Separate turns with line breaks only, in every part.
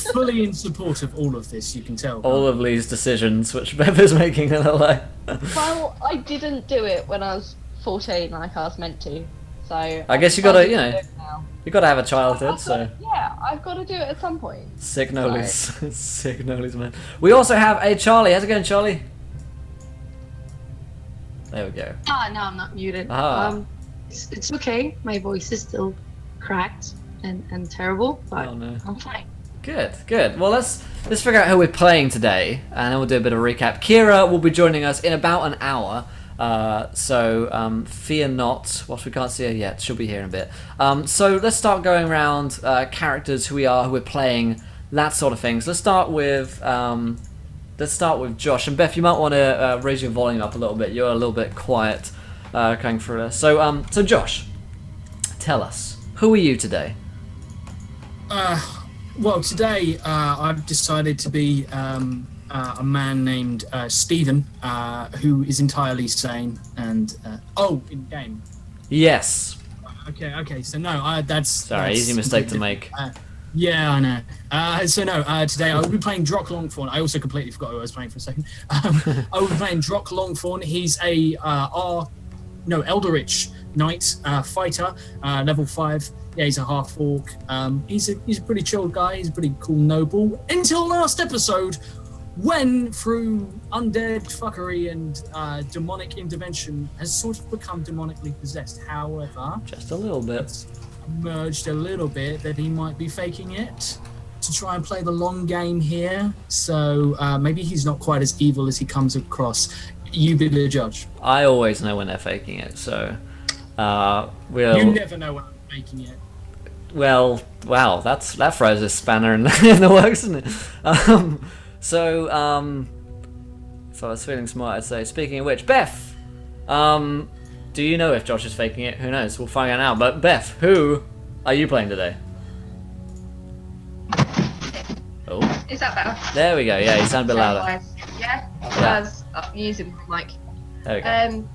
fully in support of all of this, you can tell.
All of Lee's decisions, which Bev is making in LA.
Well, I didn't do it when I was 14 like I was meant to. So
I guess you gotta, you gotta have a childhood, so.
Yeah, I've got to do it at some point.
Sick nolies. Sick nolies, man. We also have a Charlie. How's it going, Charlie? There we go.
No, I'm not muted. It's okay. My voice is still cracked and terrible, but I'm fine.
Good. Well, let's figure out who we're playing today, and then we'll do a bit of a recap. Kira will be joining us in about an hour, so fear not. Whilst we can't see her yet, she'll be here in a bit. So let's start going around characters, who we are, who we're playing, that sort of things. Let's start with Josh. And Beth, you might want to raise your volume up a little bit. You're a little bit quiet going through this. So Josh, tell us, who are you today?
Well, today I've decided to be a man named Stephen, who is entirely sane and in game.
Yes.
Okay. So no, that's
easy mistake to make.
Yeah, I know. Today I will be playing Drock Longthorn. I also completely forgot who I was playing for a second. I will be playing Drock Longthorn. He's a Eldritch Knight fighter, level 5. Yeah, he's a half orc. He's a pretty chilled guy. He's a pretty cool noble. Until last episode, when through undead fuckery and demonic intervention has sort of become demonically possessed. However,
just a little bit.
It's emerged a little bit that he might be faking it to try and play the long game here. So maybe he's not quite as evil as he comes across. You be the judge.
I always know when they're faking it, so
You never know when I'm faking it.
Well, wow, that throws a spanner in the works, doesn't it? So if I was feeling smart, I'd say, speaking of which, Beth, do you know if Josh is faking it? Who knows? We'll find out now. But Beth, who are you playing today? Oh.
Is that better?
There we go. Yeah, you sound a bit louder.
Yeah? Because I'm using my mic.
There we go.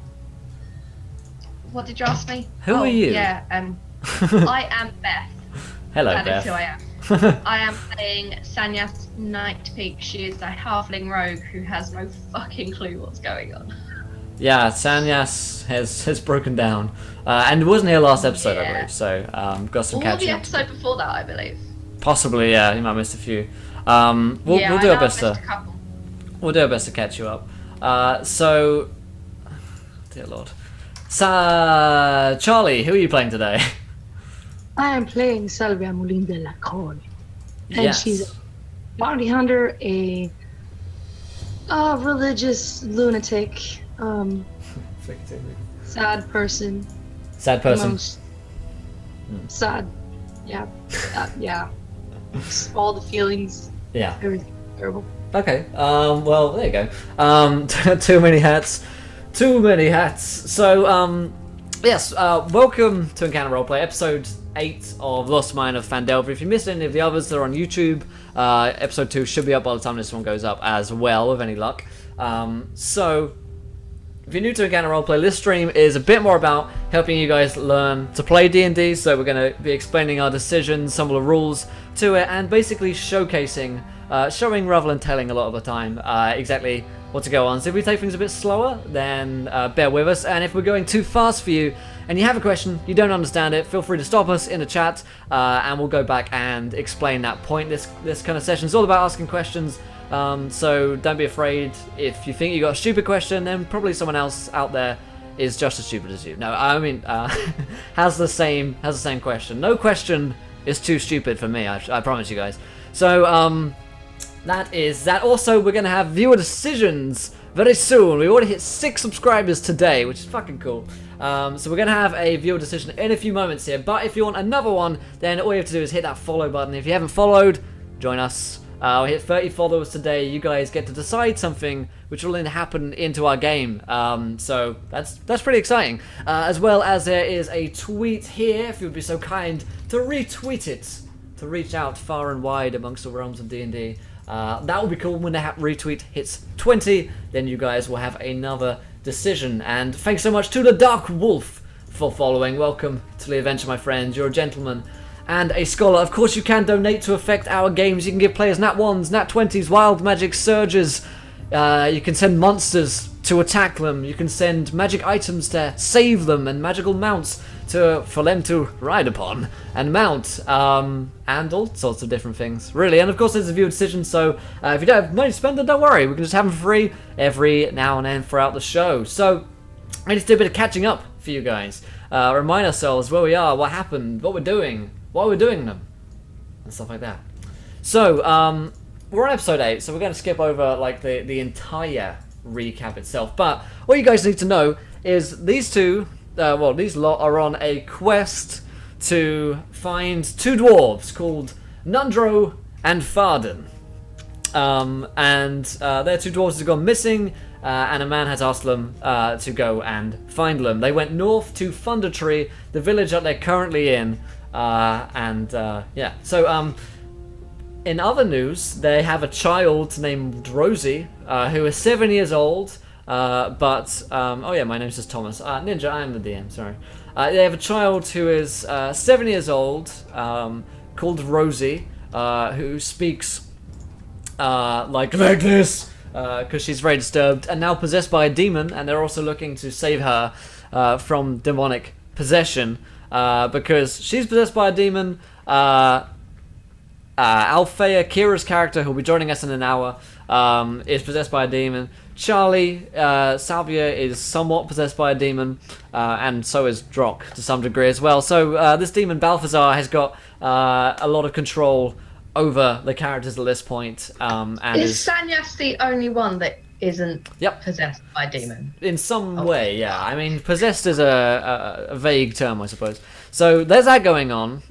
What did you ask me?
Who are you?
Yeah, I am Beth.
Hello,
That
Beth.
is who I am. I am playing Sanya's Nightpeak. She is a halfling rogue who has no fucking clue what's going on.
Yeah, Sanyas has broken down, and wasn't here last episode, I believe. So got some catching
the
up.
episode before that, I believe.
Possibly, yeah. You might have missed a few. We'll do our best to. We'll do our best to catch you up. So, dear Lord, Charlie, who are you playing today?
I am playing Salvia Molin de la Colle. And
Yes.
she's a bounty hunter, a religious lunatic, sad person.
Sad person.
Most sad. Yeah. Yeah. All the feelings.
Yeah.
Everything terrible.
Okay. Well, there you go. Too many hats. Too many hats. So, yes. Welcome to Encounter Roleplay, episode 8 of Lost Mine of Phandelver. If you missed any of the others, they're on YouTube. Episode 2 should be up by the time this one goes up as well, with any luck. So, if you're new to Encounter Roleplay, this stream is a bit more about helping you guys learn to play D&D. So we're going to be explaining our decisions, some of the rules to it, and basically showcasing, showing rather than telling a lot of the time exactly what to go on. So if we take things a bit slower, then bear with us. And if we're going too fast for you, and you have a question, you don't understand it, feel free to stop us in the chat, and we'll go back and explain that point. This kind of session is all about asking questions. So don't be afraid. If you think you got a stupid question, then probably someone else out there is just as stupid as you. No, I mean, has the same question. No question is too stupid for me. I promise you guys. So that is that. Also, we're gonna have viewer decisions very soon. We already hit 6 subscribers today, which is fucking cool. So we're gonna have a viewer decision in a few moments here. But if you want another one, then all you have to do is hit that follow button. If you haven't followed, join us. We hit 30 followers today. You guys get to decide something which will then happen into our game. So that's pretty exciting. As well as there is a tweet here, if you would be so kind to retweet it, to reach out far and wide amongst the realms of D&D. That will be cool. When the retweet hits 20, then you guys will have another decision. And thanks so much to the Dark Wolf for following. Welcome to the adventure, my friends. You're a gentleman. and a scholar. Of course, you can donate to affect our games. You can give players nat 1s, nat 20s, wild magic surges. You can send monsters to attack them. You can send magic items to save them, and magical mounts for them to ride upon and mount, and all sorts of different things, really. And of course, there's a viewer decision, so if you don't have money to spend, then don't worry. We can just have them free every now and then throughout the show. So I just did a bit of catching up for you guys. Remind ourselves where we are, what happened, what we're doing, why we're doing them, and stuff like that. So, we're on episode 8, so we're going to skip over like the entire recap itself. But what you guys need to know is these two, these lot are on a quest to find two dwarves called Nundro and Farden. Their two dwarves have gone missing, and a man has asked them to go and find them. They went north to Thundertree, the village that they're currently in, yeah. So, in other news, they have a child named Rosie, who is 7 years old, oh yeah, my name's just Thomas. Ninja, I am the DM, sorry. They have a child who is 7 years old, called Rosie, who speaks like this, because she's very disturbed, and now possessed by a demon, and they're also looking to save her from demonic possession, because she's possessed by a demon. Althea, Kira's character, who'll be joining us in an hour, is possessed by a demon. Charlie, Salvia, is somewhat possessed by a demon, and so is Drock to some degree as well. So this demon, Balthazar, has got a lot of control over the characters at this point. Is
Sanyas the only one that isn't
Yep.
possessed by a demon?
In some way, yeah. I mean, possessed is a vague term, I suppose. So there's that going on.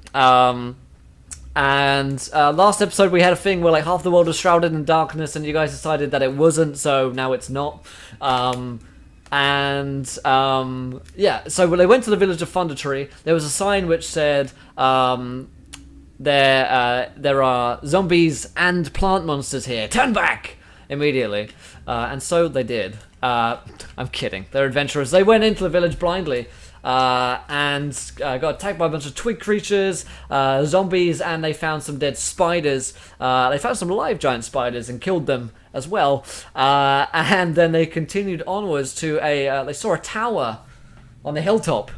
Last episode we had a thing where like half the world was shrouded in darkness, and you guys decided that it wasn't, so now it's not. Yeah, so when they went to the village of Thundertree, there was a sign which said there are zombies and plant monsters here. Turn back immediately. And so they did. I'm kidding. They're adventurers. They went into the village blindly. And got attacked by a bunch of twig creatures, zombies, and they found some dead spiders. They found some live giant spiders and killed them as well. And then they continued onwards to they saw a tower on the hilltop.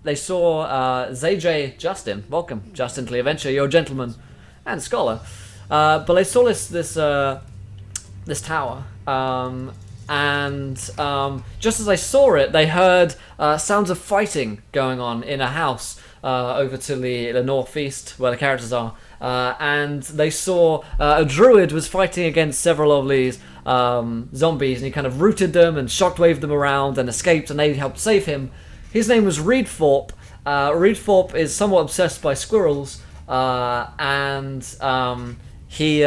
They saw ZJ Justin. Welcome, Justin, to the adventure. You're a gentleman and scholar. But they saw this tower. Just as they saw it, they heard sounds of fighting going on in a house over to the northeast where the characters are. And they saw a druid was fighting against several of these zombies, and he kind of rooted them and shockwaved them around and escaped, and they helped save him. His name was Reedthorpe. Reedthorpe is somewhat obsessed by squirrels, he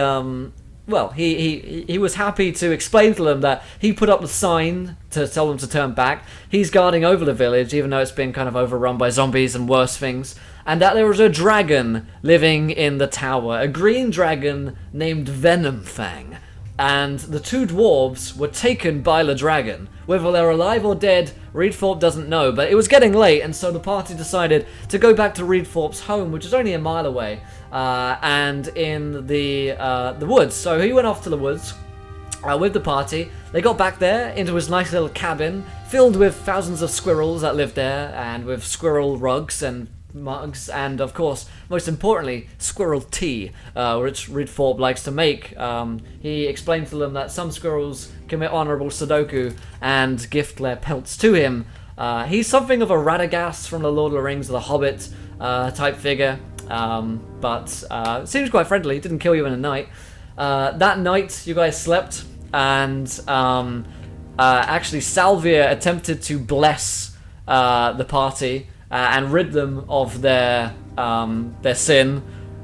was happy to explain to them that he put up the sign to tell them to turn back. He's guarding over the village, even though it's been kind of overrun by zombies and worse things. And that there was a dragon living in the tower, a green dragon named Venomfang. And the two dwarves were taken by the dragon. Whether they're alive or dead, Reedthorpe doesn't know, but it was getting late, and so the party decided to go back to Reedthorpe's home, which is only a mile away, and in the woods. So he went off to the woods with the party. They got back there into his nice little cabin, filled with thousands of squirrels that lived there, and with squirrel rugs and mugs, and of course, most importantly, squirrel tea, which Reedthorpe likes to make. He explained to them that some squirrels commit honorable Sudoku and gift their pelts to him. He's something of a Radagast from the Lord of the Rings or the Hobbit type figure, but seems quite friendly, didn't kill you in a night. That night, you guys slept, and actually Salvia attempted to bless the party and rid them of their sin,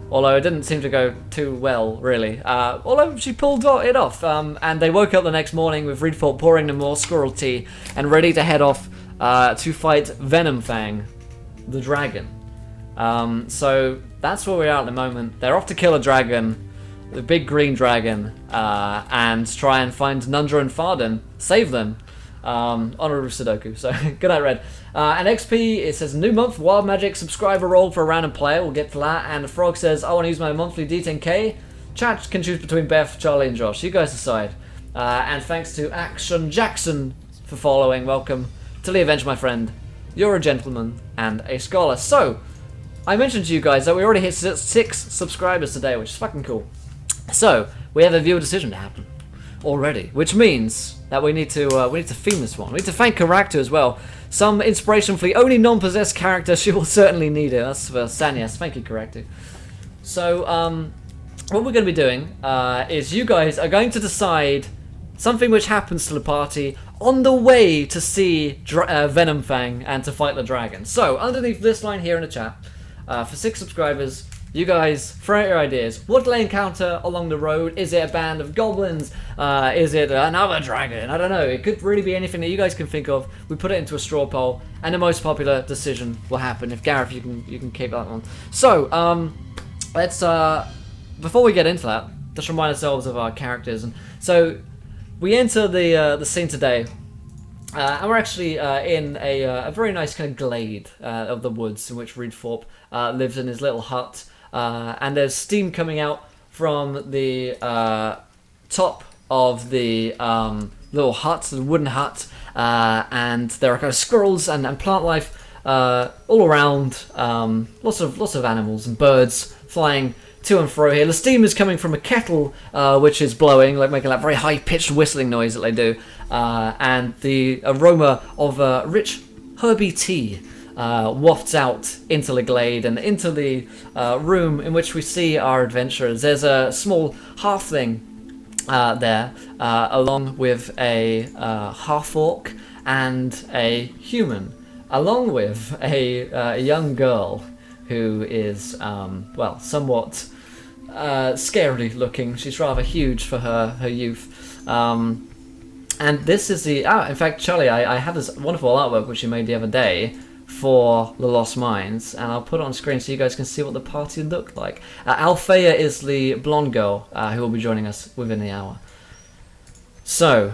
although it didn't seem to go too well, really. Although she pulled it off, and they woke up the next morning with Reedthorpe pouring them more squirrel tea and ready to head off to fight Venomfang, the dragon. So that's where we are at the moment. They're off to kill a dragon, the big green dragon, and try and find Nundra and Farden, save them. Honorable Sudoku. So, good night, Red. And XP, it says, new month, Wild Magic subscriber roll for a random player. We'll get to that. And the Frog says, I want to use my monthly D10K. Chat can choose between Beth, Charlie, and Josh. You guys decide. And thanks to Action Jackson for following. Welcome to the Avenge, my friend. You're a gentleman and a scholar. So, I mentioned to you guys that we already hit 6 subscribers today, which is fucking cool. So, we have a viewer decision to happen already, which means that we need to theme this one. We need to thank Karakter as well. Some inspiration for the only non-possessed character. She will certainly need it. That's for Sanyas. Thank you, Karakter. So, what we're going to be doing is you guys are going to decide something which happens to the party on the way to see Venomfang and to fight the dragon. So, underneath this line here in the chat, for 6 subscribers, you guys throw out your ideas. What will they encounter along the road? Is it a band of goblins? Is it another dragon? I don't know. It could really be anything that you guys can think of. We put it into a straw poll, and the most popular decision will happen. If Gareth, you can keep that one. So, let's before we get into that, just remind ourselves of our characters. And so, we enter the scene today. And we're actually in a very nice kind of glade of the woods in which Reedthorpe lives in his little hut. And there's steam coming out from the top of the little hut, the wooden hut. And there are kind of squirrels and plant life all around. Lots of animals and birds flying to and fro here. The steam is coming from a kettle which is blowing, like making that very high-pitched whistling noise that they do. And the aroma of rich herby tea wafts out into the glade and into the room in which we see our adventurers. There's a small halfling there, along with a half-orc and a human, along with a young girl who is, well, somewhat scarily looking. She's rather huge for her youth. And this is the... in fact, Charlie, I have this wonderful artwork which you made the other day for The Lost Mines, and I'll put it on screen so you guys can see what the party looked like. Althea is the blonde girl who will be joining us within the hour. So,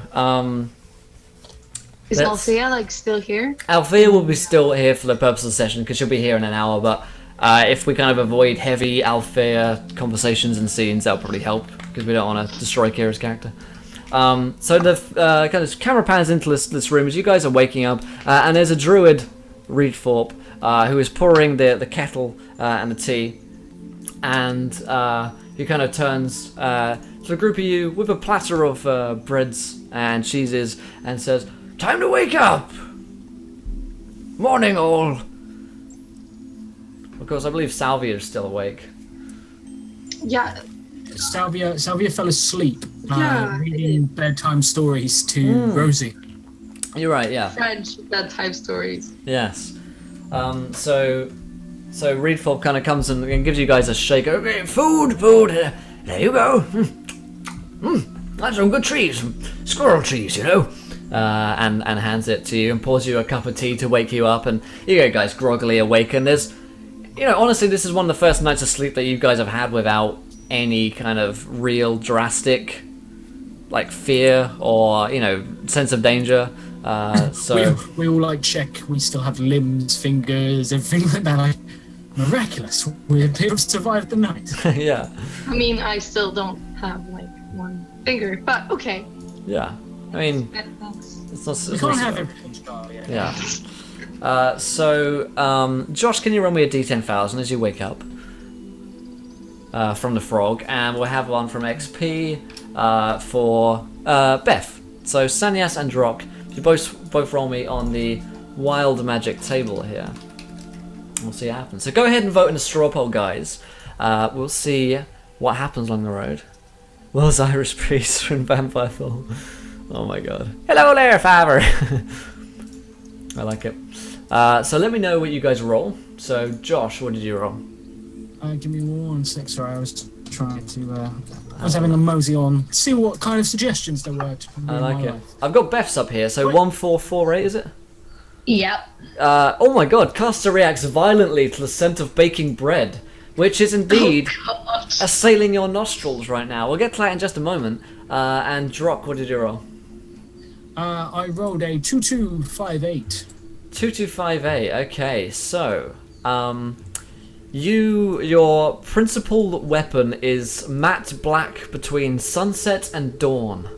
is Althea, like, still here?
Althea will be still here for the purpose of the session, because she'll be here in an hour, but if we kind of avoid heavy Althea conversations and scenes, that'll probably help, because we don't want to destroy Kira's character. So the kind of camera pans into this room as you guys are waking up, and there's a druid, Reedthorpe, who is pouring the kettle and the tea, and he kind of turns to the group of you with a platter of breads and cheeses and says, "Time to wake up! Morning all!" Of course, I believe Salvia is still awake.
Yeah.
Salvia fell asleep reading bedtime stories to Rosie.
You're right, yeah.
French bedtime stories.
Yes. So Reedthorpe kind of comes and gives you guys a shake. Okay, food. There you go. That's some good trees, some squirrel trees, you know. And hands it to you and pours you a cup of tea to wake you up, and you guys groggily awaken. There's, honestly, this is one of the first nights of sleep that you guys have had without any kind of real drastic, like, fear or sense of danger. So
we all like check we still have limbs, fingers, everything like that. Like, miraculous, we appear to have survived the night.
Yeah.
I mean, I still don't have like one finger, but okay.
Yeah. I mean, it's not. We can't have
everything.
Yeah. So, Josh, can you run me a D10,000 as you wake up from the frog, and we'll have one from XP for Beth. So Sanyas and Drock, you both roll me on the wild magic table here. We'll see what happens. So go ahead and vote in the straw poll, guys. We'll see what happens along the road. Will's Irish priest from Vampire Fall. Oh my god. Hello there, Father! I like it. So let me know what you guys roll. So Josh, what did you roll?
Give me 1 sec. Sorry, I was trying to... I was having a mosey on, see what kind of suggestions there were.
I like it. I've got Beth's up here, so 1448, is it?
Yep.
Oh my god, Caster reacts violently to the scent of baking bread, which is indeed assailing your nostrils right now. We'll get to that in just a moment. And Drock, what did you roll?
I rolled a 2258.
2258. Okay, so your principal weapon is matte black between sunset and dawn.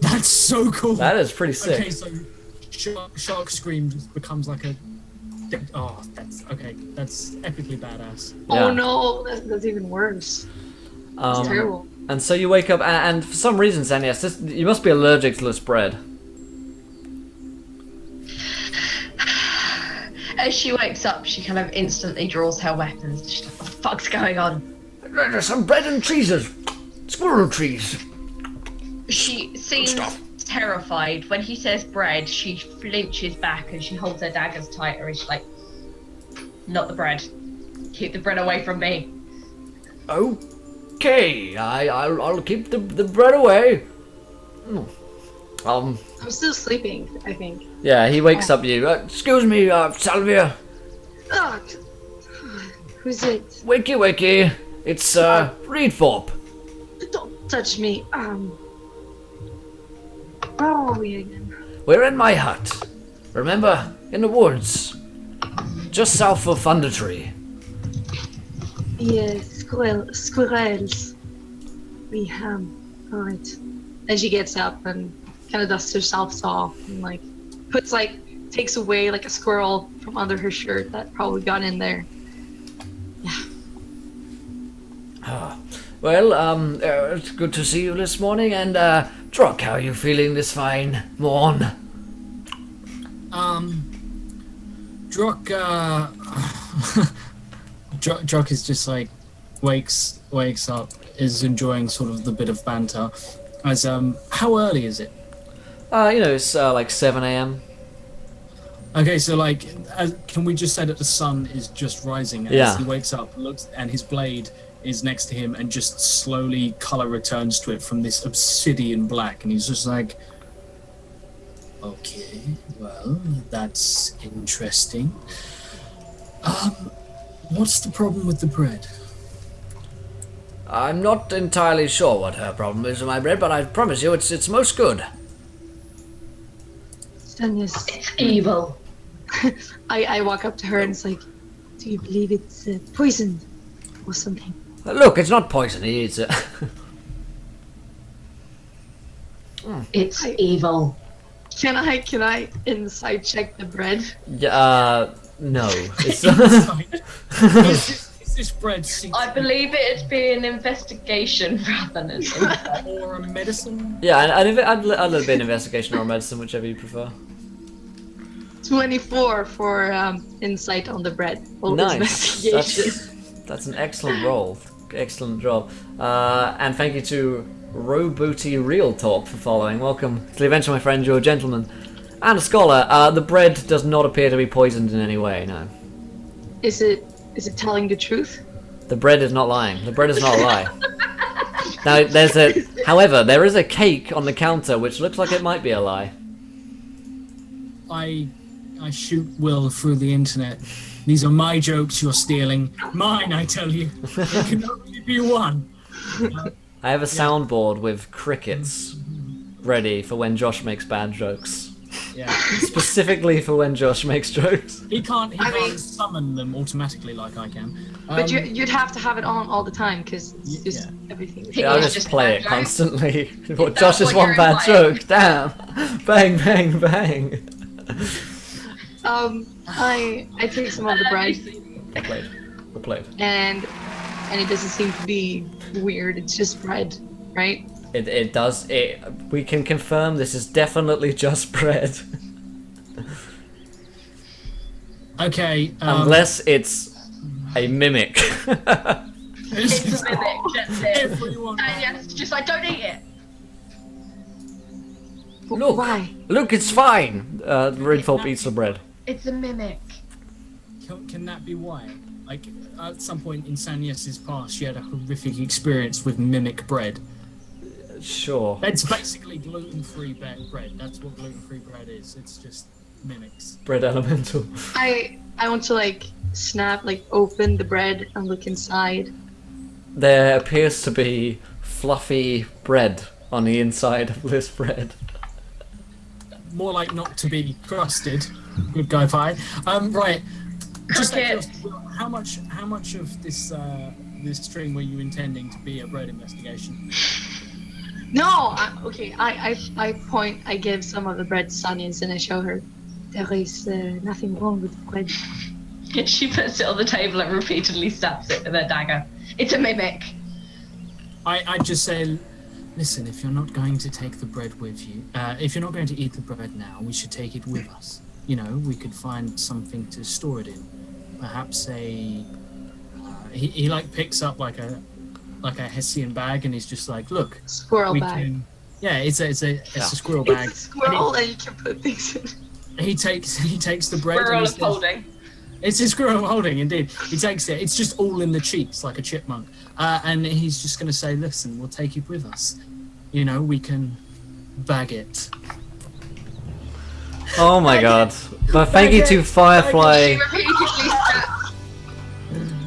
That's so cool.
That is pretty sick.
Okay, so Shark Scream just becomes like a. Oh, that's okay. That's epically badass.
Yeah.
Oh no, that's even worse. That's terrible.
And so you wake up, and for some reason, Xanias, you must be allergic to this bread.
As she wakes up, she kind of instantly draws her weapons. She's like, what the fuck's going on?
There's some bread and cheeses. Squirrel trees.
She seems terrified. When he says bread, she flinches back and she holds her daggers tighter and she's like, not the bread. Keep the bread away from me.
Okay, I'll keep the bread away.
I'm still sleeping, I think.
Yeah, he wakes up you. Excuse me, Salvia.
Oh, who's it?
Wakey, wakey. It's Reedthorpe.
Don't touch me. Where are we again?
We're in my hut. Remember, in the woods, just south of Thundertree.
Yes, squirrels. We have. Alright. And she gets up and kind of dusts herself off and takes away like a squirrel from under her shirt that probably got in there. Yeah.
Well, it's good to see you this morning, and Drock, how are you feeling this fine morn?
Drock is just like wakes up, is enjoying sort of the bit of banter. As how early is it?
It's like 7 a.m.
Okay, so can we just say that the sun is just rising as he wakes up, looks, and his blade is next to him, and just slowly color returns to it from this obsidian black, and he's just like, okay, well, that's interesting. What's the problem with the bread?
I'm not entirely sure what her problem is with my bread, but I promise you it's most good.
Stannis.
It's evil.
I walk up to her and it's like, do you believe it's poisoned or something?
Look, it's not poison. He eats it.
It's evil.
Can I inside check the bread?
Yeah, no. It's
Is this bread secret?
I believe it'd be an investigation rather than an
or a medicine?
Yeah, I'd let it be an investigation or a medicine, whichever you prefer.
24 for insight on the bread.
Nice.
Investigation.
That's an excellent roll. Excellent job. And thank you to Robooty Real Talk for following. Welcome to the adventure, my friend. You're a gentleman and a scholar. The bread does not appear to be poisoned in any way. No.
Is it telling the truth?
The bread is not lying. The bread is not a lie. Now, however, there is a cake on the counter which looks like it might be a lie.
I shoot Will through the internet. These are my jokes you're stealing. Mine, I tell you. There can only be one.
I have a soundboard with crickets ready for when Josh makes bad jokes.
Yeah.
Specifically for when Josh makes jokes.
He can't summon them automatically like I can.
But you'd have to have it on all the time because it's just everything.
Yeah, I'll just play it constantly. Josh is one bad joke. Damn. Bang, bang, bang.
I take some of the bread.
We're played.
And it doesn't seem to be weird. It's just bread, right?
It does. We can confirm this is definitely just bread.
Okay.
Unless it's a mimic.
It's a mimic, that's it.
Everyone.
And yes, just like, don't eat it.
Look.
Why?
Look, it's fine. Reedthorpe eats the bread.
It's a mimic.
Can that be why? Like, at some point in Sanyas's past, she had a horrific experience with mimic bread.
Sure.
It's basically gluten-free bread. That's what gluten-free bread is. It's just mimics.
Bread elemental.
I want to open the bread and look inside.
There appears to be fluffy bread on the inside of this bread.
more like not to be crusted. Good guy pie. Right. Just out of curiosity, how much of this this stream were you intending to be a bread investigation?
No, I give some of the bread to Sonya's and I show her there is nothing wrong with bread.
She puts it on the table and repeatedly stabs it with her dagger. It's a mimic.
I just say, listen, if you're not going to take the bread with you, if you're not going to eat the bread now, we should take it with us. You know, we could find something to store it in. Perhaps he like picks up like a Hessian bag and he's just like, look,
Squirrel bag.
It's a squirrel bag.
It's a squirrel and you can put things in.
He takes the bread.
Squirrel of holding.
It's a squirrel holding, indeed. He takes it. It's just all in the cheeks, like a chipmunk. And he's just going to say, listen, we'll take it with us. You know, we can bag it.
Oh my god. But thank you to Firefly.
She repeatedly stabs.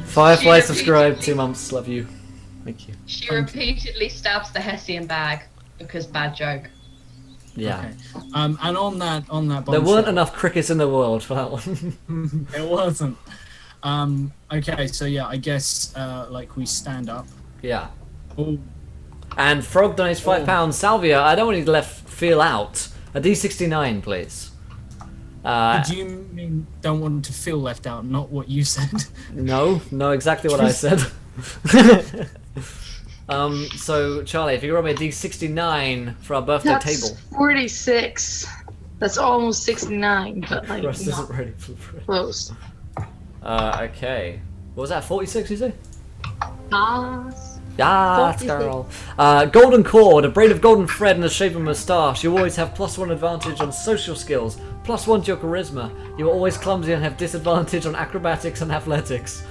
Firefly subscribed 2 months. Love you. Thank you.
She repeatedly stabs the Hessian bag because bad joke.
Yeah.
Okay. And on that
There
bombshell,
weren't enough crickets in the world for that one.
It wasn't. Okay, so yeah, I guess like we stand up.
Yeah.
Oh,
And Frog donates £5. Salvia, I don't want you to feel out. A D69, please.
do you mean don't want to feel left out? Not what you said.
No, exactly what I said. So Charlie, if you roll me a D69 for our birthday
That's
table.
46. That's almost 69, but like
Russ
not
isn't ready for bread.
close.
Okay. What was that, 46 you say?
Yes.
Yeah,
46.
girl. Golden cord, a braid of golden thread and a shaven moustache. You always have +1 advantage on social skills, +1 to your charisma. You are always clumsy and have disadvantage on acrobatics and athletics.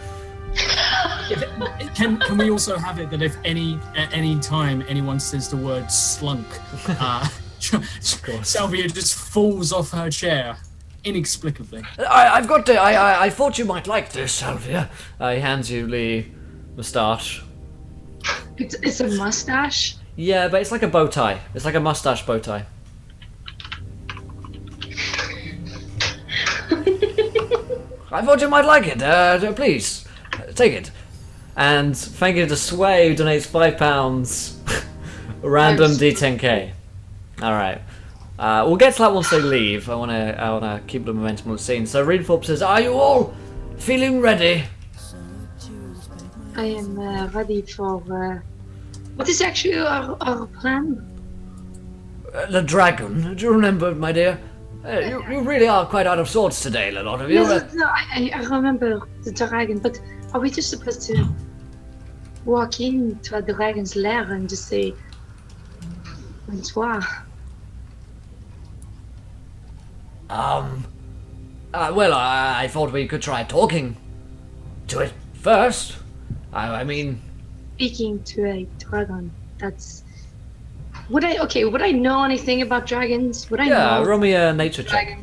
Can we also have it that if at any time anyone says the word slunk, Salvia just falls off her chair inexplicably.
I've got to. I thought you might like this, Salvia. He hands you the moustache.
It's a mustache.
Yeah, but it's like a bow tie. It's like a mustache bow tie. I thought you might like it. Please, take it. And thank you to Sway, who donates £5. Random D10k. All right. We'll get to that once they leave. I wanna keep the momentum on the scene. So Reedthorpe says, "Are you all feeling ready?"
I am ready for. What is actually our plan?
The dragon. Do you remember, my dear? You really are quite out of sorts today, a lot of you.
No, I remember the dragon, but are we just supposed to walk into a dragon's lair and just say bonsoir?
Well, I thought we could try talking to it first. I mean,
Speaking to a dragon, that's. Would I know anything about dragons? Would I know
roll me a nature check.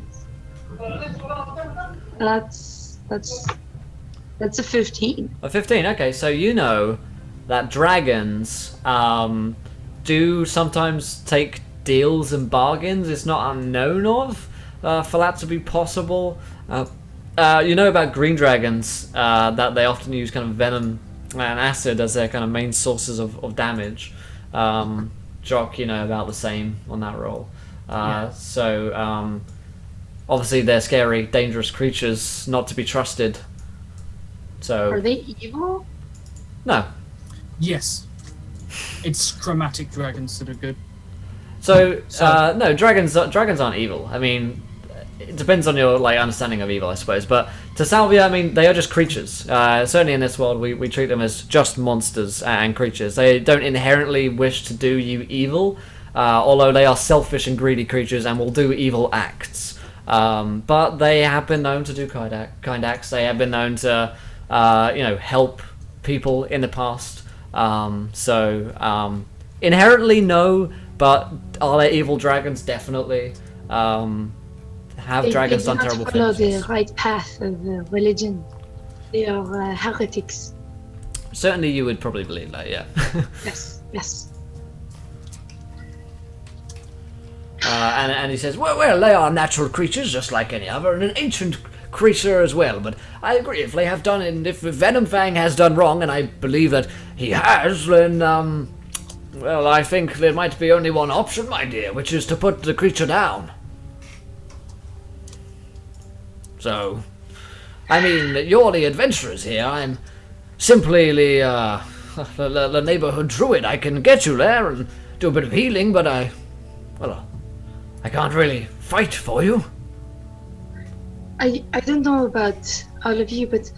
dragons? That's a 15.
A 15. Okay, so you know that dragons do sometimes take deals and bargains. It's not unknown of for that to be possible. You know about green dragons that they often use kind of venom and acid as their kind of main sources of damage. Jock, you know about the same on that roll. So obviously they're scary, dangerous creatures, not to be trusted. So
Are they evil?
no.
Yes, it's chromatic dragons that are good.
So no, dragons aren't evil. I mean, it depends on your understanding of evil, I suppose. But to Salvia, I mean, they are just creatures. Certainly in this world, we treat them as just monsters and creatures. They don't inherently wish to do you evil, although they are selfish and greedy creatures and will do evil acts. But they have been known to do kind acts. They have been known to, help people in the past. Inherently, no. But are there evil dragons? Definitely. Have dragons done terrible
They do not follow
things?
the right path of religion. They are heretics.
Certainly, you would probably believe that. Yeah.
Yes.
And he says, well, they are natural creatures just like any other, and an ancient creature as well. But I agree, if they have done it, and if Venomfang has done wrong, and I believe that he has, then well, I think there might be only one option, my dear, which is to put the creature down. So, I mean, you're the adventurers here. I'm simply the neighborhood druid. I can get you there and do a bit of healing, but I can't really fight for you.
I don't know about all of you, but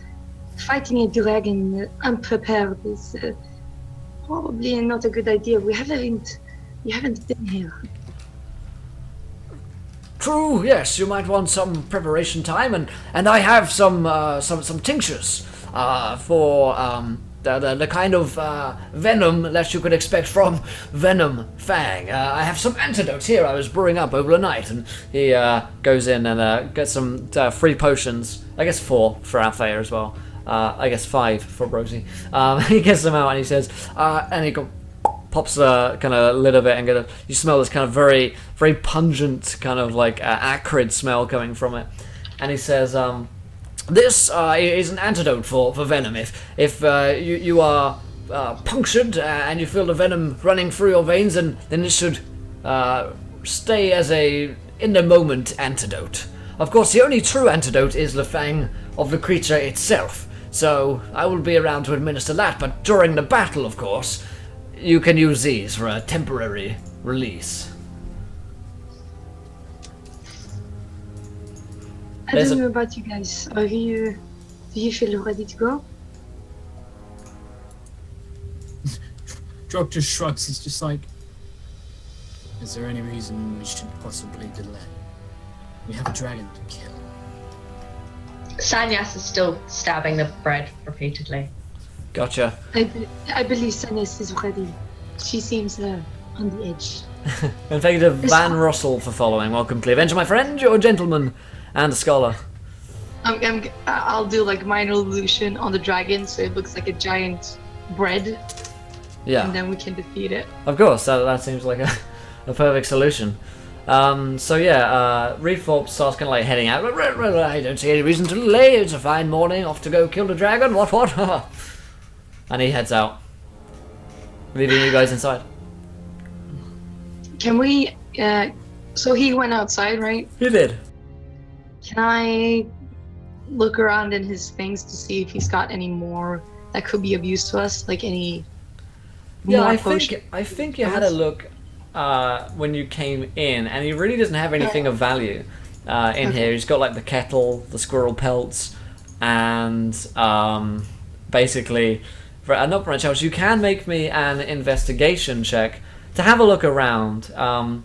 fighting a dragon unprepared is probably not a good idea. You haven't been here.
True, yes, you might want some preparation time, and I have some tinctures for the kind of venom that you could expect from Venomfang. I have some antidotes here I was brewing up over the night, and he goes in and gets some free potions. I guess 4 for Althea as well. I guess 5 for Rosie. He gets them out and he says, and he pops the kind of lid of it, and you smell this kind of very, very pungent, kind of like acrid smell coming from it. And he says, this is an antidote for venom. If you are punctured and you feel the venom running through your veins, then it should stay as a in-the-moment antidote. Of course, the only true antidote is the fang of the creature itself, so I will be around to administer that, but during the battle, of course, you can use these for a temporary release.
I don't know about you guys. Do you feel ready to go?
Drog just shrugs. He's just like, is there any reason we should possibly delay? We have a dragon to kill.
Sanyas is still stabbing the bread repeatedly.
Gotcha.
I believe Sanis is ready. She seems on the edge.
And thank you to Van Russell for following. Welcome to the adventure, my friend. You're a gentleman and a scholar.
I'll do like minor illusion on the dragon, so it looks like a giant bread.
Yeah.
And then we can defeat it.
Of course, that seems like a perfect solution. So yeah, Reedthorpe starts kind of like heading out. I don't see any reason to delay. It's a fine morning. Off to go kill the dragon. What? And he heads out, leaving you guys inside.
Can we? So he went outside, right?
He did.
Can I look around in his things to see if he's got any more that could be of use to us, like any?
Yeah,
more
I think you had a look when you came in, and he really doesn't have anything of value in here. He's got like the kettle, the squirrel pelts, and basically, not for much else. You can make me an investigation check to have a look around, and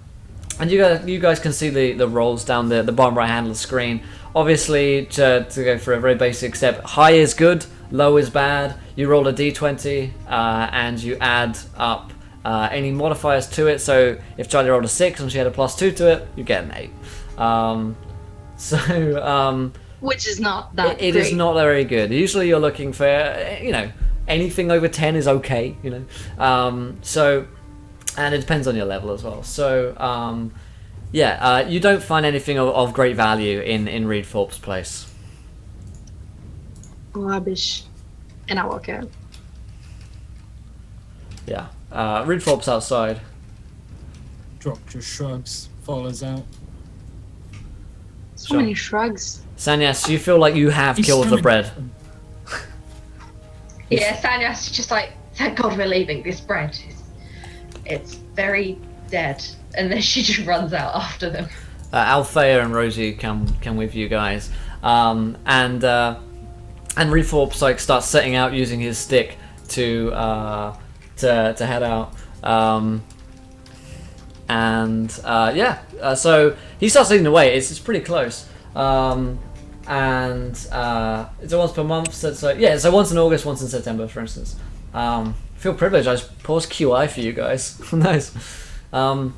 you guys can see the rolls down the bottom right hand of the screen. Obviously, to go for a very basic step, high is good, low is bad. You roll a d20 and you add up any modifiers to it. So if Charlie rolled a 6 and she had a +2 to it, you get an 8.
Which is not that
It
great.
is not very good. Usually you're looking for, anything over 10 is okay, and it depends on your level as well. So, you don't find anything of great value in Reedthorpe's place.
Rubbish. And I walk out.
Yeah. Reedthorpe's outside.
Drog just shrugs, follows out.
So
Sure.
many shrugs.
Sanyas, you feel like you have
He's
killed the
stomach-
bread.
Yeah, Sanyas is just like, thank God we're leaving. This bread it's very dead. And then she just runs out after them.
Althea and Rosie come with you guys, and Reedthorpe like starts setting out using his stick to head out, so he starts leading the way. It's pretty close, and it's a once per month. So once in August, once in September, for instance. Feel privileged. I just paused QI for you guys. Nice. You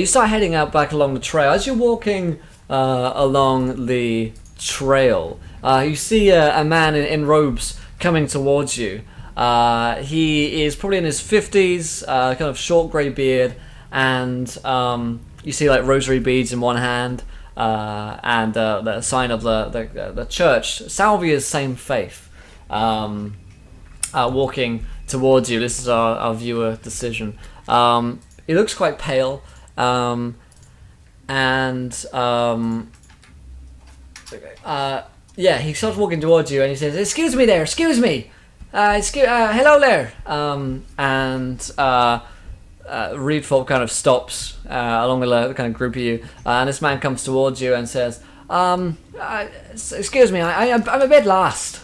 start heading out back along the trail. As you're walking along the trail, you see a man in robes coming towards you. He is probably in his 50s, kind of short grey beard, and you see like rosary beads in one hand, and the sign of the church, Salvia's Same Faith, walking towards you. This is our viewer decision. He looks quite pale, yeah, he starts walking towards you and he says, "Excuse me there, excuse me, hello there." Reedfolk kind of stops along the kind of group of you, and this man comes towards you and says, "Excuse me, I'm a bit lost."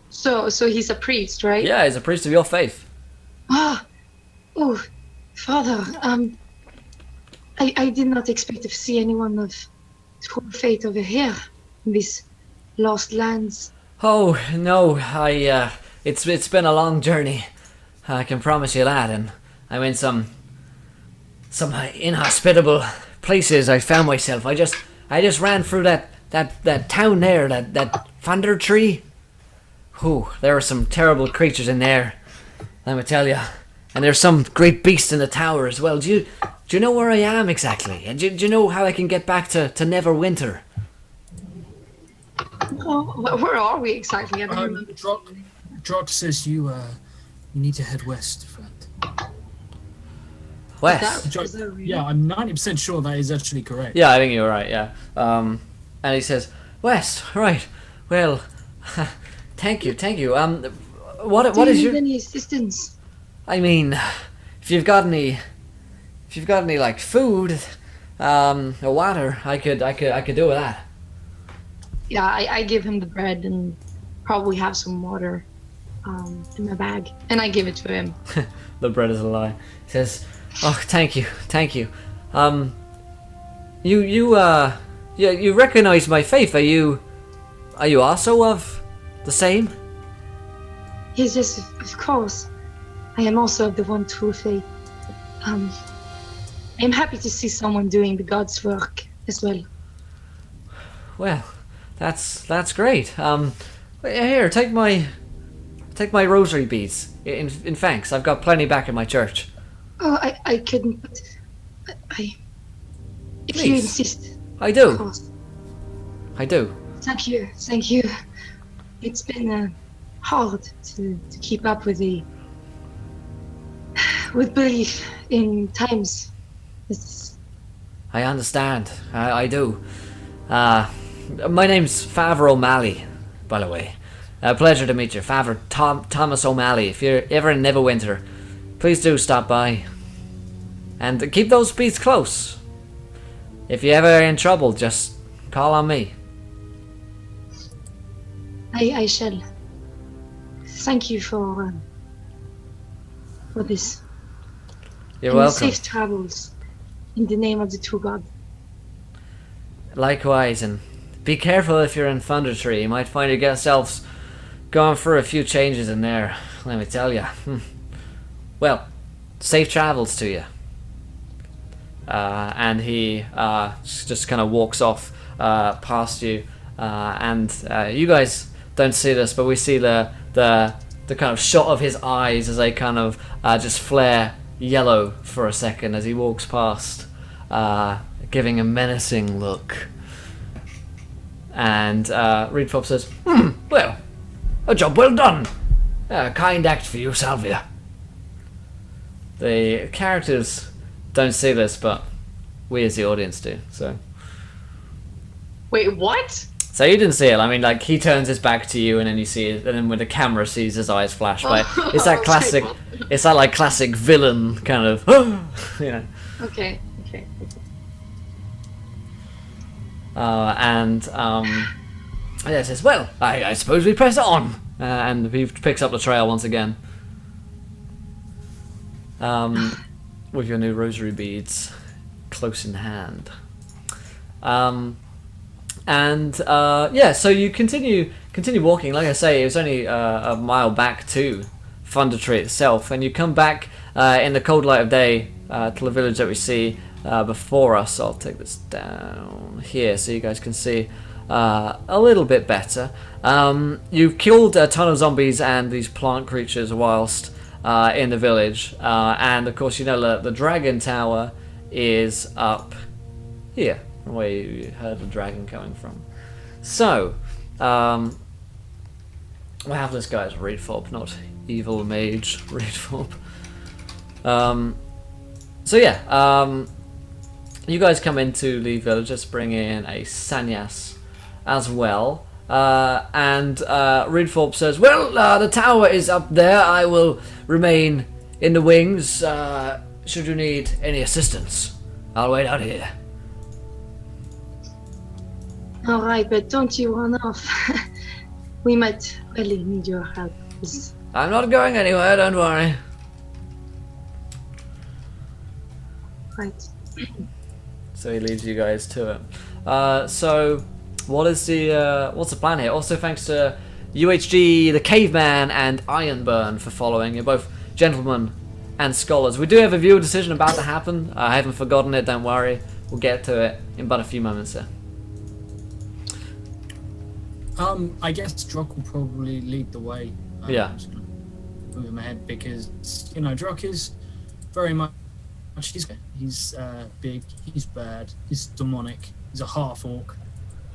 So he's a priest, right?
Yeah, he's a priest of your faith.
Oh, Father, I did not expect to see anyone of true faith over here in these lost lands.
Oh no, it's been a long journey. I can promise you that, and I'm in some inhospitable places. I found myself. I just ran through that town there, that Thunder Tree. Whew, there are some terrible creatures in there, let me tell you. And there's some great beast in the tower as well. Do you know where I am exactly? And do you know how I can get back to Neverwinter?
Oh, where are we exactly? I don't remember.
Drog says you need to head west, friend.
West?
Is that real?
Yeah, I'm 90% sure that is actually correct.
Yeah, I think you're right, yeah. And he says, "West, right. Well, thank you. What
Do
is
you
your...
need any assistance?
I mean, if you've got any like food, or water, I could do with that."
Yeah, I give him the bread and probably have some water in my bag, and I give it to him.
The bread is a lie. He says, "Oh, thank you. You recognize my faith. Are you also of the same?"
Yes, of course. I am also of the one true faith. I am happy to see someone doing the God's work as well.
Well, that's great. Here, take my rosary beads. In thanks, I've got plenty back in my church.
Oh, I couldn't, but if
Please.
you insist.
I
Of
do.
course.
I do.
Thank you. It's been hard to keep up with belief in times.
I understand. I do. My name's Favre O'Malley, by the way. A pleasure to meet you, Favre Thomas O'Malley. If you're ever in Neverwinter, please do stop by. And keep those beats close. If you're ever in trouble, just call on me.
I shall. Thank you for this.
You're
And
welcome.
Safe travels in the name of the true God.
Likewise, and be careful if you're in Thunder Tree. You might find yourselves going through a few changes in there, let me tell you. Well, safe travels to you. And he just kind of walks off past you, and you guys don't see this, but we see the kind of shot of his eyes as they kind of just flare yellow for a second as he walks past, giving a menacing look. And Reedfolk says, "Well, a job well done. A kind act for you, Salvia." The characters don't see this, but we as the audience do. So
Wait, what?
you didn't see it. I mean, like, he turns his back to you, and then you see it, and then when the camera sees his eyes flash, but it's that classic. It's that like classic villain kind of, you know.
Okay.
Yeah, it says, "Well, I suppose we press on," and he picks up the trail once again. With your new rosary beads close in hand. So you continue walking. Like I say, it was only a mile back to Thunder Tree itself, and you come back in the cold light of day to the village that we see before us. I'll take this down here so you guys can see a little bit better. You've killed a ton of zombies and these plant creatures whilst in the village. And of course, you know the dragon tower is up here, where you heard the dragon coming from. So, we have this guy as Reedthorpe, not evil mage Reedthorpe. So yeah, you guys come into the village. Let's bring in a Sanyas as well. And Reedthorpe says, well, the tower is up there. I will remain in the wings. Should you need any assistance, I'll wait out here.
All right, but don't you run off. We might really need your help.
I'm not going anywhere, don't worry.
Right.
So he leaves you guys to it. So what's the plan here? Also thanks to UHG, the Caveman, and Ironburn for following. You're both gentlemen and scholars. We do have a viewer decision about to happen. I haven't forgotten it, don't worry. We'll get to it in but a few moments here.
I guess Drock will probably lead the way.
Yeah.
I'm just gonna move him ahead because, you know, Drock is very much, he's big, he's bad, he's demonic, he's a half-orc.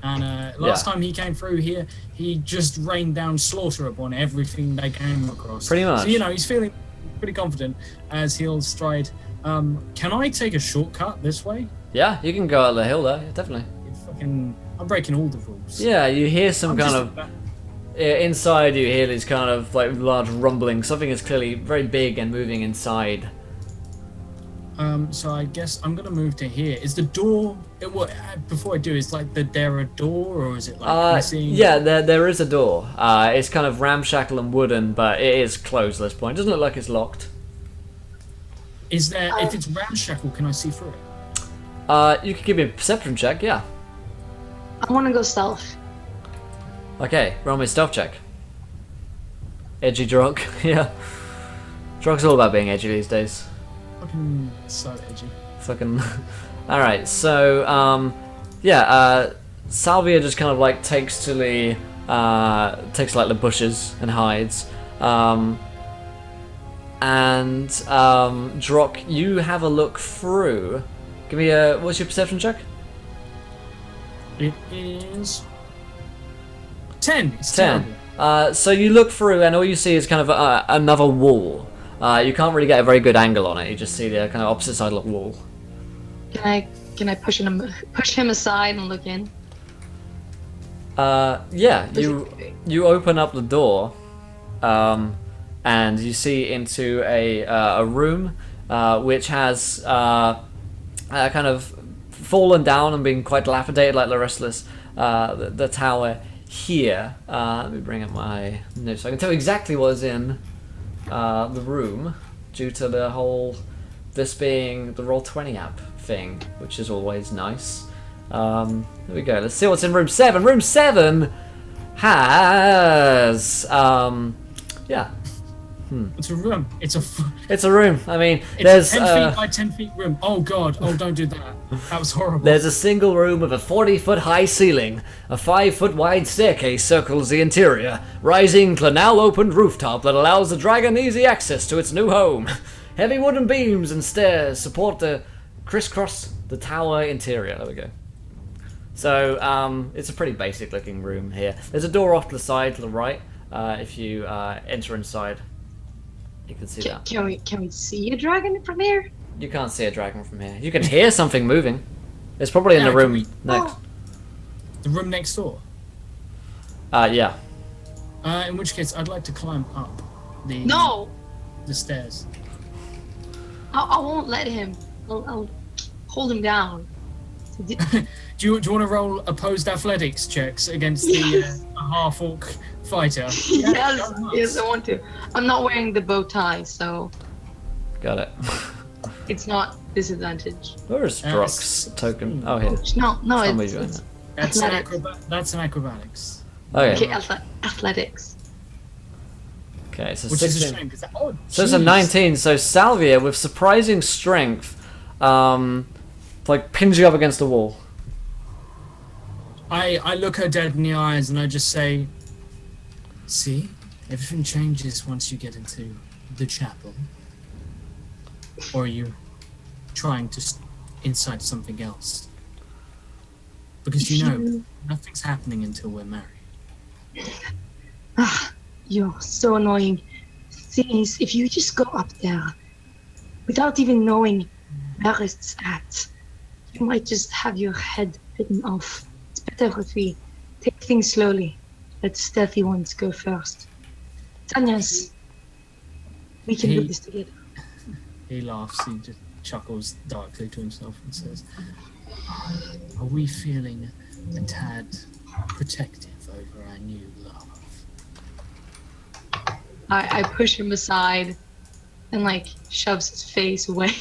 And last time he came through here, he just rained down slaughter upon everything they came across.
Pretty much.
So, you know, he's feeling pretty confident as he'll stride. Can I take a shortcut this way?
Yeah, you can go out the hill there, definitely.
I'm breaking all the rules.
Yeah, you hear some inside you hear these kind of like large rumbling. Something is clearly very big and moving inside.
So I guess I'm gonna move to here. Is the door? Before I do, is like there a door or is it like missing?
Yeah, there is a door. It's kind of ramshackle and wooden, but it is closed at this point. It doesn't look like it's locked.
Is there? If it's ramshackle, can I see through it?
You could give me a perception check. Yeah.
I want to go stealth.
Okay, roll me a stealth check. Edgy Drock, yeah. Drock's all about being edgy these days.
Fucking so edgy.
Fucking. Alright, so, Salvia just kind of like takes to the, the bushes and hides. Drock, you have a look through. Give me what's your perception check?
It is 10. It's
10.
terrible.
So you look through, and all you see is kind of another wall. You can't really get a very good angle on it. You just see the kind of opposite side of the wall.
Can I push him aside and look in?
Yeah. You open up the door, and you see into a room which has kind of fallen down and been quite dilapidated like the rest of this the tower here. Let me bring up my notes so I can tell you exactly what is in the room, due to the whole this being the Roll20 app thing, which is always nice. There we go. Let's see what's in room 7. Room 7 has yeah.
It's a room.
It's a room. I mean,
it's
there's
a 10 feet by 10 feet room. Oh god. Oh, don't do that. That was horrible.
There's a single room with a 40-foot high ceiling. A 5-foot wide staircase circles the interior, rising to a now opened rooftop that allows the dragon easy access to its new home. Heavy wooden beams and stairs support the crisscross the tower interior. There we go. So it's a pretty basic looking room here. There's a door off to the side to the right. If you enter inside, you can see that.
Can we see a dragon from here?
You can't see a dragon from here. You can hear something moving. It's probably in the room next.
The room next door?
Yeah.
In which case, I'd like to climb up the stairs.
I won't let him. I'll hold him down.
Do you want to roll opposed athletics checks against the half-orc fighter?
Yes, I want to. I'm not wearing the bow tie, so...
Got it.
It's not disadvantage.
Where's Drock's token? Oh, here.
No,
it's
That's an acrobatics.
Okay.
Athletics.
Okay, so
Which
16.
is a shame, because
So it's a 19. So Salvia, with surprising strength, like pins you up against the wall.
I look her dead in the eyes and I just say, see? everything changes once you get into the chapel. Or are you trying to incite something else? Because you know, nothing's happening until we're married.
You're so annoying. Thing is, if you just go up there without even knowing where it's at, you might just have your head bitten off. It's better if we take things slowly. Let the stealthy ones go first. Tanyas, we can do this together.
He laughs, he just chuckles darkly to himself and says, are we feeling a tad protective over our new love?
I push him aside and like shoves his face away.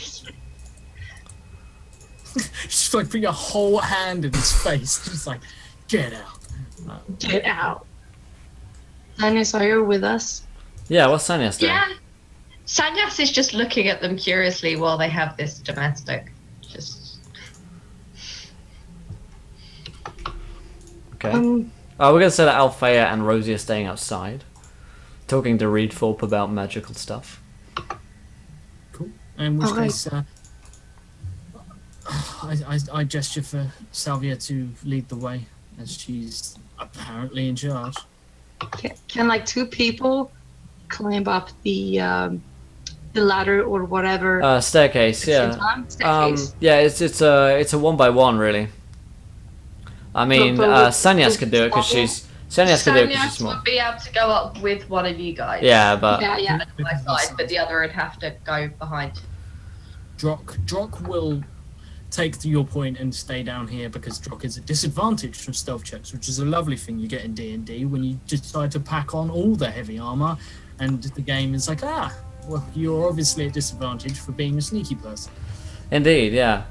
Just like put your whole hand in his face, just like, get out.
Get out. Tanyas, are you with us?
Yeah, what's Sanyas doing?
Yeah. Sanyas is just looking at them curiously while they have this domestic. Just.
Okay. We're gonna say that Althea and Rosie are staying outside, talking to Reed Thorpe about magical stuff.
Cool. In which
Okay.
case, I gesture for Salvia to lead the way, as she's apparently in charge.
Can like two people climb up the ladder or whatever?
Staircase,
at the
yeah.
same time? Staircase?
Yeah, it's a 1x1 really. I mean,
But
Sanyas could do it because she's Sanyas could do it because she's
Sanyas
small.
would be able to go up with one of you guys.
Yeah, but
Yeah.
My side, but the other would have to go behind.
Drock will take your point and stay down here because Drock is at disadvantage from stealth checks, which is a lovely thing you get in D&D when you decide to pack on all the heavy armor, and the game is like, well, you're obviously at disadvantage for being a sneaky person.
indeed, yeah.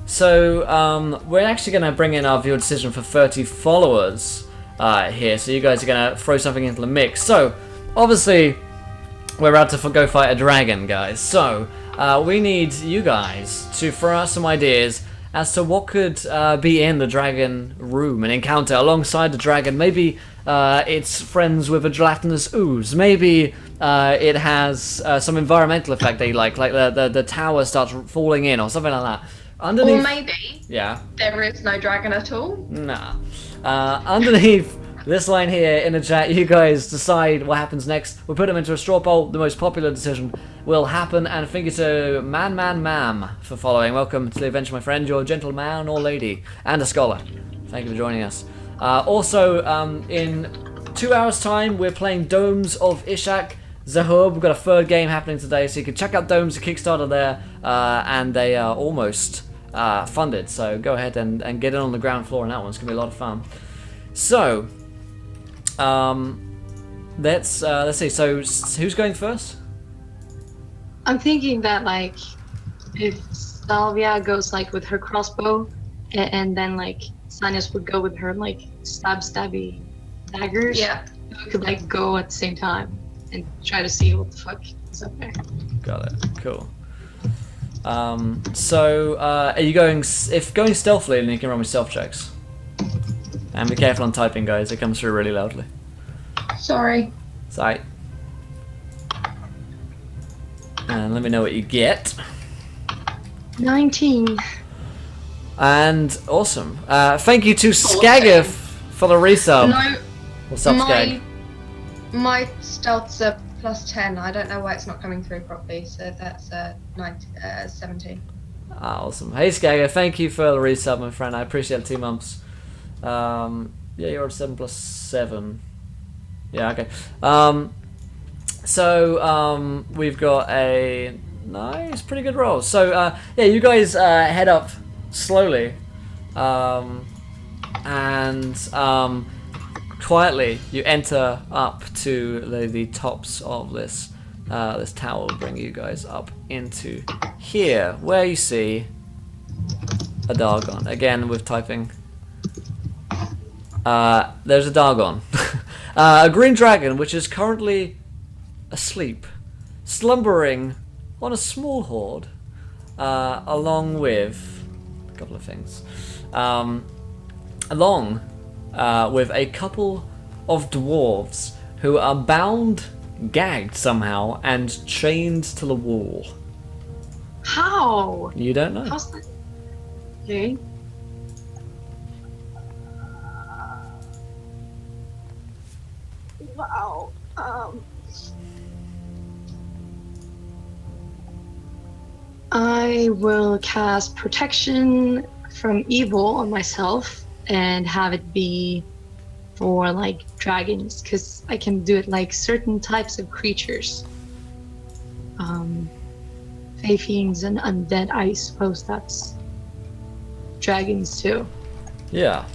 So we're actually going to bring in our viewer decision for 30 followers here. So you guys are going to throw something into the mix. So obviously we're about to go fight a dragon, guys. So we need you guys to throw out some ideas as to what could be in the dragon room, an encounter alongside the dragon. Maybe it's friends with a gelatinous ooze. Maybe it has some environmental effect that you like the tower starts falling in or something like that. Underneath,
Or maybe
yeah,
there is no dragon at all.
nah. Underneath this line here in the chat, you guys decide what happens next. We'll put them into a straw poll. The most popular decision will happen. And thank you to Ma'am for following. Welcome to the adventure, my friend. You're a gentleman or lady and a scholar. Thank you for joining us. Also, in 2 hours' time, we're playing Domes of Ishak Zahub. We've got a third game happening today, so you can check out Domes, the Kickstarter there, and they are almost funded. So go ahead and get in on the ground floor on that one. It's gonna be a lot of fun. So, let's see. So, who's going first?
I'm thinking that like if Salvia goes like with her crossbow, and then like Sanyas would go with her like stabby daggers.
Yeah.
We could like go at the same time and try to see what the fuck is up there.
Got it. Cool. So, are you going? If going stealthily, then you can run with stealth checks. And be careful on typing, guys. It comes through really loudly.
Sorry.
Sorry. And let me know what you get.
19.
And awesome. Thank you to Skagif for the resub.
No,
What's up, Skag?
my stealth's a +10. I don't know why it's not coming through properly. So that's 17.
Awesome. Hey, Skagif. Thank you for the resub, my friend. I appreciate it. 2 months. Yeah, you're at 7 + 7. Yeah, okay. So we've got a nice, pretty good roll. So, yeah, you guys head up slowly. And quietly you enter up to the tops of this this tower. Will bring you guys up into here, where you see a Dargon. Again, with typing. There's a Dargon. A green dragon, which is currently asleep, slumbering on a small hoard, along with a couple of things. Along with a couple of dwarves who are bound, gagged somehow, and chained to the wall.
How?
You don't know.
How's that? Okay. Wow. I will cast protection from evil on myself and have it be for like dragons, because I can do it like certain types of creatures. Fey fiends and undead, I suppose that's dragons too.
Yeah.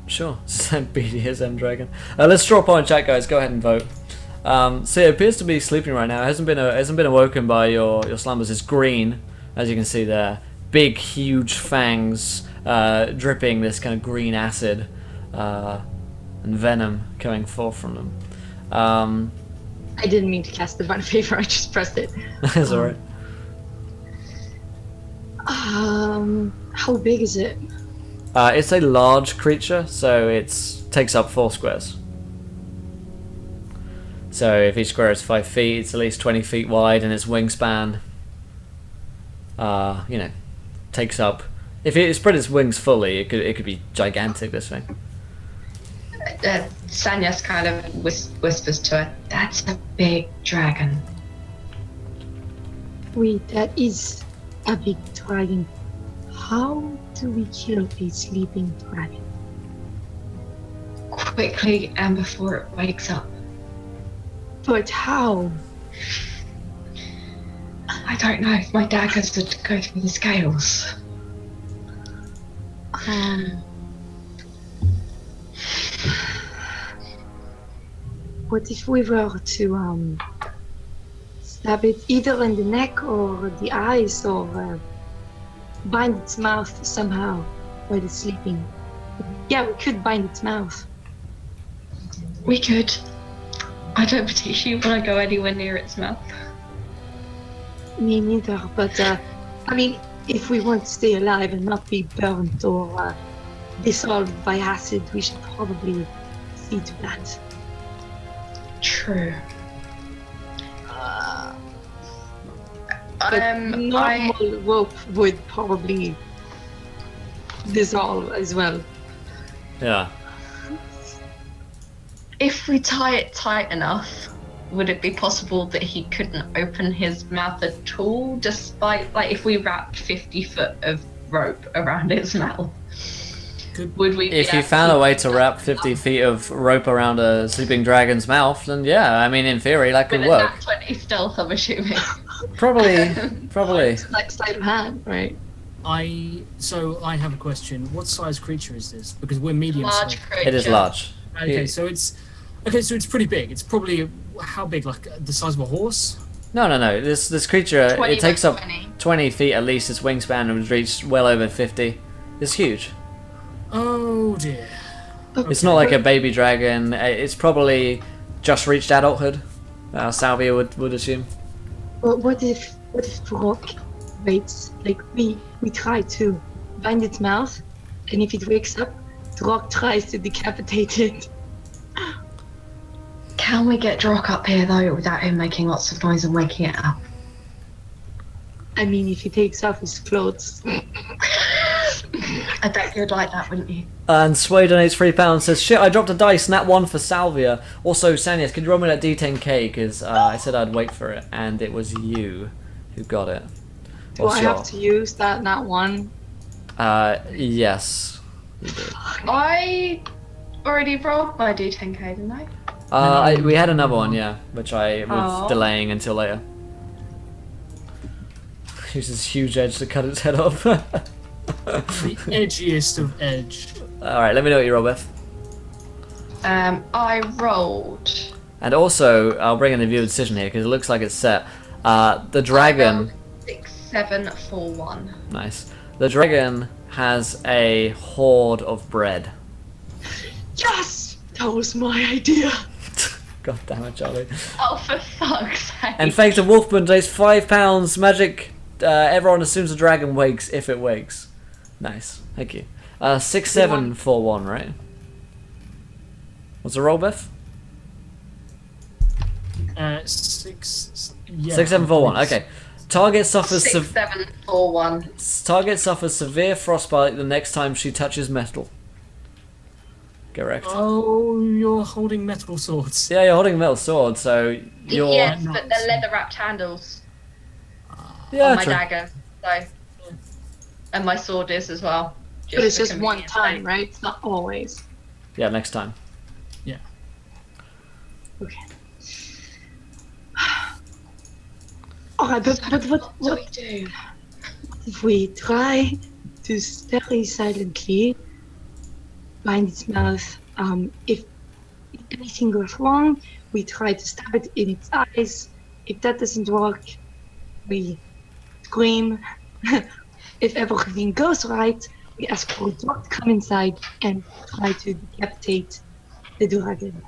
Sure. BDSM dragon. Let's draw upon chat, guys. Go ahead and vote. So it appears to be sleeping right now. It hasn't been awoken by your slumbers. It's green, as you can see there. Big, huge fangs, dripping this kind of green acid and venom coming forth from them.
I didn't mean to cast divine favor. I just pressed it.
That's alright.
How big is it?
It's a large creature, so it takes up 4 squares. So if each square is 5 feet, it's at least 20 feet wide, and its wingspan, takes up. If it spread its wings fully, it could be gigantic. This thing.
Sanyas kind of whispers to her, "That's a big dragon."
Wait, that is a big dragon. How do we kill a sleeping dragon?
Quickly and before it wakes up.
But how?
I don't know. My dad has to go through the scales.
What if we were to stab it either in the neck or the eyes, or bind its mouth somehow while it's sleeping? Yeah, we could bind its mouth.
We could. I don't particularly want to go anywhere near its mouth.
Me neither, but I mean, if we want to stay alive and not be burnt or dissolved by acid, we should probably see to that.
True.
But normal rope would probably dissolve as well.
Yeah.
If we tie it tight enough, would it be possible that he couldn't open his mouth at all, despite, like, if we wrapped 50 foot of rope around his mouth? Would we?
If you found a way to wrap 50 feet of rope around a sleeping dragon's mouth, then yeah, I mean, in theory, that could work.
With a nat 20 stealth, I'm assuming.
Probably.
Like sleight of hand, right?
I have a question. What size creature is this? Because we're medium
Large
size.
creature.
It is large.
Okay, so it's pretty big. It's probably how big? Like the size of a horse?
No. This creature,
20
it takes
by
up
20.
20 feet at least. Its wingspan would reach well over 50. It's huge.
Oh dear.
It's not like a baby dragon. It's probably just reached adulthood. Salvia would assume.
But what if Rock waits? Like we try to bind its mouth, and if it wakes up, Rock tries to decapitate it.
Can we get Drock up here though without him making lots of noise and waking it up?
I mean, if he takes off his clothes.
I bet you'd like that, wouldn't you?
And Sway donates £3, says, shit, I dropped a dice, nat 1 for Salvia. Also, Sanyas, could you roll me that D10k? Because I said I'd wait for it, and it was you who got it.
Do I have to use that nat 1?
Yes. You did.
I already rolled my D10k, didn't I?
We had another one, yeah, which I was delaying until later. Uses huge edge to cut its head off.
The edgiest of edge.
Alright, let me know what you roll with.
I rolled.
And also, I'll bring in the viewer decision here because it looks like it's set. The dragon.
6, 7, 4, 1.
Nice. The dragon has a hoard of bread.
Yes! That was my idea.
God damn it, Charlie.
Oh, for fuck's sake.
And thanks to Wolfman, today's £5 magic. Everyone assumes the dragon wakes if it wakes. Nice, thank you. 6, 7, 4, 1, right? What's the roll, Beth?
6. Yeah.
6741. Okay. Target suffers
6741.
target suffers severe frostbite the next time she touches metal. Correct.
Oh, you're holding metal swords.
Yeah, you're holding a metal sword, so you're.
Yes, but they're leather-wrapped handles
Yeah,
on my
true.
dagger. So, and my sword is as well.
But it's
for
just one
convenience
time,
sake.
right? It's not always.
Yeah, next time.
Yeah.
Okay. Alright, but what
What do we do?
if we try to very silently bind its mouth? If anything goes wrong, we try to stab it in its eyes. If that doesn't work, we scream. If everything goes right, we ask for a dog to come inside and try to decapitate the dragon.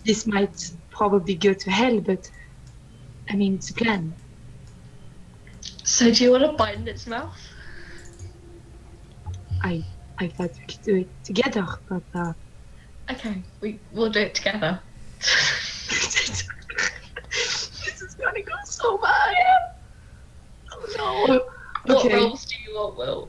This might probably go to hell, but I mean, it's a plan.
So, do you want to bind its mouth?
I thought we could do it together, but
Okay, we'll do it together.
this is gonna go so bad. Oh no.
What
Okay.
rolls do you want, Will?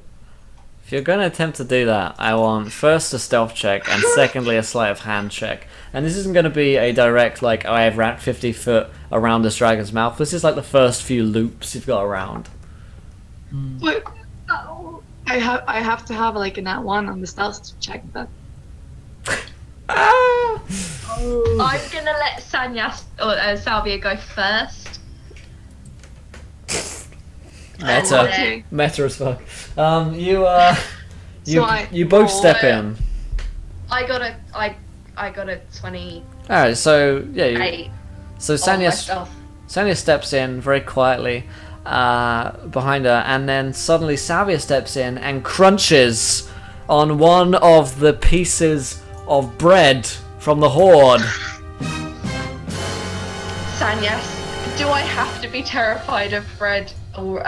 If you're going to attempt to do that, I want first a stealth check and secondly a sleight of hand check. And this isn't going to be a direct, like, oh, I have wrapped 50 foot around this dragon's mouth. This is like the first few loops you've got around.
Wait, oh, I have to have like a nat 1 on the stealth to check that.
Ah!
I'm gonna let Salvia go first.
Meta.
Okay.
Meta as fuck. You
So I
you both
roll
step
it.
in.
I got a 28
Alright, so yeah, so
on my
Sanya
stealth.
Sanya steps in very quietly behind her, and then suddenly Salvia steps in and crunches on one of the pieces of bread from the horde.
Sanyas, do I have to be terrified of bread or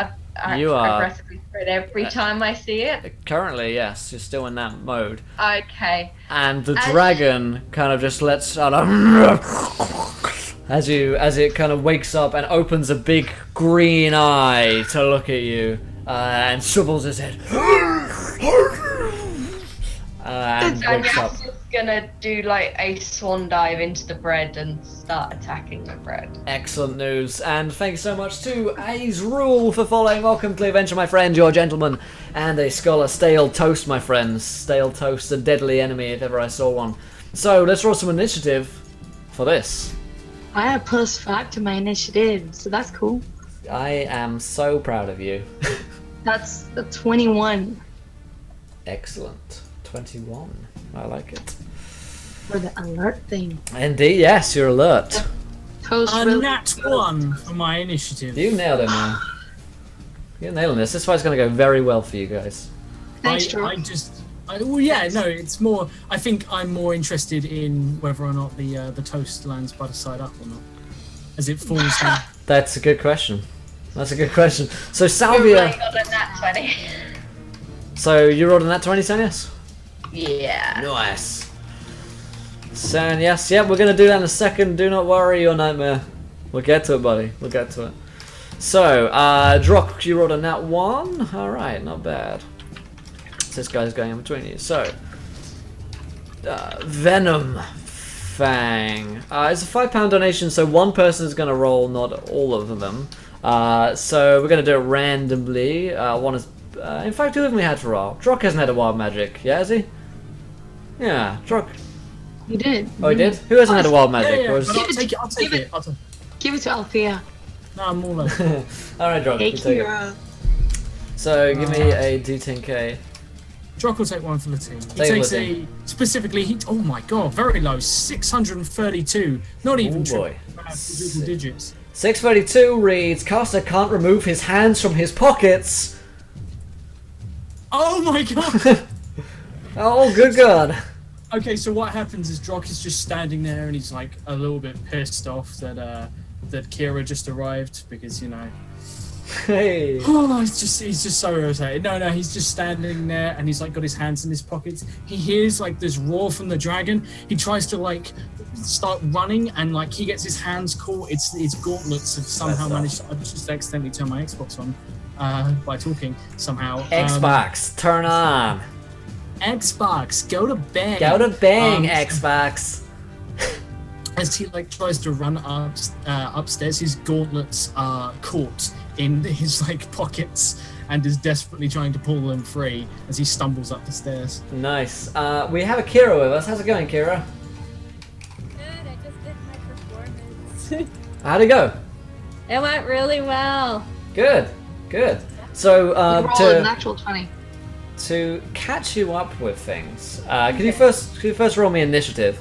You are.
aggressively spread every time I see it?
Currently, yes, you're still in that mode.
Okay.
And the
As-
dragon kind of just lets out a as it kind of wakes up and opens a big green eye to look at you and swivels his head and wakes up.
Sanyas is gonna do like a swan dive into the bread and start attacking the bread.
Excellent news, and thanks so much to A's Rule for following. Welcome to the adventure, my friend, your gentleman, and a scholar. Stale toast, my friends. Stale toast, a deadly enemy if ever I saw one. So let's roll some initiative for this.
I have +5 to my initiative, so that's cool.
I am so proud of you.
That's a 21
Excellent. 21. I like it.
for the alert thing.
Indeed, yes, you're alert.
Toast
A
really
nat
good.
1 for my initiative.
You nailed it, man. You're nailing this. This fight's gonna go very well for you guys.
Thanks, Drew.
Well, yeah, no, it's more. I think I'm more interested in whether or not the toast lands by the side up or not, as it falls down.
That's a good question. That's a good question. So
We're
Salvia.
rolling on a nat 20.
So you rolled a nat 20, Sanyas?
Yeah.
Nice. Sanyas, yeah, we're gonna do that in a second. Do not worry, your nightmare. We'll get to it, buddy. We'll get to it. So, Drock, you rolled a nat 1. Alright, not bad. This guy's going in between you. So, Venomfang. It's a £5 donation, so one person is going to roll, not all of them. So we're going to do it randomly. One is, in fact, two of them we had for a while. Drock hasn't had a wild magic, yeah, has he? Yeah, Drock.
You did.
Oh, he did? Who hasn't had a wild magic?
Yeah,
Or is-
but I'll take it. I'll take
Give
it.
Give it to Althea.
No, I'm all over.
Alright, Drock,
Hey,
you take it.
Kira.
So give me a D10k.
Drock will take one for the team. He
Take
takes
the
a specifically. Oh my god, very low, 632. Not even
Oh, boy.
triple digits.
632 reads, Caster can't remove his hands from his pockets.
Oh my god.
Oh, good god.
Okay, so what happens is Drock is just standing there and he's like a little bit pissed off that that Kira just arrived because, you know,
Hey.
Oh, he's just so irritated. No, he's just standing there and he's like got his hands in his pockets. He hears like this roar from the dragon. He tries to like start running and like he gets his hands caught. Its gauntlets have somehow managed to. I just accidentally turned my Xbox on by talking somehow.
Xbox, turn on.
Xbox, go to bed.
Go to bang, Xbox.
As he like tries to run upstairs, his gauntlets are caught in his like pockets and is desperately trying to pull them free as he stumbles up the stairs.
Nice. We have a Kira with us. How's it going, Kira?
Good, I just did my performance.
How'd it go?
It went really well.
Good. So
You roll a natural 20.
to catch you up with things, could you first roll me initiative?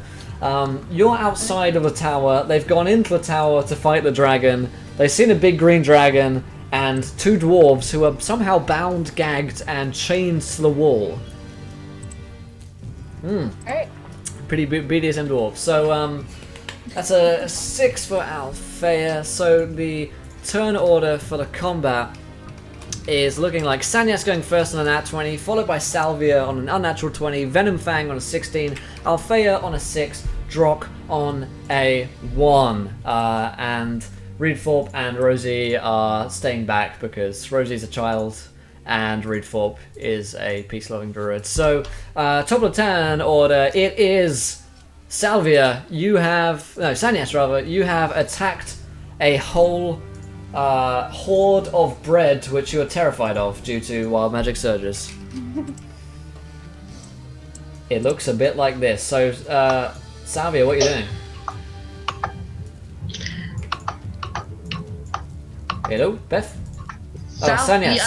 You're outside of the tower. They've gone into the tower to fight the dragon. They've seen a big green dragon and two dwarves who are somehow bound, gagged, and chained to the wall.
Alright.
Pretty BDSM dwarves. So that's a 6 for Althea. So the turn order for the combat is looking like Sanyas going first on a nat 20, followed by Salvia on an unnatural 20, Venomfang on a 16, Althea on a 6, Drock on a 1, and Reedthorpe and Rosie are staying back because Rosie's a child and Reedthorpe is a peace-loving druid. So, top of the turn order, it is Salvia. Sanyas rather, you have attacked a whole horde of bread which you are terrified of due to wild magic surges. It looks a bit like this. So, Salvia, what are you doing? Hello, Beth? Sanyas,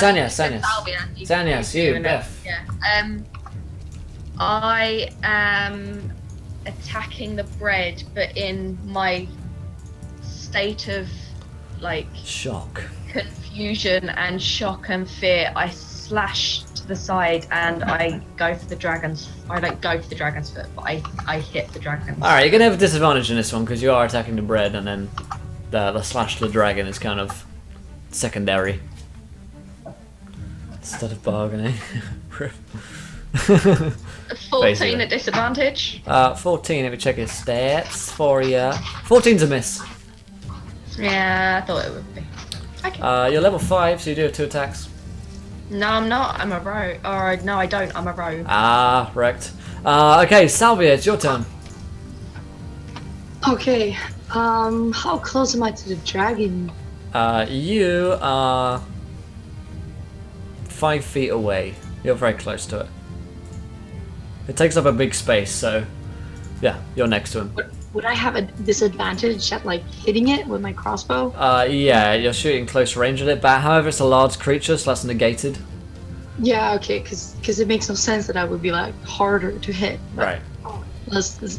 you, Beth.
Yeah. I am attacking the bread, but in my state of like
Shock.
confusion and shock and fear, I slash to the side and I go for the dragon's. I don't go for the dragon's foot, but I hit the dragon.
Alright, you're gonna have a disadvantage in this one because you are attacking the bread, and then the slash to the dragon is kind of secondary. Instead of bargaining.
14
Basically.
at disadvantage.
14, let me check his stats for you. 14's a miss.
Yeah, I thought it would be. Okay.
You're level 5, so you do have 2 attacks.
No, I'm not. I'm a rogue. Or no, I don't. I'm a rogue.
Ah, wrecked. Okay, Salvia, it's your turn.
Okay. How close am I to the dragon?
You are 5 feet away. You're very close to it. It takes up a big space, so yeah, you're next to him.
Would I have a disadvantage at like hitting it with my crossbow?
Yeah, you're shooting close range at it, but however it's a large creature, so that's negated.
Yeah, okay, because it makes no sense that I would be like harder to hit.
Right.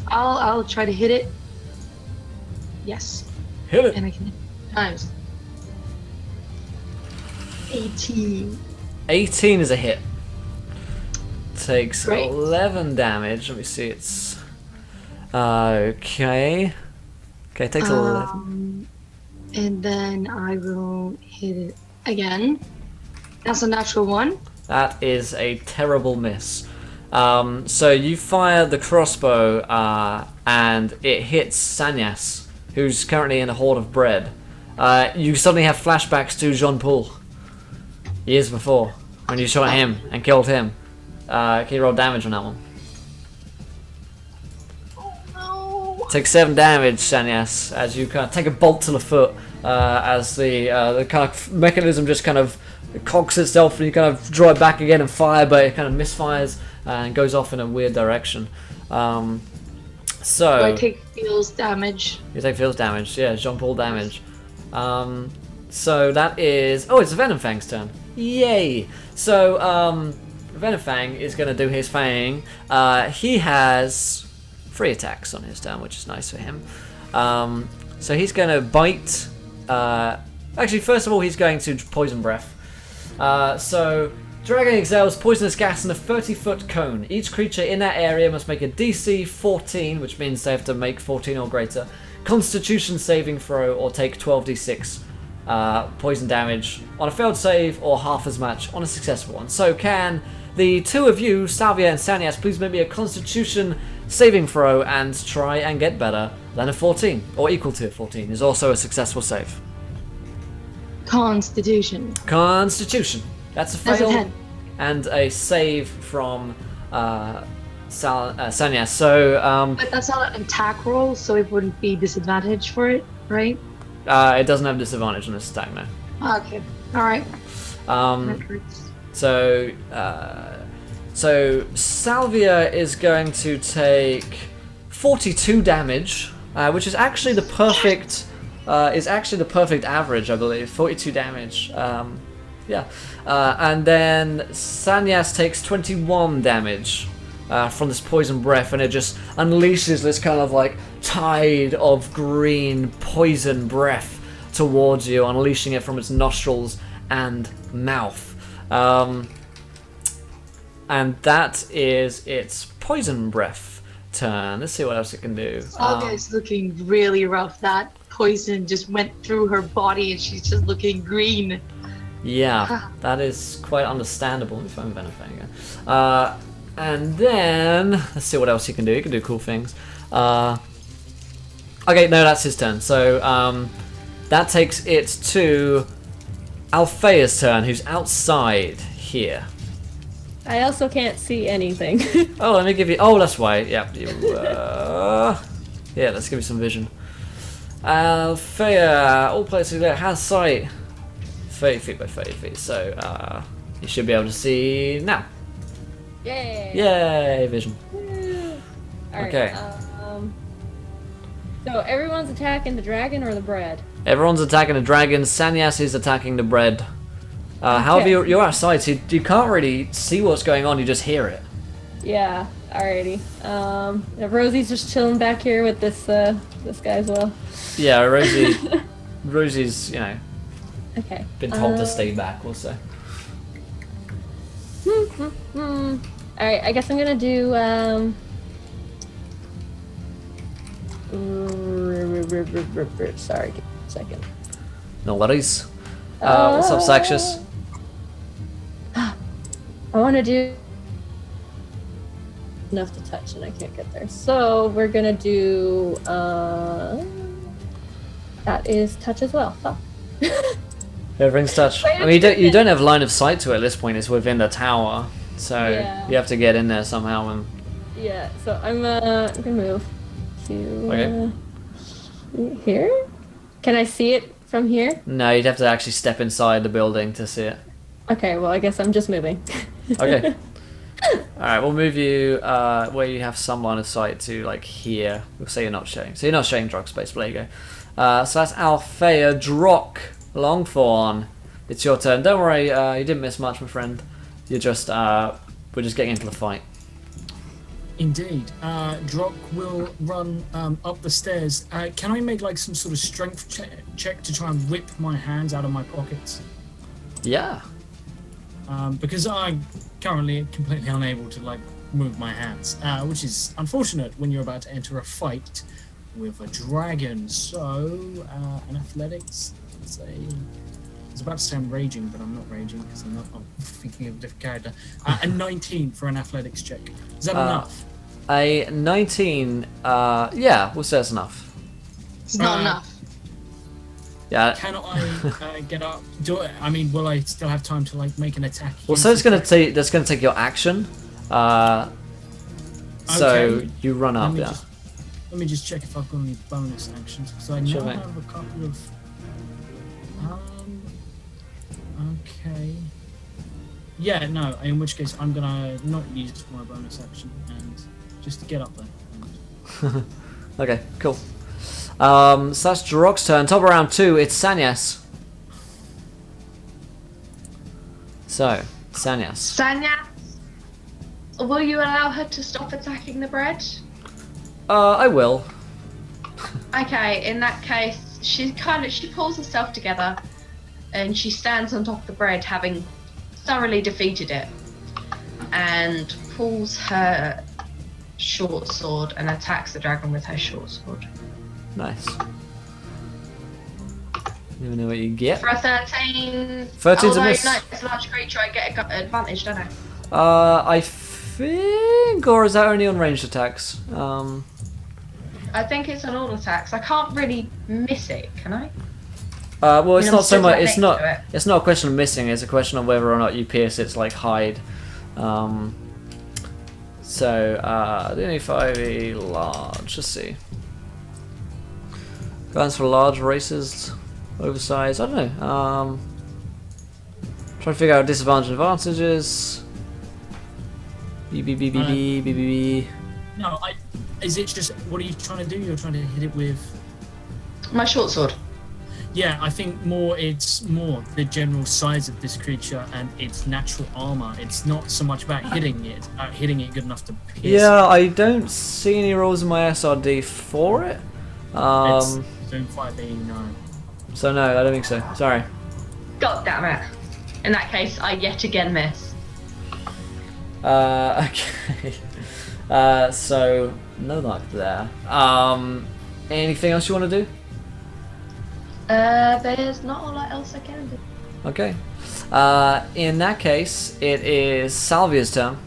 I'll try to hit it. Yes.
Hit it.
And I can hit it times. 18.
18 is a hit. Takes
Great.
11 damage. Let me see, it's... Okay. Okay, it takes 11.
And then I will hit it again. That's a natural 1.
That is a terrible miss. So you fire the crossbow, and it hits Sanyas, who's currently in a horde of bread. You suddenly have flashbacks to Jean-Paul, years before, when you shot him and killed him. Can you roll damage on that one?
Oh no!
Take 7 damage, Sanyas, as you kind of take a bolt to the foot, as the kind of mechanism just kind of cocks itself, and you kind of draw it back again and fire, but it kind of misfires and goes off in a weird direction. So
Do I take feels damage?
you take feels damage, yeah, Jean-Paul damage. So that is... Oh, it's Venomfang's turn. Yay! So, Venomfang is going to do his thing. He has 3 attacks on his turn, which is nice for him. So he's going to bite... actually, first of all, he's going to Poison Breath. So, Dragon exhales poisonous gas in a 30-foot cone. Each creature in that area must make a DC 14, which means they have to make 14 or greater, Constitution saving throw, or take 12d6 poison damage on a failed save or half as much on a successful one. So can the two of you, Salvia and Sanias, please make me a Constitution saving throw and try and get better than a 14, or equal to a 14 is also a successful save.
Constitution.
Constitution. That's a
That's a
fail
10.
and a save from Sanias. So
But that's not an attack roll, so it wouldn't be disadvantage for it, right?
it doesn't have disadvantage on this attack now.
Okay. Alright. That hurts.
So Salvia is going to take 42 damage, which is actually the perfect average, I believe. 42 damage. Yeah. And then Sanyas takes 21 damage from this poison breath, and it just unleashes this kind of like tide of green poison breath towards you, unleashing it from its nostrils and mouth. And that is its poison breath turn. Let's see what else it can do.
Olga is looking really rough. That poison just went through her body and she's just looking green.
Yeah, that is quite understandable if I'm Venomfang. And then, let's see what else he can do. He can do cool things. Okay, no, that's his turn. So that takes it to Althea's turn, who's outside here.
I also can't see anything.
Oh, let me give you... Oh, that's why. Yeah, yeah, let's give you some vision. Althea, all places there, has sight. 30 feet by 30 feet, so you should be able to see now.
Yay!
Yay, vision.
Alright,
Okay.
So everyone's attacking the dragon or the bread?
Everyone's attacking the dragon. Sanyas is attacking the bread. However, you're outside, so you can't really see what's going on. You just hear it.
Yeah, alrighty. Rosie's just chilling back here with this guy as well.
Yeah, Rosie's, you know,
Okay.
been told to stay back, we'll say.
Alright, I guess I'm gonna do sorry, give me a second.
No worries. What's up, Saxius?
I want to do enough to touch and I can't get there. So we're gonna do that is touch as well. Oh.
Everything's touch.
Wait
I mean, you don't have line of sight to it at this point. It's within the tower, so
Yeah.
you have to get in there somehow. And
Yeah, so I'm gonna move to
Okay.
here. Can I see it from here?
no, you'd have to actually step inside the building to see it.
Okay, well I guess I'm just moving.
Okay. All right, we'll move you where you have some line of sight to like here. We'll say you're not showing. So you're not showing Drock space. But there you go. So that's Althea. Drock Longthorn. It's your turn. Don't worry, you didn't miss much, my friend. You're just we're just getting into the fight.
Indeed. Drock will run up the stairs. Can I make like some sort of strength check to try and whip my hands out of my pockets?
Yeah.
Because I'm currently completely unable to like move my hands, which is unfortunate when you're about to enter a fight with a dragon. So, an athletics, let's say. I was about to say I'm raging, but I'm not raging because I'm thinking of a different character. A 19 for an athletics check. Is that enough?
A 19. Yeah, we'll say that's enough.
It's not enough.
Yeah.
Can I get up? I mean, will I still have time to like make an attack?
Well, so it's gonna take. That's gonna take your action. So
Okay.
you run up. Yeah.
Let me just check if I've got any bonus actions because I
Sure,
now
mate.
have a couple of. Okay. Yeah, no. In which case, I'm gonna not use my bonus action and just get up there.
Okay. Cool. So that's Drock's turn. Top of round 2. It's Sanyas. So Sanyas.
Sanya, will you allow her to stop attacking the bread?
I will.
Okay, in that case, she pulls herself together and she stands on top of the bread, having thoroughly defeated it, and pulls her short sword and attacks the dragon with her short sword.
Nice. Never know what you get.
For a 13.
13's a
although,
miss.
no, it's a large creature, I get an advantage, don't I?
I think, or is that only on ranged attacks?
I think it's on all attacks. I can't really miss it, can I?
Well, it's
I'm
not so
still
much.
right
It's
next
not.
to it.
It's not a question of missing. It's a question of whether or not you pierce its like hide. So D&D5E large. Let's see. Guns for large races, oversized. I don't know. Trying to figure out disadvantage and advantages. B.
No, is it just, what are you trying to do? You're trying to hit it with...
My short sword.
Yeah, I think it's more the general size of this creature and its natural armor. It's not so much about hitting it, it's about hitting it good enough to pierce
Yeah, I don't see any rolls in my SRD for it.
It's D&D5E, no.
So no, I don't think so. Sorry.
God damn it. In that case, I yet again miss.
Okay. So no luck there. Anything else you want to do?
There's not a lot else I can do.
Okay. In that case, it is Salvia's turn.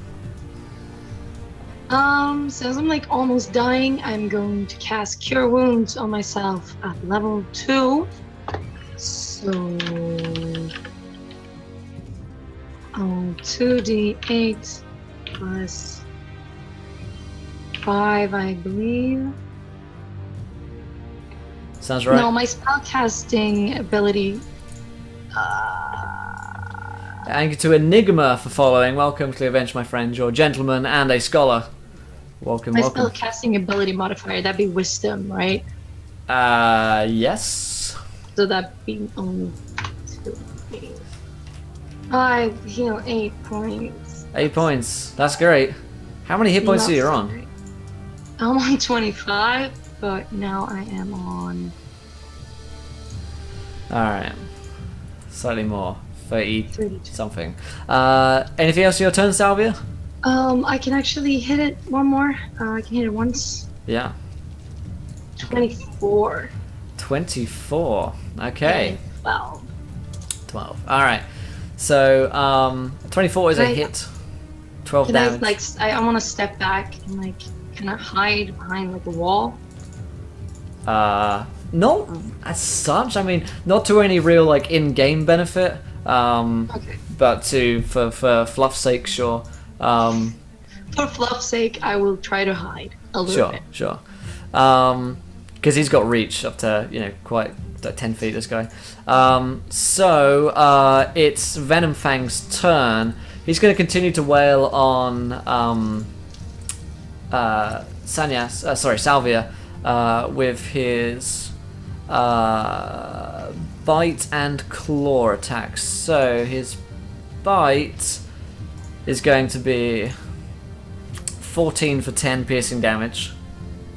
Since I'm like almost dying, I'm going to cast Cure Wounds on myself at level 2. So 2d8 plus 5, I believe.
Sounds right.
No, my spellcasting ability.
Thank you to Enigma for following. Welcome to Avenge, my friend. You're a gentleman and a scholar. Welcome,
My
welcome.
spellcasting ability modifier, that'd be Wisdom, right?
Yes.
So that'd be only 2. 5, heal 8 points.
8 points. That's great. How many hit points are you
Not
on?
great. I'm on 25, but now I am on
Alright. Slightly more. 30
32.
something. Anything else in your turn, Salvia?
I can actually hit it one more. I can hit it once.
Yeah.
24.
24. Okay.
12.
12. Alright. So, 24 is a
Can I-
hit. 12
Can I
damage.
like? I want to step back and like, can I hide behind like a wall?
Not as such. I mean, not to any real like in-game benefit.
Okay.
But for fluff's sake, sure.
For fluff's sake, I will try to hide a little bit.
Sure. Because he's got reach up to quite like 10 feet. This guy. So it's Venomfang's turn. He's going to continue to wail on Salvia with his bite and claw attacks. So his bite is going to be 14 for 10 piercing damage.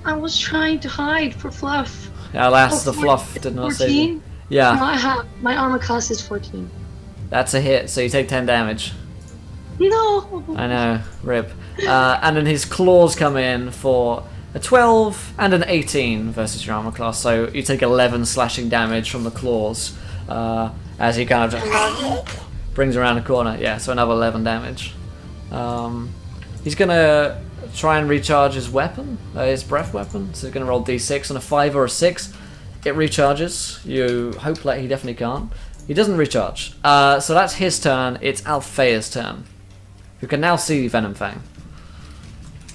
I was trying to hide for fluff.
Alas,
Oh,
the fluff did not save
14?
you.
No,
Yeah,
I have my armor class is 14.
that's a hit, so you take 10 damage.
No.
I know, rip. And then his claws come in for a 12 and an 18 versus your armor class, so you take 11 slashing damage from the claws as he kind of just brings around the corner. Yeah, so another 11 damage. He's gonna try and recharge his weapon, his breath weapon. So he's gonna roll d6 on a 5 or a 6. It recharges. You hope that he definitely can't. He doesn't recharge. So that's his turn. It's Althea's turn. You can now see Venomfang.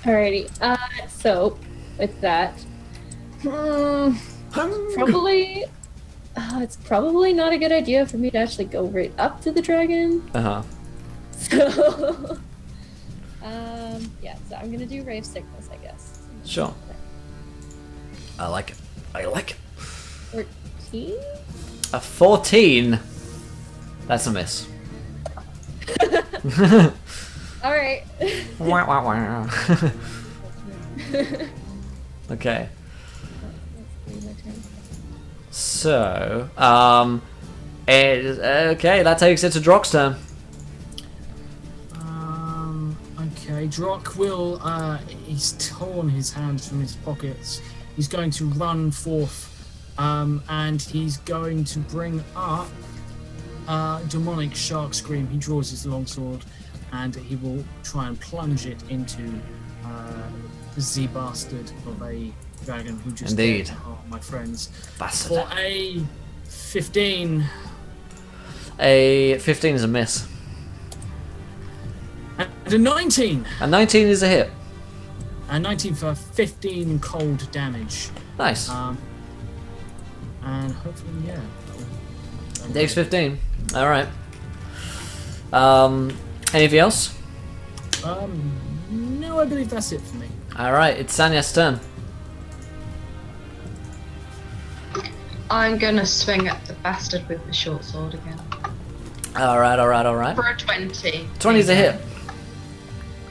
Alrighty. So with that, probably it's probably not a good idea for me to actually go right up to the dragon.
Uh-huh.
So yeah. So I'm gonna do Rave Sickness, I guess.
Sure. I like it.
14.
A 14. That's a miss.
All right.
Wah, wah, wah. Okay. So, okay, that takes it to Drock's turn.
Okay, Drock will, he's torn his hands from his pockets. He's going to run forth and he's going to bring up demonic shark scream. He draws his longsword, and he will try and plunge it into the bastard of a dragon who just
Indeed.
my friends.
Bastard.
For a 15.
A 15 is a miss.
And a 19.
A 19 is a hit.
A 19 for 15 cold damage.
Nice.
And hopefully, yeah.
Takes 15. Alright. Anything else?
No, I believe that's it for me.
Alright, it's Sanya's turn.
I'm gonna swing at the bastard with the short sword again.
Alright.
For a 20.
20's a hit.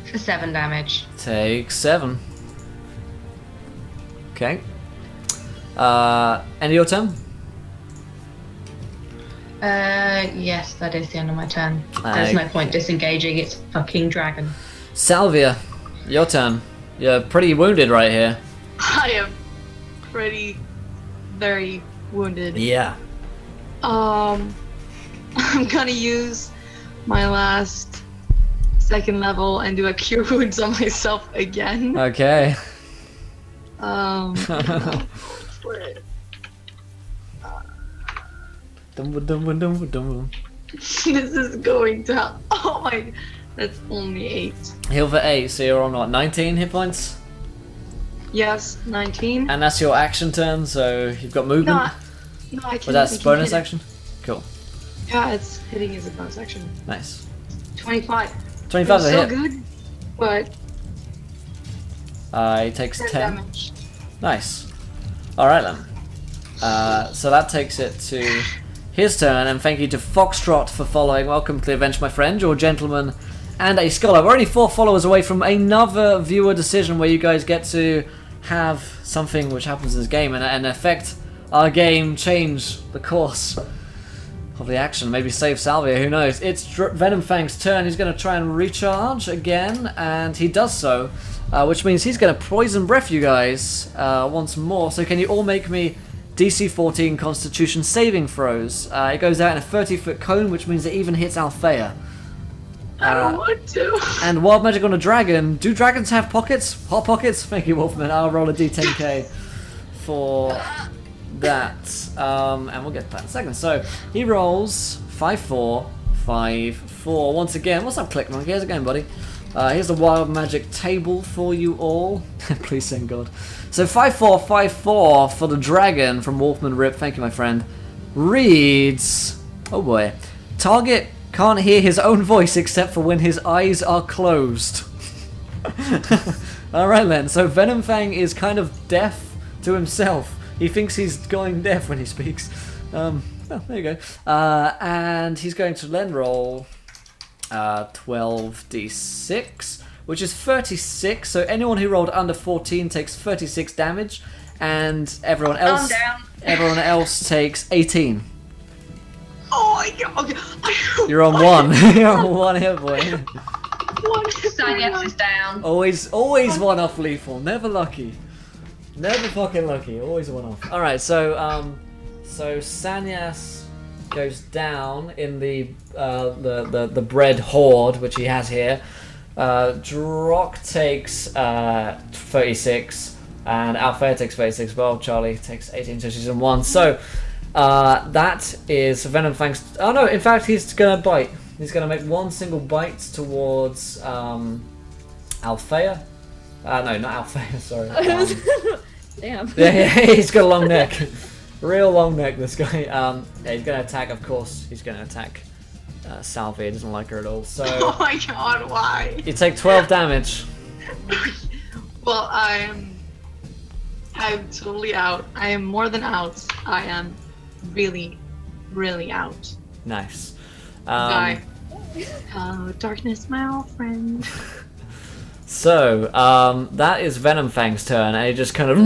For 7 damage.
Take 7. Okay. End of your turn?
Yes, that is the end of my turn. There's no point disengaging, it's a fucking dragon.
Salvia, your turn. You're pretty wounded right here.
I am very wounded.
Yeah.
I'm gonna use my last 2nd level and do a cure wounds on myself again.
Okay.
This is going to help. Oh my, that's only 8.
Heal for 8, so you're on what, 19 hit points?
Yes, 19.
And that's your action turn, so you've got movement?
No, I can.
Was that
I can
bonus
hit it.
action? Cool.
Yeah, it's hitting is a bonus action.
Nice.
25.
25 is a
So
hit.
good, but
He takes 10.
damage.
Nice. Alright then. So that takes it to his turn, and thank you to Foxtrot for following. Welcome to the event, my friend. You're a gentleman and a scholar. We're only 4 followers away from another viewer decision where you guys get to have something which happens in this game and affect our game, change the course of the action, maybe save Salvia, who knows. It's Venomfang's turn. He's going to try and recharge again, and he does so, which means he's going to poison breath you guys once more. So can you all make me DC 14 Constitution saving throws? It goes out in a 30-foot cone, which means it even hits Althea.
I don't want to.
And wild magic on a dragon. Do dragons have pockets? Hot pockets? Thank you, Wolfman. I'll roll a d10k for that. And we'll get to that in a second. So he rolls 5-4, 5-4. Once again, what's up, Click Monkey? How's it going, buddy? Here's the wild magic table for you all. Please thank God. So 5-4, 5-4 for the dragon from Wolfman Rip. Thank you, my friend. Reads, oh boy, target can't hear his own voice except for when his eyes are closed. Alright then, so Venomfang is kind of deaf to himself. He thinks he's going deaf when he speaks. Well, there you go. And he's going to then roll 12d6, which is 36. So anyone who rolled under 14 takes 36 damage, and everyone else takes 18.
Oh my god. Okay.
You're on 1. You're on 1 hit point.
Sanyas is down.
Always one off lethal. Never lucky. Never fucking lucky. Always one off. All right. So Sanyas goes down in the bread hoard which he has here. Drock takes 36, and Althea takes 36. Well, Charlie takes 18, so she's in 1. So that is Venomfang's. Oh no! In fact, he's gonna bite. He's gonna make one single bite towards Althea. No, not Althea. Sorry.
Damn.
Yeah, he's got a long neck. Real long neck, this guy. Yeah, he's gonna attack. Of course, he's gonna attack Salvia. Doesn't like her at all. So.
Oh my god, why?
You take 12 damage.
Well, I'm totally out. I am more than out. I am really, really out.
Nice.
Bye. Oh, darkness, my old friend.
So, that is Venomfang's turn, and he just kind of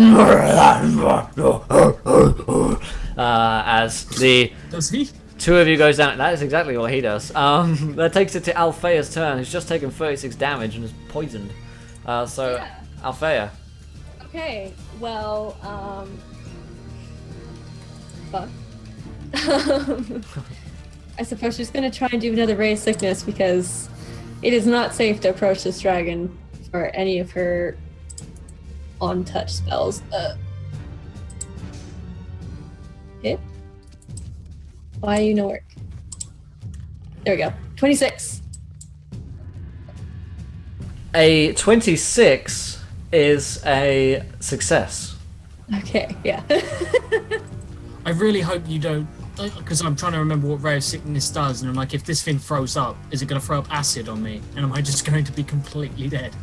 as the
Does he?
two of you goes down. That is exactly what he does. That takes it to Althea's turn. He's just taken 36 damage and is poisoned. So,
Yeah.
Althea.
Okay, well, fuck. I suppose she's gonna try and do another ray of sickness because it is not safe to approach this dragon for any of her on-touch spells. Hit? Why you no work? There we go. 26.
A 26 is a success.
Okay, yeah.
I really hope you don't, because I'm trying to remember what Ray of Sickness does, and I'm like, if this thing throws up, is it going to throw up acid on me? And am I just going to be completely dead?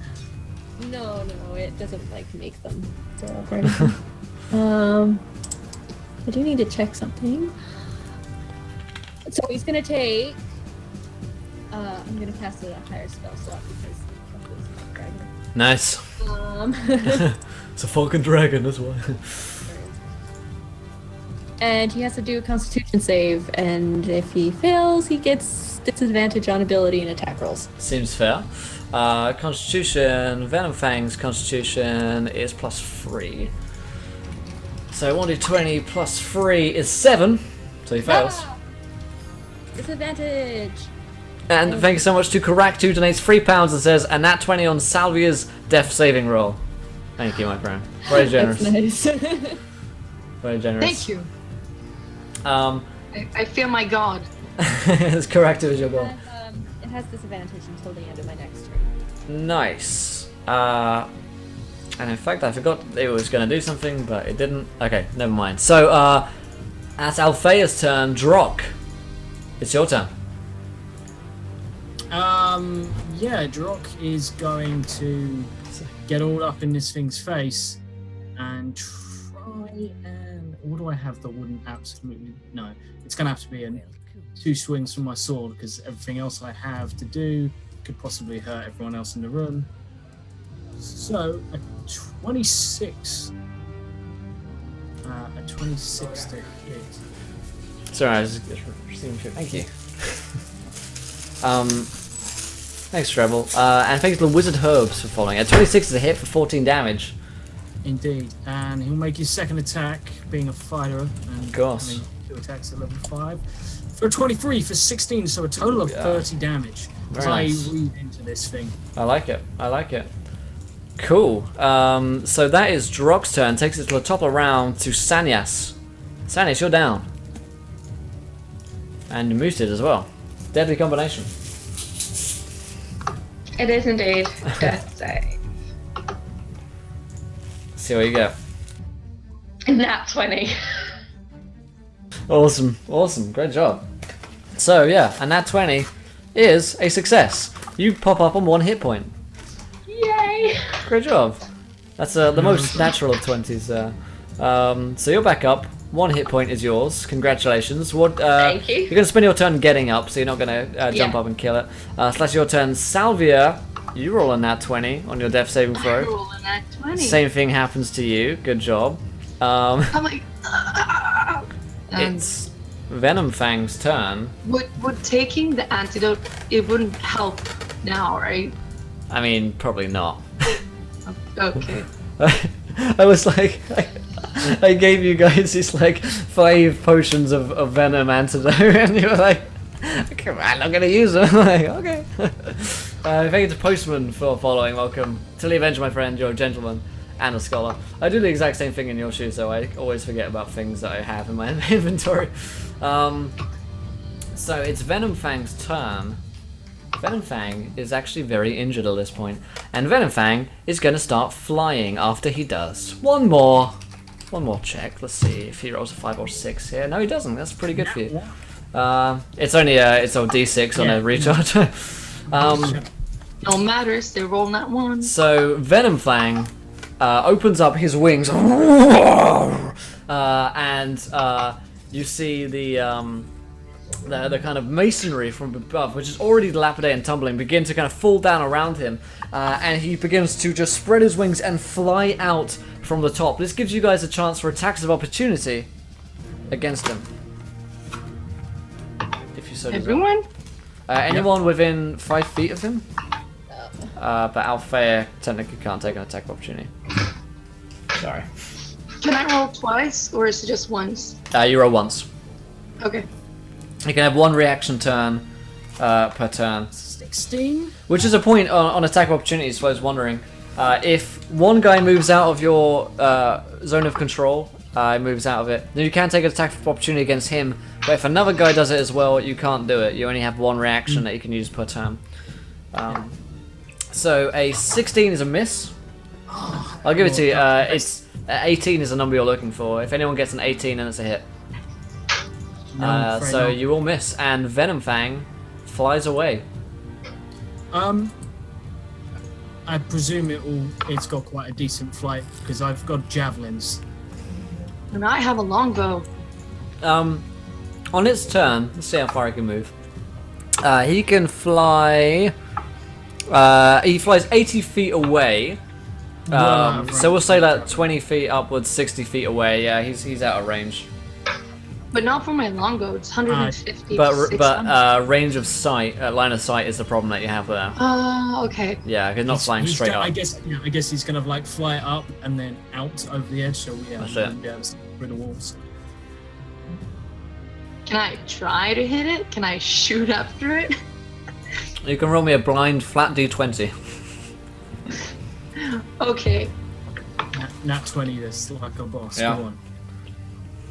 No, it doesn't like make them throw up or anything. I do need to check something. So he's gonna take. I'm gonna cast a higher spell slot because of dragon.
Nice. It's a fucking dragon, that's why.
And he has to do a Constitution save, and if he fails, he gets disadvantage on ability and attack rolls.
Seems fair. Constitution, Venomfang's Constitution is +3. So 1d20 plus 3 is 7, so he fails.
Ah! Disadvantage!
And thank you so much to Karak, who donates £3 and says, a nat 20 on Salvia's death saving roll. Thank you, my friend. Very generous.
That's nice.
Very generous.
Thank you.
Um,
I feel my god.
as Karak is your goal.
And, it has disadvantage until the end of my next turn.
Nice. And in fact, I forgot it was going to do something, but it didn't. Okay, never mind. So, at Althea's turn, Drock, it's your turn.
Yeah, Drock is going to get all up in this thing's face and try and... What do I have that wouldn't absolutely... No, it's going to have to be 2 swings from my sword because everything else I have to do could possibly hurt everyone else in the room. So, a 26. A 26 to hit.
Sorry, I was just receiving shit. Thank you. Thanks, Treble. And thanks to the Wizard Herbs for following. A 26 is a hit for 14 damage.
Indeed. And he'll make his second attack, being a fighter. And
Of course.
having 2 attacks at level 5. For a 23 for 16, so a total of 30 damage.
Very
As
nice.
I read into this thing.
I like it. I like it. Cool. So that is Drock's turn. Takes it to the top of the round to Sanyas. Sanyas, you're down. And muted as well. Deadly combination.
It is indeed. Death save.
See what you get.
Nat 20.
Awesome. Awesome. Great job. So yeah, and that 20 is a success. You pop up on 1 hit point.
Yay!
Great job. That's the most natural of 20s. So you're back up. 1 hit point is yours. Congratulations. What?
Thank you.
You're gonna spend your turn getting up, so you're not gonna jump
Yeah.
up and kill it. Slash your turn, Salvia. You roll a nat 20 on your death saving throw.
Rolling at 20.
Same thing happens to you. Good job.
I'm like,
It's Venomfang's turn.
would taking the antidote, it wouldn't help now, right?
I mean, probably not.
Okay.
I was like, I gave you guys these like 5 potions of venom antidote, and you were like, okay, I'm not gonna use them. I'm like, okay. Thank you to Postman for following. Welcome to the adventure, my friend. You're a gentleman and a scholar. I do the exact same thing in your shoes, so I always forget about things that I have in my inventory. So it's Venomfang's turn. Venomfang is actually very injured at this point, and Venomfang is going to start flying after he does. One more check. Let's see if he rolls a 5 or 6 here. No, he doesn't. That's pretty good for you. It's only it's a D6 on a recharge.
No matters, they roll that one.
So Venomfang opens up his wings, and you see the kind of masonry from above, which is already dilapidated and tumbling, begin to kind of fall down around him, and he begins to just spread his wings and fly out from the top. This gives you guys a chance for attacks of opportunity against him, if you so desire.
Everyone?
Anyone within 5 feet of him? But Althea technically can't take an attack of opportunity. Sorry.
Can I roll twice, or is it just once?
You roll once.
Okay.
You can have one reaction turn per turn.
16.
Which is a point on attack of opportunity, so I was wondering. If one guy moves out of your zone of control, moves out of it, then you can take an attack of opportunity against him, but if another guy does it as well, you can't do it. You only have one reaction that you can use per turn. So a 16 is a miss. I'll give it to you. It's 18 is the number you're looking for. If anyone gets an 18, then it's a hit. So you will miss, and Venomfang flies away.
I presume it's got quite a decent flight because I've got javelins.
And I have a longbow.
On its turn, let's see how far he can move. He can fly. He flies 80 feet away. So we'll say that 20 feet upwards, 60 feet away. Yeah, he's out of range.
But not for my longbow. It's 150.
But range of sight, line of sight is the problem that you have there.
Okay.
Yeah, he's not flying straight up.
I guess he's gonna like fly up and then out over the edge. So yeah,
That's it.
Yeah, through the walls.
Can I try to hit it? Can I shoot after it?
You can roll me a blind flat d20.
Okay.
Nat 20. That's like a boss.
Yeah.
Go on.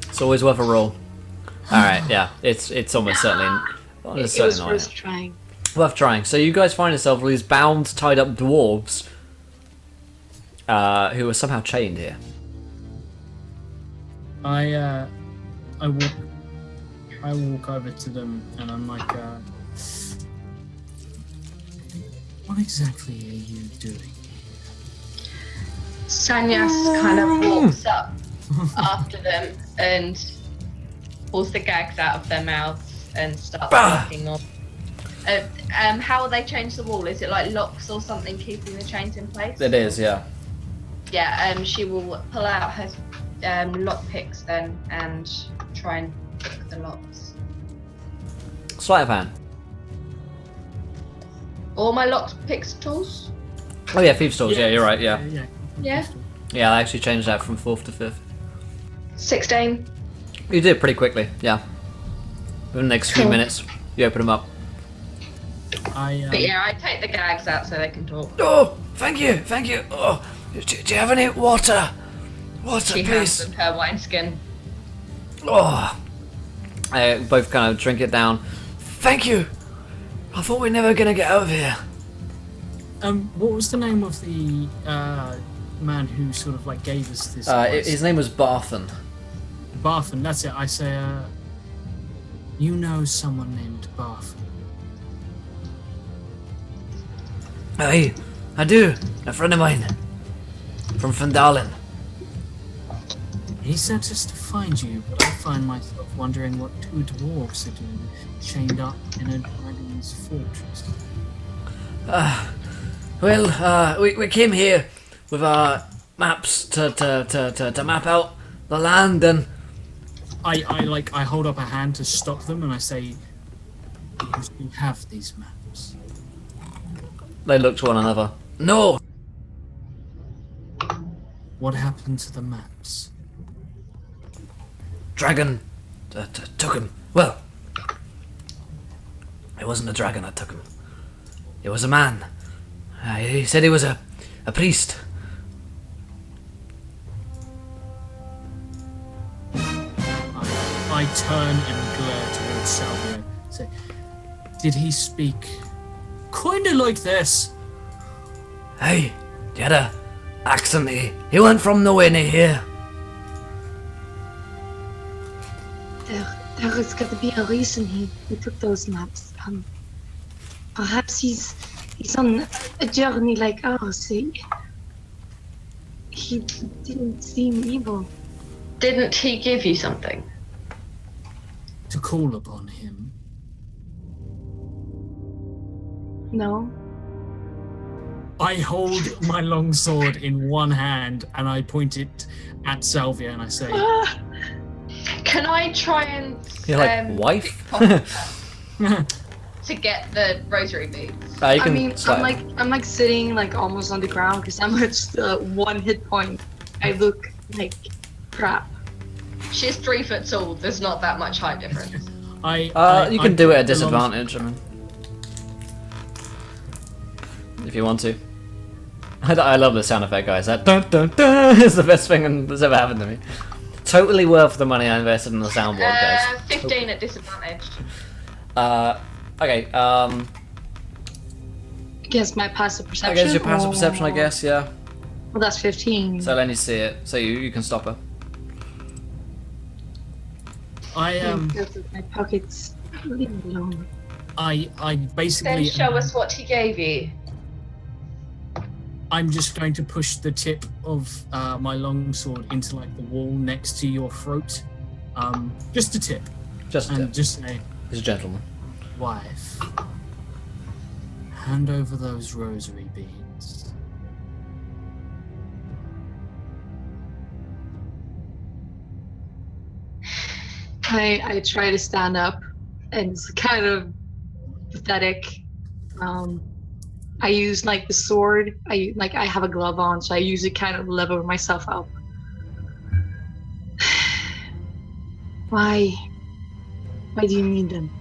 It's always worth a roll. All right, yeah, it's almost certainly.
It was worth trying.
Worth trying. So you guys find yourself with these bound, tied up dwarves, who are somehow chained here.
I walk over to them and I'm like, what exactly are you doing?
Sanyas kind of walks up after them and pulls the gags out of their mouths and starts working on. How will they change the wall? Is it like locks or something keeping the chains in place?
It is, yeah.
Yeah, she will pull out her lock picks then and try and pick the locks.
Sleight of hand.
All my lock picks tools?
Oh yeah, thieves' tools. Yeah, you're right. Yeah.
Yeah.
I actually changed that from 4th to 5th.
16.
You did pretty quickly. Yeah. Within the next few minutes, you open them up.
But yeah, I take the gags out so they can talk.
Oh, thank you. Oh, do you have any water? Water,
She
please.
hands them her wineskin.
Oh. Both kind of drink it down. Thank you. I thought we were never gonna get out of here.
What was the name of the man who sort of like gave us this?
His name was Barthen.
Barthen, that's it. I say, you know someone named Barthen.
Hey, I do. A friend of mine. From Phandelver.
He sent us to find you, but I find myself wondering what two dwarves are doing chained up in a dragon's fortress.
We came here with our maps to map out the land, and
I hold up a hand to stop them and I say, you have these maps.
they look to one another. No!
What happened to the maps?
Dragon took him. Well, it wasn't a dragon that took him. It was a man. He said he was a priest.
I turn and glare towards Salvia. Say, did he speak kinda like this?
Hey, you had a accent. He went from nowhere near here.
There is got to be a reason he took those maps. Perhaps he's on a journey like ours. He didn't seem evil.
Didn't he give you something?
To call upon him.
No.
I hold my long sword in one hand and I point it at Salvia and I say,
Can I try and
You're like, wife?
to get the rosary beads?
You
I
can
mean,
slide.
I'm like sitting like almost on the ground because I'm at just one hit point. I look like Crap.
She's 3 foot tall. There's not that much height difference.
You can do it at disadvantage. I mean, if you want to. I love the sound effect, guys. That dun dun dun is the best thing that's ever happened to me. Totally worth the money I invested in the soundboard, guys.
15 at disadvantage.
Okay.
Against my passive perception.
I guess your passive perception. I guess, yeah.
Well, that's 15.
So let me see it. So you can stop her.
My pockets. Leave me alone.
I basically.
Then show us what he gave you.
I'm just going to push the tip of my longsword into like the wall next to your throat. Just a tip.
Just a tip.
Just say,
He's a gentleman.
wife, hand over those rosary beads.
I try to stand up, and it's kind of pathetic. I use like the sword. I have a glove on, so I use it kind of lever myself up. Why do you need them?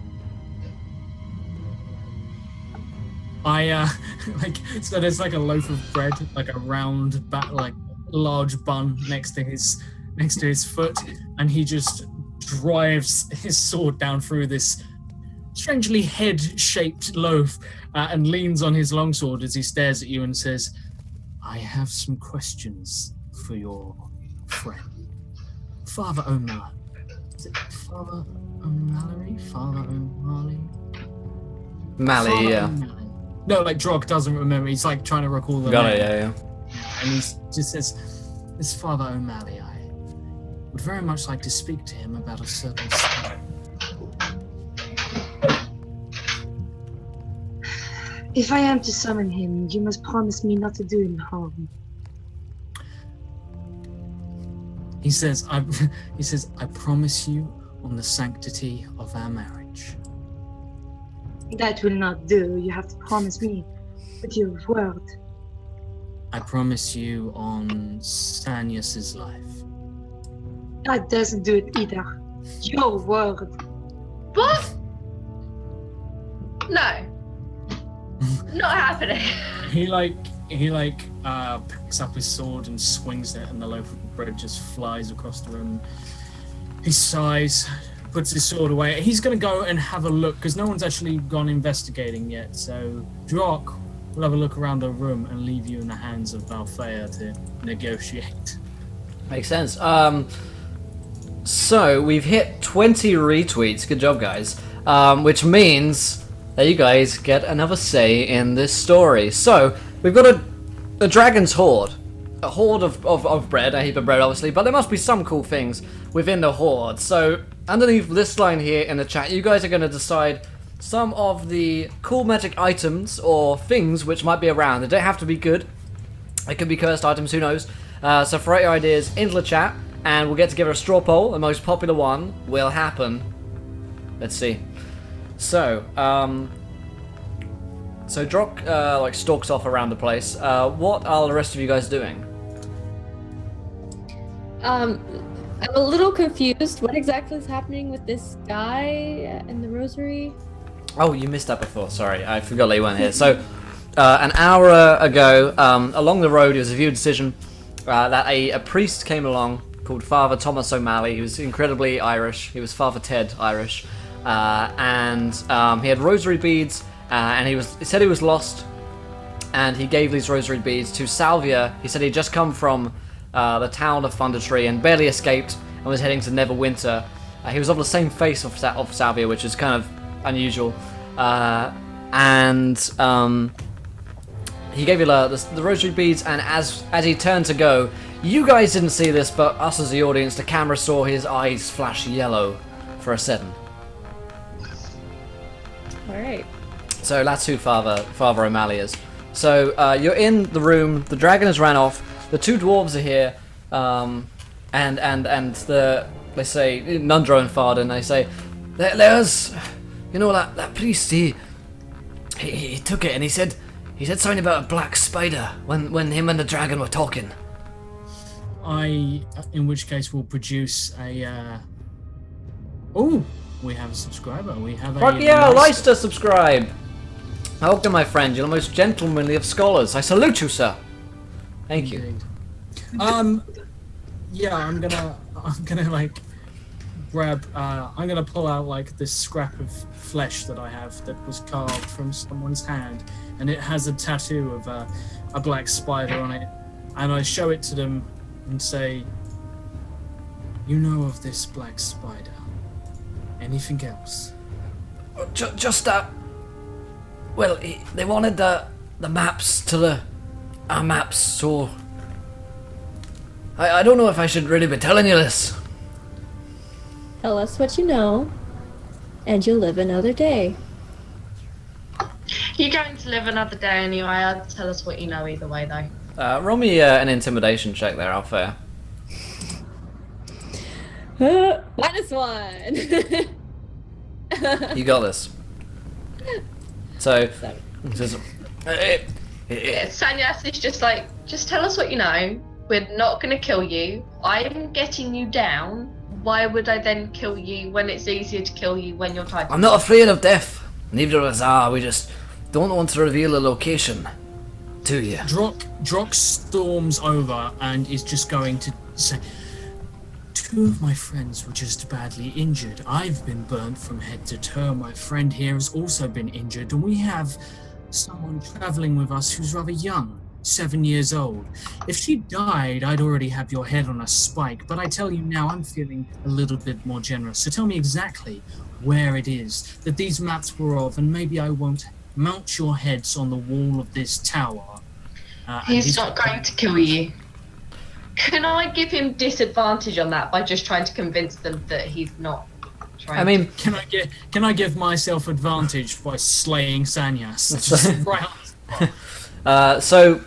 So there's like a loaf of bread, like a round, like large bun next to his foot, and he just drives his sword down through this strangely head-shaped loaf and leans on his longsword as he stares at you and says, I have some questions for your friend. Father O'Malley. Is it Father O'Mallory? Father O'Malley?
Mally, yeah.
O'Malley. No, like Drog doesn't remember. He's like trying to recall the
Got
name.
it, yeah.
And he just says, this Father O'Malley, I would very much like to speak to him about a certain spell.
If I am to summon him, you must promise me not to do him harm.
He says, I promise you on the sanctity of our marriage.
That will not do. You have to promise me with your word.
I promise you on Stanius's life.
That doesn't do it either. Your word.
What? No. Not happening.
He picks up his sword and swings it, and the loaf of bread just flies across the room. He sighs, puts his sword away. He's going to go and have a look, because no one's actually gone investigating yet. So Drock will have a look around the room and leave you in the hands of Balfea to negotiate.
Makes sense. So we've hit 20 retweets. Good job, guys. Which means that you guys get another say in this story. So we've got a dragon's hoard. A hoard of bread, a heap of bread obviously, but there must be some cool things within the hoard. So underneath this line here in the chat, you guys are going to decide some of the cool magic items or things which might be around. They don't have to be good. It could be cursed items, who knows. So throw your ideas into the chat, and we'll get together a straw poll. The most popular one will happen. Let's see. So, Drock stalks off around the place. What are the rest of you guys doing?
I'm a little confused. What exactly is happening with this guy and the rosary?
Oh, you missed that before. Sorry, I forgot that you weren't here. So, an hour ago, along the road, it was a view decision that a priest came along called Father Thomas O'Malley. He was incredibly Irish. He was Father Ted Irish. And he had rosary beads, and he said he was lost, and he gave these rosary beads to Salvia. He said he'd just come from the town of Thundertree and barely escaped and was heading to Neverwinter. He was of the same face of Salvia, which is kind of unusual. And he gave you the rosary beads, and as he turned to go, you guys didn't see this, but us as the audience, the camera saw his eyes flash yellow for a second.
Alright.
So that's who Father O'Malley is. So you're in the room, the dragon has ran off, the two dwarves are here, and the, let's say, Nundro and Farden, they say, there's, you know, that priest, he took it and he said something about a black spider when him and the dragon were talking.
in which case, will produce a. We have a subscriber. We have a.
Fuck yeah, Leicester, subscribe. Welcome, my friend. You're the most gentlemanly of scholars. I salute you, sir. Thank you.
Yeah, I'm gonna like grab. I'm gonna pull out like this scrap of flesh that I have that was carved from someone's hand, and it has a tattoo of a black spider on it, and I show it to them and say, "You know of this black spider? Anything else?"
Just that. Well, they wanted the maps to our maps, so I don't know if I should really be telling you this.
Tell us what you know, and you'll live another day.
You're going to live another day anyway. I'll tell us what you know either way, though.
Roll me an intimidation check there, Alpha.
-1.
You got this. So,
Sanyas is just like, just tell us what you know. We're not going to kill you. I'm getting you down. Why would I then kill you when it's easier to kill you when you're tied?
I'm not afraid of death. Neither of us are. We just don't want to reveal a location to you.
Drock storms over and is just going to say, "Two of my friends were just badly injured. I've been burnt from head to toe. My friend here has also been injured, and we have someone traveling with us who's rather young, 7 years old. If she died, I'd already have your head on a spike, but I tell you now, I'm feeling a little bit more generous. So tell me exactly where it is that these maps were of, and maybe I won't mount your heads on the wall of this tower."
He's not going to kill you. Can I give him disadvantage on that by just trying to convince them that he's not trying?
I mean,
Can I give myself advantage by slaying Sanyas? Just right on the spot.
so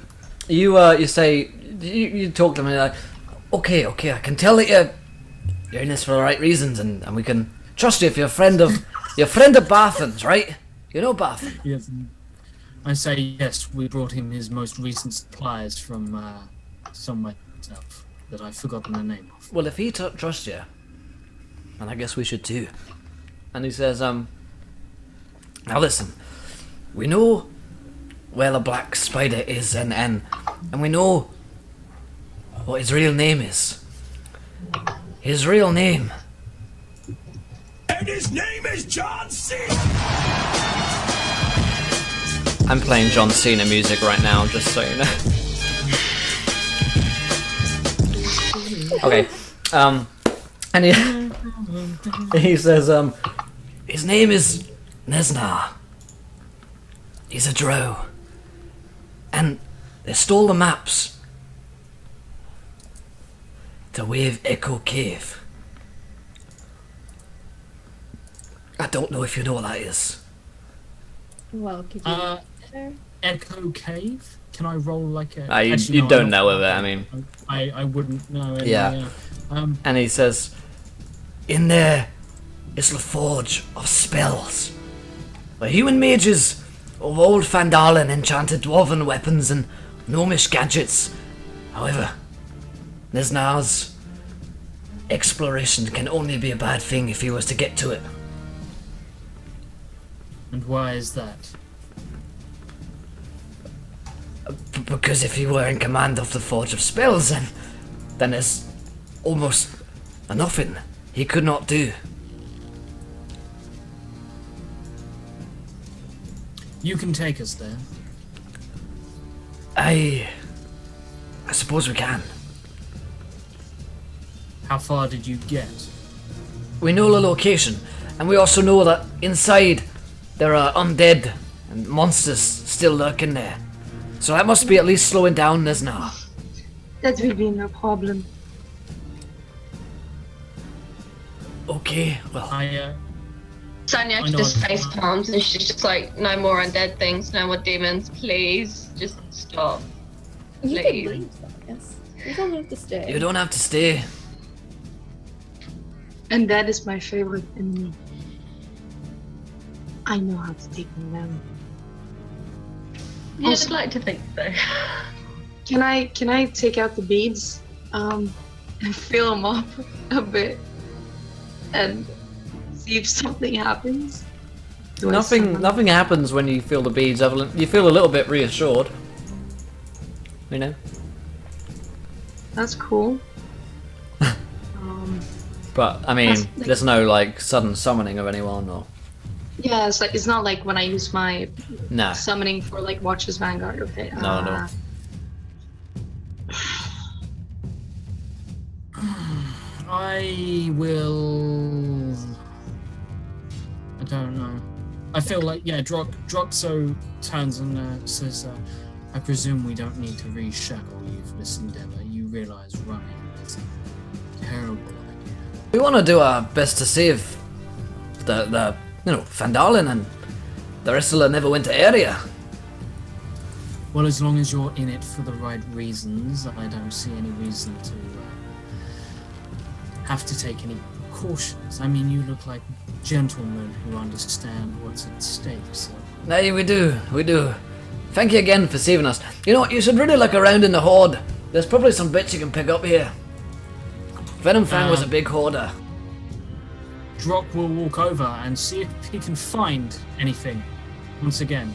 you say you talk to me like, okay, I can tell that you're in this for the right reasons, and we can trust you if you're a friend of Barthen's, right? You know Barthen.
Yes. I say yes. We brought him his most recent supplies from somewhere else that I've forgotten the name of.
Well, if he trusts you, and I guess we should too. And he says, now listen, we know where the black spider is, and we know what his real name is. His real name.
And his name is John C.
I'm playing John Cena music right now, just so you know. Okay, and he says, his name is Nesnar. He's a drow. And they stole the maps to Wave Echo Cave. I don't know if you know what that is.
Well, could you there?
Echo Cave? Can I roll like a...
You don't know of it, I mean...
I wouldn't know it.
Yeah. And he says, in there is the forge of spells, where human mages of old Phandelver enchanted dwarven weapons and gnomish gadgets. However, Nesnar's exploration can only be a bad thing if he was to get to it.
And why is that?
Because if he were in command of the Forge of Spells, then there's almost nothing he could not do.
You can take us there.
I suppose we can.
How far did you get?
We know the location, and we also know that inside there are undead and monsters still lurking there. So that must be at least slowing down Nesnar.
That will be no problem.
Okay, well,
Sanya
I know
just
I'm-
face palms and she's just like, no more undead things, no more demons, please, just stop.
You can
Please.
leave, yes. You don't have to stay.
you don't have to stay.
And that is my favorite enemy. I know how to take them down.
You'd like to think so.
Can I take out the beads and fill them up a bit and see if something happens.
Nothing happens when you feel the beads, Evelyn. You feel a little bit reassured. You know?
That's cool.
But, I mean,
That's, like-
there's no, like, sudden summoning of anyone, or...
Yeah, it's not like when I use my
No.
summoning for like Watcher's Vanguard. Okay.
No.
I will. I don't know. I feel like Droxo turns and says, "I presume we don't need to reshackle you for this endeavor. You realize running is a terrible idea."
We want to do our best to see if the Phandalin and the Ursula never went to area.
Well, as long as you're in it for the right reasons, I don't see any reason to have to take any precautions. I mean, you look like gentlemen who understand what's at stake, so...
Hey, we do. Thank you again for saving us. You know what, you should really look around in the Horde. There's probably some bits you can pick up here. Venomfang was a big hoarder.
Drock will walk over and see if he can find anything. Once again.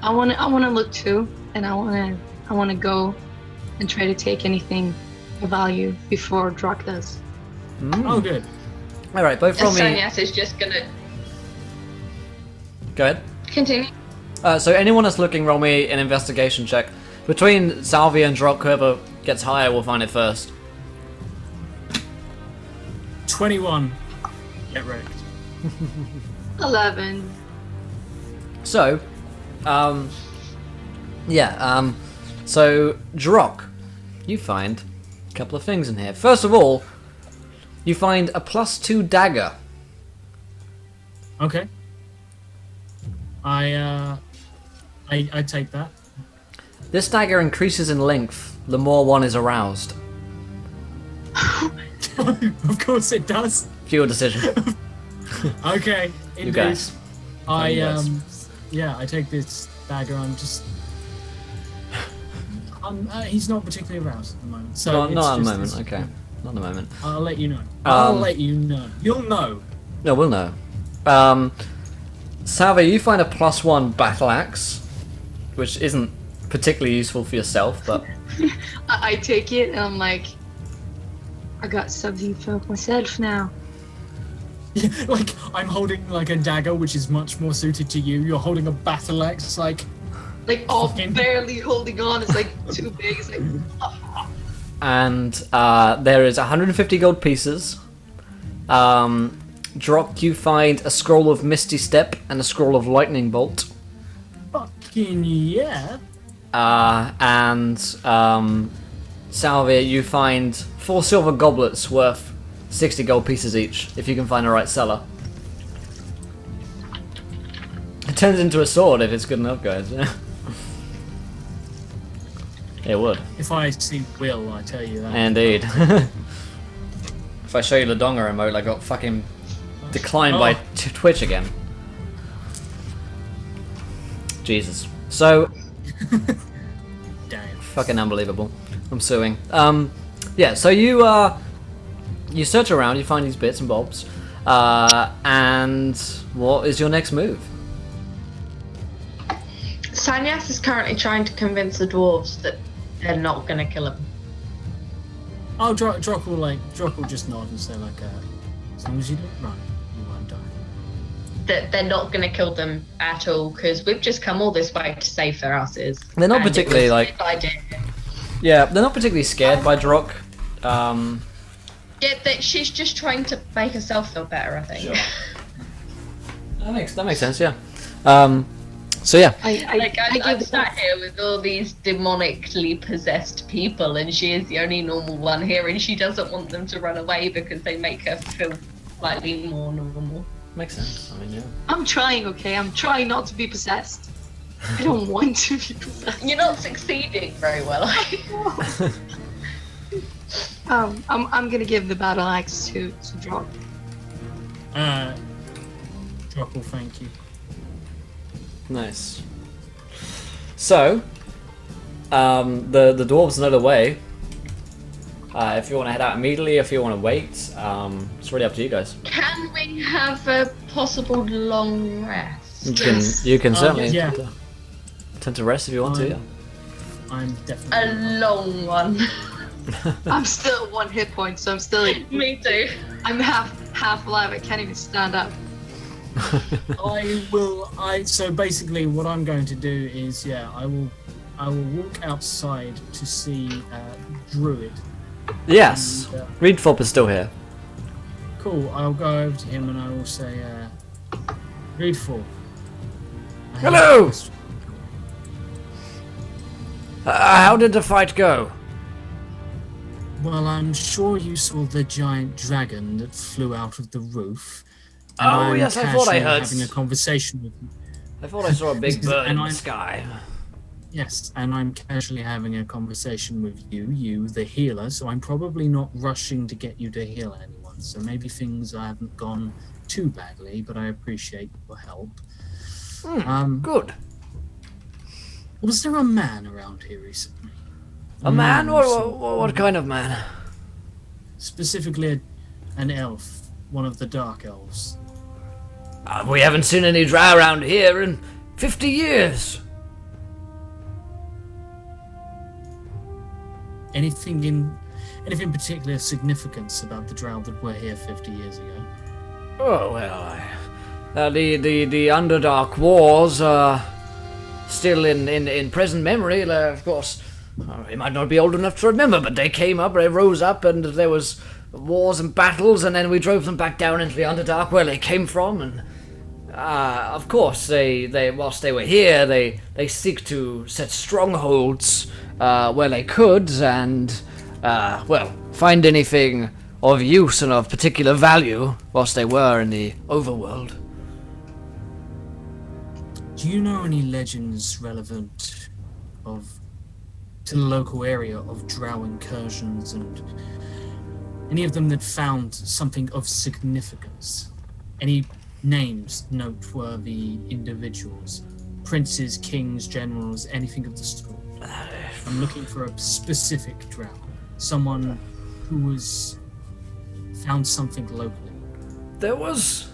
I wanna look too, and I wanna go and try to take anything of value before Drock does.
Oh, good.
All right, both roll me.
Sanyas is just gonna
Go ahead.
continue.
So anyone that's looking, roll me an investigation check. Between Salvia and Drock, whoever gets higher will find it first.
21. Get wrecked.
11.
So, so Drock, you find a couple of things in here. First of all, you find a +2 dagger.
Okay. I take that.
This dagger increases in length the more one is aroused.
Of course it does.
Pure decision.
Okay.
You guys.
I
guys.
I take this dagger. He's not particularly aroused at the moment. So
Not at the
it's
moment,
just-
okay. Not at the moment.
I'll let you know. I'll let you know. You'll know.
No, we'll know. Salve, you find a +1 battle axe, which isn't particularly useful for yourself, but
I take it and I'm like, I got something for myself now.
Yeah, like I'm holding like a dagger, which is much more suited to you. You're holding a battle axe, like
Like barely holding on. It's like too big. It's like
and there is 150 gold pieces. Drock, you find a scroll of Misty Step and a scroll of Lightning Bolt.
fucking yeah.
And Salvia, you find 4 silver goblets worth 60 gold pieces each, if you can find the right seller. It turns into a sword if it's good enough, guys. It would.
If I see Will, I tell you that.
Indeed. If I show you the Donga emote, I got fucking declined by Twitch again. Jesus. So,
Damn.
fucking unbelievable. I'm suing. Yeah, so you search around, you find these bits and bobs, and what is your next move?
Sanyas is currently trying to convince the dwarves that they're not going to kill him.
Oh, Drock will just nod and say like, as long as you don't run, you won't die.
That they're not going to kill them at all because we've just come all this way to save their asses.
They're not
And it
particularly,
was
like-
a good idea.
Yeah, they're not particularly scared by Drock.
Yeah, that she's just trying to make herself feel better, I think.
Sure. That makes sense, yeah. So yeah.
I'm sat here with all these demonically possessed people, and she is the only normal one here, and she doesn't want them to run away because they make her feel slightly more normal.
Makes sense. I mean, yeah.
I'm trying, okay? I'm trying not to be possessed. I don't want to be possessed.
You're not succeeding very well.
I'm gonna give the battle axe to Drock.
Drock will thank you.
Nice. So, the dwarves know the way. If you want to head out immediately, if you want to wait, it's really up to you guys.
Can we have a possible long rest?
You can certainly
yeah.
tend to rest if you want to. Yeah.
I'm definitely
A long one.
I'm still at 1 hit point, so I'm still.
Me too.
I'm half alive. I can't even stand up.
So basically what I'm going to do is I will walk outside to see Druid.
Yes.
And,
Reedfop is still here.
Cool, I'll go over to him and I will say, Reedfop.
Hello! How did the fight go?
Well, I'm sure you saw the giant dragon that flew out of the roof. And
Oh,
I'm
yes, I thought I
casually
heard
having a conversation with you.
I thought I saw a big bird in the
I'm-
sky.
Yes, and I'm casually having a conversation with you, the healer, so I'm probably not rushing to get you to heal anyone. So maybe things haven't gone too badly, but I appreciate your help.
Good.
Was there a man around here recently?
A man? What kind of man?
Specifically an elf, one of the dark elves.
We haven't seen any drow around here in 50 years.
Anything in particular significance about the drow that were here 50 years ago?
Oh, well, the Underdark Wars are still in present memory, of course. We might not be old enough to remember, but they came up, they rose up, and there was wars and battles, and then we drove them back down into the Underdark where they came from, and of course, they whilst they were here, they seek to set strongholds where they could, and find anything of use and of particular value whilst they were in the overworld.
Do you know any legends relevant to the local area of drow incursions and any of them that found something of significance? Any names, noteworthy individuals, princes, kings, generals, anything of the sort? I'm looking for a specific drow, someone who was found something locally.
There was,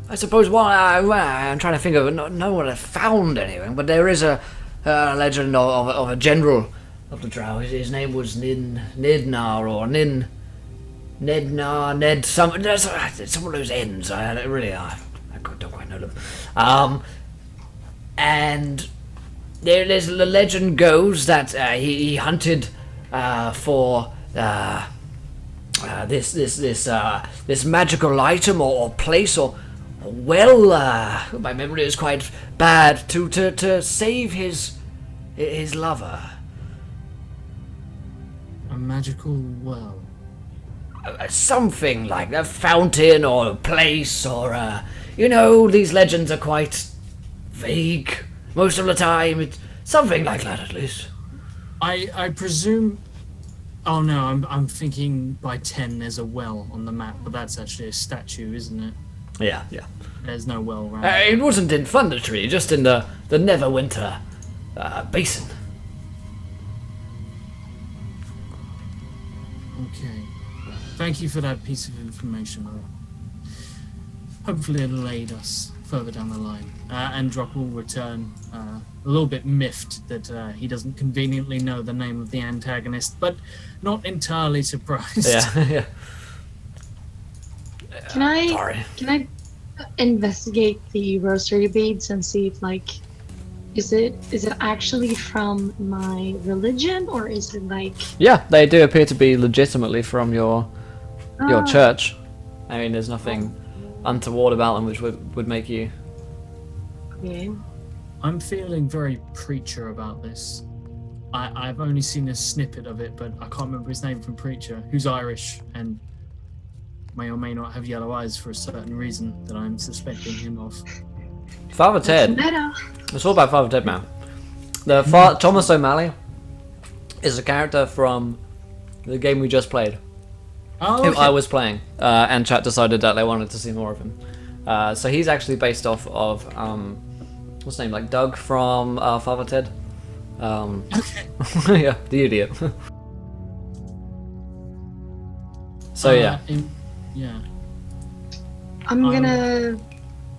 I suppose, I'm trying to think of no one had found anything, but there is a legend of a general of the drow. His name was Nidnar or Nednar, Ned. Some of those ends. I don't quite know them. And there's the legend goes that he hunted for this magical item or place or my memory is quite bad to save his lover.
A magical well.
Something like a fountain or a place or these legends are quite vague most of the time. It's something like that at least.
I presume. Oh no, I'm thinking by 10 there's a well on the map, but that's actually a statue, isn't it?
Yeah.
There's no well around.
It wasn't in Thundertree, just in the Neverwinter basin.
Okay. Thank you for that piece of information. Hopefully it'll aid us further down the line. Androck will return a little bit miffed that he doesn't conveniently know the name of the antagonist, but not entirely surprised.
Yeah.
Can I
Sorry.
investigate the rosary beads and see if is it actually from my religion or is it
Yeah, they do appear to be legitimately from your church. I mean, there's nothing untoward about them which would make you.
Okay.
I'm feeling very Preacher about this. I've only seen a snippet of it, but I can't remember his name from Preacher, who's Irish and may or may not have yellow eyes for a certain reason that I'm suspecting him of.
Father Ted.
Meta.
It's all about Father Ted now. Thomas O'Malley is a character from the game we just played.
Oh,
Who
okay.
I was playing, and chat decided that they wanted to see more of him. So he's actually based off of what's his name, like Doug from Father Ted.
Okay.
Yeah, the idiot. So yeah.
Yeah.
I'm gonna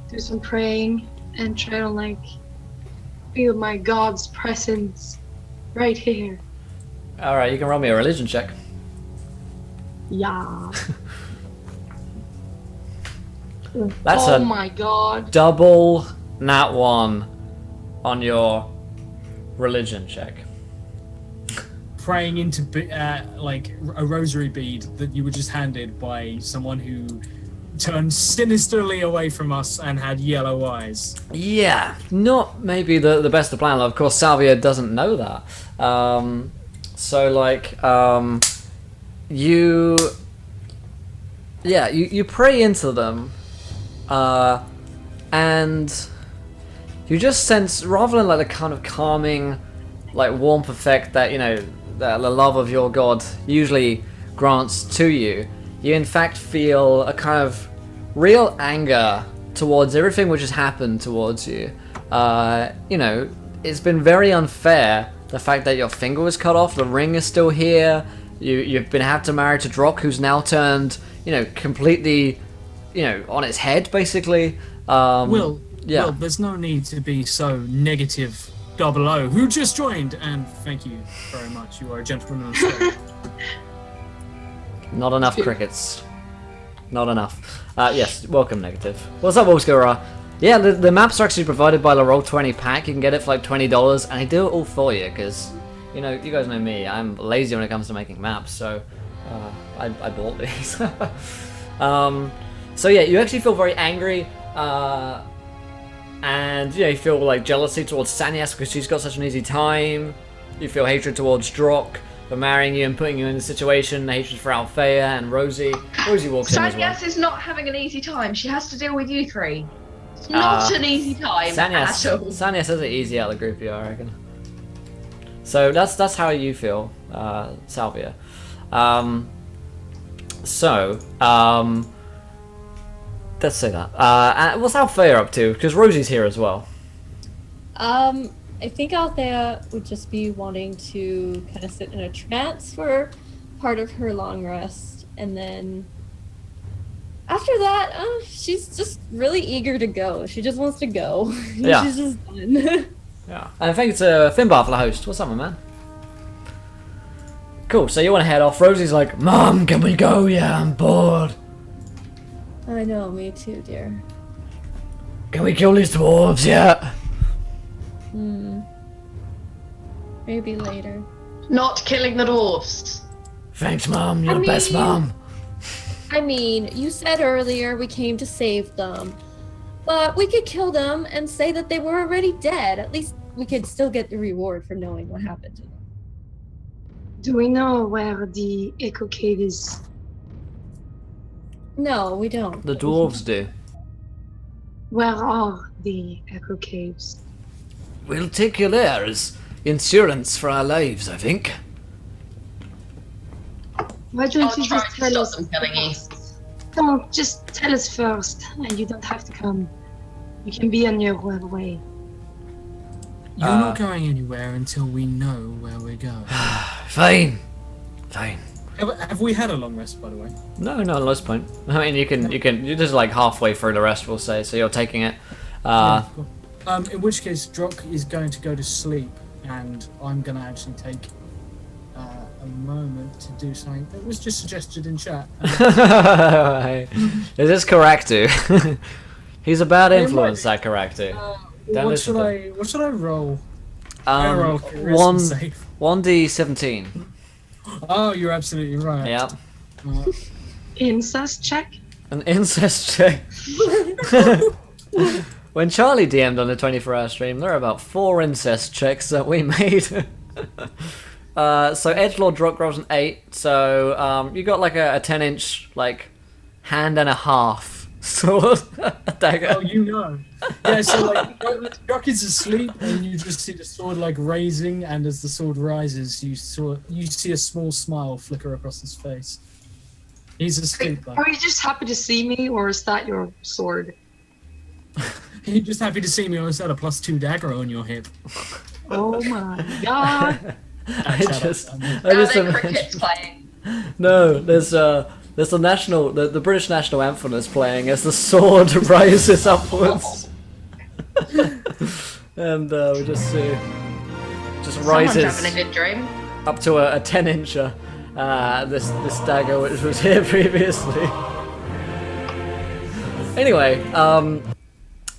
do some praying and try to like feel my God's presence right here.
All right, you can roll me a religion check.
Yeah.
That's
oh
a
my God.
double nat 1 on your religion check.
Praying into like a rosary bead that you were just handed by someone who turned sinisterly away from us and had yellow eyes.
Yeah, not maybe the best of plan. Of course, Salvia doesn't know that. So like, you pray into them, and you just sense, rather than like the kind of calming, like warmth effect that that the love of your god usually grants to you, you in fact feel a kind of real anger towards everything which has happened towards you. It's been very unfair. The fact that your finger was cut off, the ring is still here. You've been had to marry to Drock, who's now turned, completely, on its head, basically.
Will,
yeah.
Will, there's no need to be so negative. 00, who just joined, and thank you very much. You are a gentleman on stage.
Not enough crickets. Not enough. Yes, welcome, Negative. What's up, Wolfsgura? Yeah, the maps are actually provided by the Roll20 pack. You can get it for like $20, and they do it all for you, because, you guys know me. I'm lazy when it comes to making maps, so I bought these. So yeah, you actually feel very angry, and you feel like jealousy towards Sanyas because she's got such an easy time. You feel hatred towards Drock for marrying you and putting you in this situation. Hatred for Althea and Rosie. Rosie walks in as well.
Sanyas is not having an easy time. She has to deal with you three. It's not an easy time at all.
Sanyas has it easy out of the group here, I reckon. So that's how you feel, Salvia. Let's say that. And what's Althea up to? Because Rosie's here as well.
I think Althea would just be wanting to kind of sit in a trance for part of her long rest, and then after that, she's just really eager to go. She just wants to go.
Yeah.
She's just done.
Yeah. And thank you to Finbar for the host. What's up, my man? Cool, so you want to head off. Rosie's like, Mom, can we go? Yeah, I'm bored.
I know, me too, dear.
Can we kill these dwarves yet?
Maybe later.
Not killing the dwarves.
Thanks, Mom. You're the best mom.
I mean, you said earlier we came to save them. But we could kill them and say that they were already dead. At least we could still get the reward for knowing what happened to them.
Do we know where the Echo Cave is?
No, we don't.
The dwarves do.
Where are the Echo Caves?
We'll take you there as insurance for our lives, I think.
Why don't
I'll
you
try
just
to
tell
stop
us?
them killing you.
Don't just tell us first, and you don't have to come. You can be on your way.
You're not going anywhere until we know where we're going.
Fine.
Have we had a long rest, by the way?
No, not at this point. I mean, you're just like halfway through the rest, we'll say, so you're taking it.
Yeah, cool. In which case, Drock is going to go to sleep, and I'm going to actually take a moment to do something that was just suggested in chat.
Is this Karaktu? He's a bad influence, that Karaktu.
What should I roll? I roll charisma save.
1d17.
Oh, you're absolutely right.
Yeah.
Incest check?
An incest check. When Charlie DM'd on the 24-hour stream, there are about 4 incest checks that we made. So Edgelord Drock rolls an 8, so you got like a 10-inch like hand and a half sword dagger.
Oh, you know. Yeah, so like Drock is asleep and you just see the sword like raising, and as the sword rises you see a small smile flicker across his face. He's asleep though.
Are you just happy to see me, or is that your sword?
You're just happy to see me, or is that a +2 dagger on your hip?
Oh my god.
I just
Now they're
imagine-
crickets playing.
No, there's There's the British national anthem is playing as the sword rises upwards, and we just see just
Someone's
rises
having a good dream.
up to a 10-incher. This dagger which was here previously. Anyway,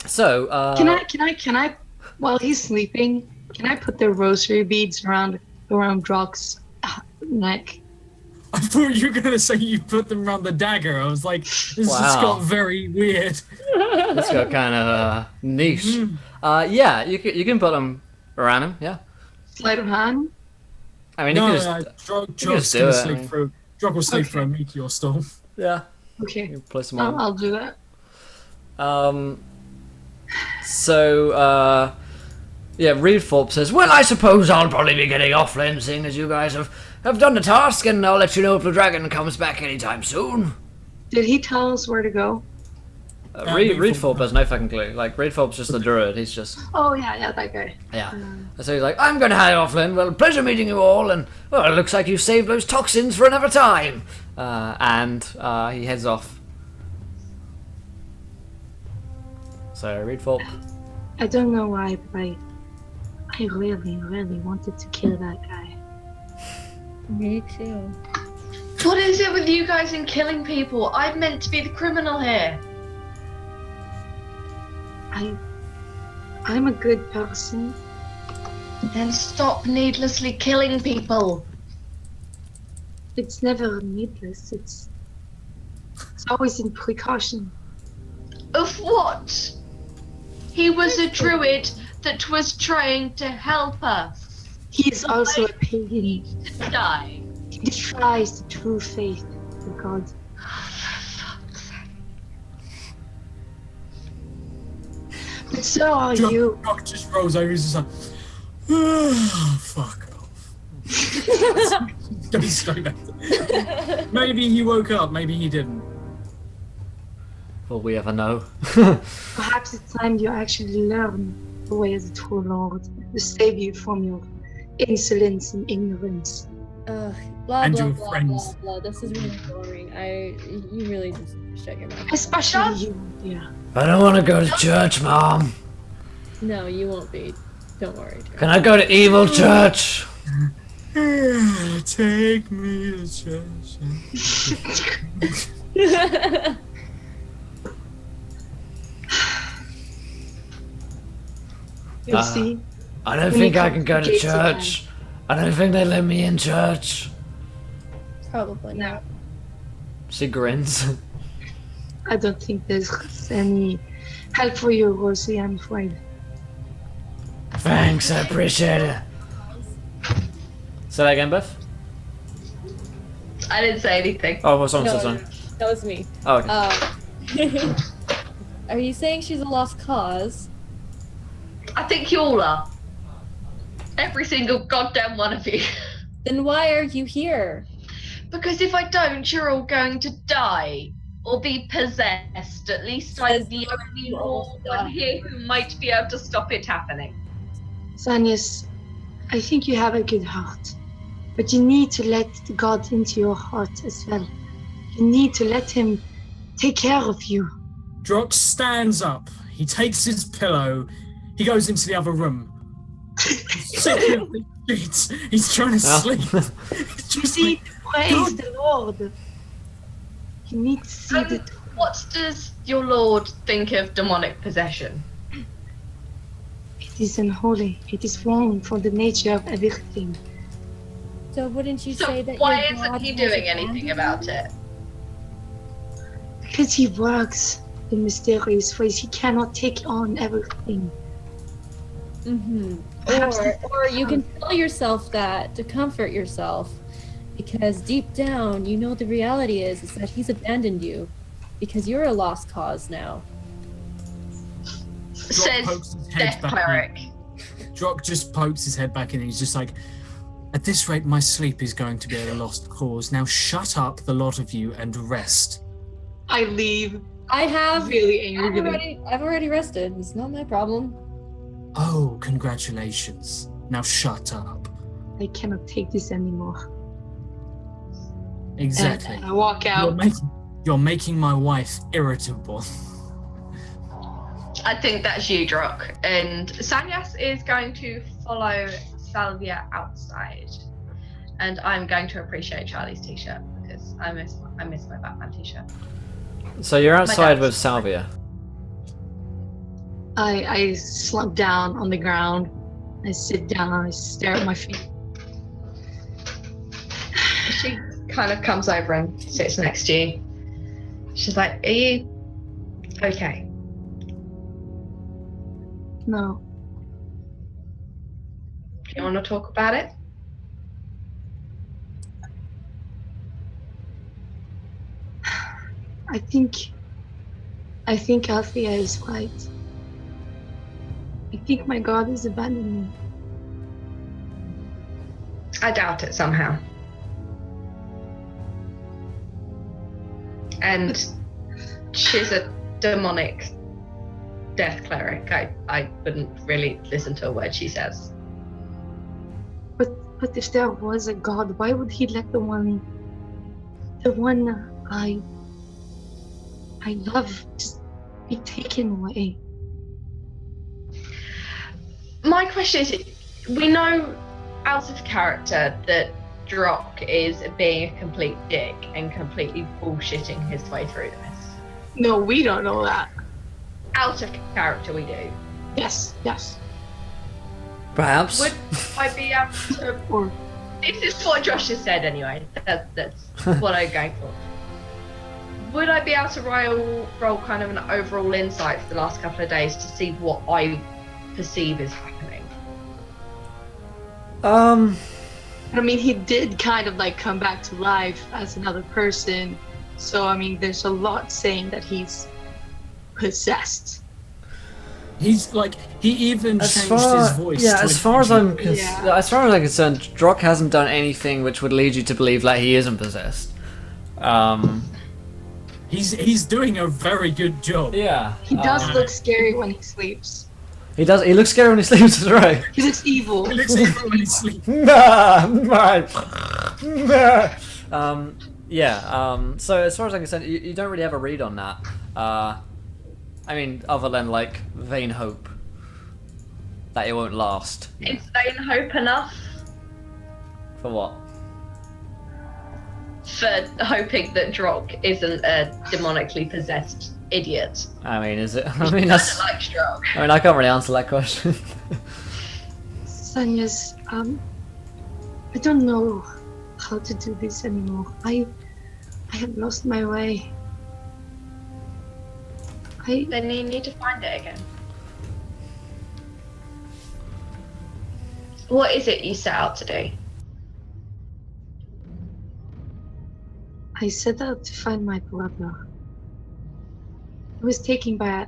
so
Can I while he's sleeping, can I put the rosary beads around Drock's neck?
I thought you were gonna say you put them around the dagger. I was like, this just
Wow.
got very weird.
It's got kind of niche. Yeah, you can put them around him. Yeah,
Sleight of hand?
I mean,
No,
you can just
Drog's
do
gonna
it,
sleep
I mean.
through. Drog will sleep
Okay.
through a meteor storm.
yeah,
Okay,
you can place them on.
I'll do that.
So, yeah, Reedthorpe says, well, I suppose I'll probably be getting off then, seeing as you guys have done the task, and I'll let you know if the dragon comes back anytime soon.
Did he tell us where to go?
Reedthorpe has no fucking clue. Like, Reedthorpe's just a druid, he's just,
Oh yeah, that guy.
yeah. So he's like, I'm gonna head off then, well, pleasure meeting you all, and, well, it looks like you've saved those toxins for another time. And he heads off. So, Reedthorpe.
I don't know why, but I really, really wanted to kill that guy.
Me too.
What is it with you guys and killing people? I'm meant to be the criminal here.
I'm a good person.
Then stop needlessly killing people.
It's never needless. It's always in precaution.
Of what? He was a druid that was trying to help us.
He is also a pagan.
To die.
He defies the true faith of God. But so are you.
Drog just rolls over. He's just like, oh, fuck off. Goes straight back to... Maybe he woke up. Maybe he didn't.
Will we ever know?
Perhaps it's time you actually learn the way of the true Lord to save you from your insolence and ignorance.
Ugh, blah
And
blah
your
blah
friends.
blah blah. This is really boring. You really just shut your mouth.
Especially you, yeah.
I don't want to go to church, Mom.
No, you won't be. Don't worry.
Can I go to evil church?
Take me to church.
You'll see.
I don't
When
think
you
I
come
can go
to
to
gates again.
church. I don't think they let me in church.
Probably
No.
not.
She grins.
I don't think there's any help for you, Rosie, I'm afraid.
Thanks, I appreciate it. Say that again, Beth?
I didn't say anything.
Oh, well, someone
No,
said something.
that was me.
Oh, okay.
Are you saying she's a lost cause?
I think you all are. Every single goddamn one of you.
Then why are you here?
Because if I don't, you're all going to die. Or be possessed. At least I'm the only one here who might be able to stop it happening.
Sanyas, I think you have a good heart. But you need to let God into your heart as well. You need to let Him take care of you.
Drox stands up. He takes his pillow. He goes into the other room. He's trying to sleep. He's just
You
like,
need to praise the Lord. You need to see the...
What does your lord think of demonic possession?
It is unholy. It is wrong for the nature of everything.
So wouldn't you
So
say that
why
your
isn't
God
he
has
doing anything
abandoned
about it?
Because He works in mysterious ways. He cannot take on everything.
you? Mm-hmm.
Perhaps
Or you can tell yourself that to comfort yourself, because deep down you know the reality is that he's abandoned you, because you're a lost cause now.
Says
pokes his head
Death
back
Cleric.
Drock just pokes his head back in and he's just like, at this rate, my sleep is going to be a lost cause. Now shut up, the lot of you, and rest.
I leave.
I have
Really angry.
I've already rested. It's not my problem.
Oh, congratulations. Now shut up.
I cannot take this anymore.
Exactly.
And I walk out.
You're making my wife irritable.
I think that's you, Drock. And Sanyas is going to follow Salvia outside. And I'm going to appreciate Charlie's t-shirt because I miss my Batman t-shirt.
So you're outside with Salvia.
I slump down on the ground. I sit down. I stare at my feet.
She kind of comes over and sits next to you. She's like, "Are you okay?"
No.
Do you want to talk about it?
I think Althea is right. I think my god has abandoned me.
I doubt it somehow. And she's a demonic death cleric. I wouldn't really listen to a word she says.
But if there was a god, why would he let the one I love just be taken away?
My question is, we know out of character that Drock is being a complete dick and completely bullshitting his way through this.
No, we don't know that.
Out of character, we do.
Yes.
Perhaps.
Would I be able to...
Or
This is what Josh has said anyway. That's what I'm going for. Would I be able to roll kind of an overall insight for the last couple of days to see what I perceive is happening?
I mean, he did kind of like come back to life as another person. So I mean, there's a lot saying that he's possessed.
He's like, he even changed his voice.
Yeah, as far as I'm
Yeah.
as far as I'm concerned, Drock hasn't done anything which would lead you to believe that he isn't possessed.
He's doing a very good job.
Yeah.
He does look scary when he sleeps.
He does. He looks scary when he sleeps. That's right.
He looks evil.
He looks evil when he sleeps.
So as far as I'm concerned, you don't really have a read on that. I mean, other than like vain hope that it won't last.
Is vain hope enough
For what?
for hoping that Drock isn't a demonically possessed idiot?
I mean, is it? I mean, that's.
Like Drock.
I mean, I can't really answer that question.
Sanya's, I don't know how to do this anymore. I have lost my way.
Then you need to find it again. What is it you set out to do?
I set out to find my brother. He was taken by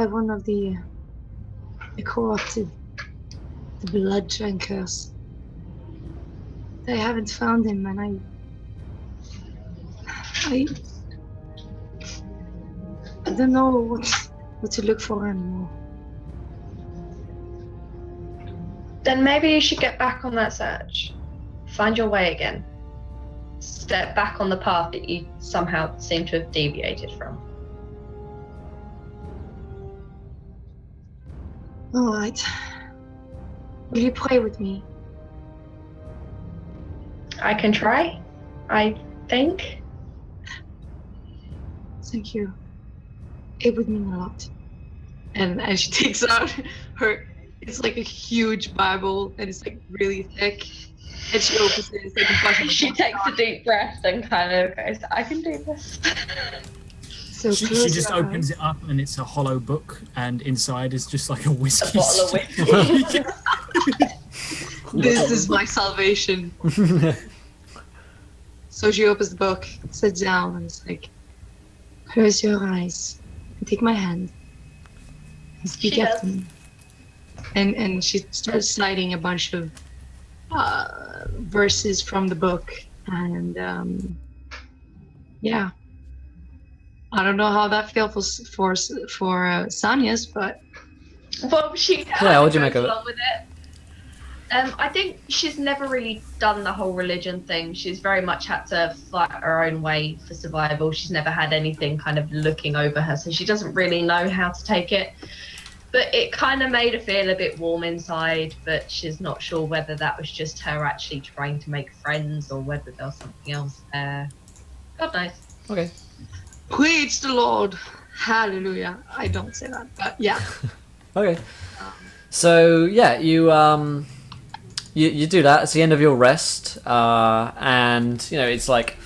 one of the corrupted, the blood drinkers. I haven't found him, and I don't know what to look for anymore.
Then maybe you should get back on that search. Find your way again. Step back on the path that you somehow seem to have deviated from.
All right. Will you pray with me?
I can try, I think.
Thank you. It would mean a lot. And as she takes out it's like a huge Bible, and it's like really thick. And she opens it. It's like a bunch of
She takes a deep breath and kind of goes, I can do this.
So
She
close
just
your
opens
eyes.
it up, and it's a hollow book, and inside is just like a whiskey.
A bottle of whiskey.
This is my salvation. So she opens the book, sits down, and it's like, close your eyes and take my hand and speak
She
after
does.
me. And she starts citing a bunch of verses from the book, and yeah, I don't know how that feels for Sanya's, but
Well, she
Yeah, what'd you make
goes
of it?
along with it. I think she's never really done the whole religion thing. She's very much had to fight her own way for survival. She's never had anything kind of looking over her, so she doesn't really know how to take it. But it kind of made her feel a bit warm inside, but she's not sure whether that was just her actually trying to make friends or whether there was something else there. God knows.
Okay.
Praise the Lord. Hallelujah. I don't say that, but yeah.
Okay. So yeah, you do that. It's the end of your rest, and it's like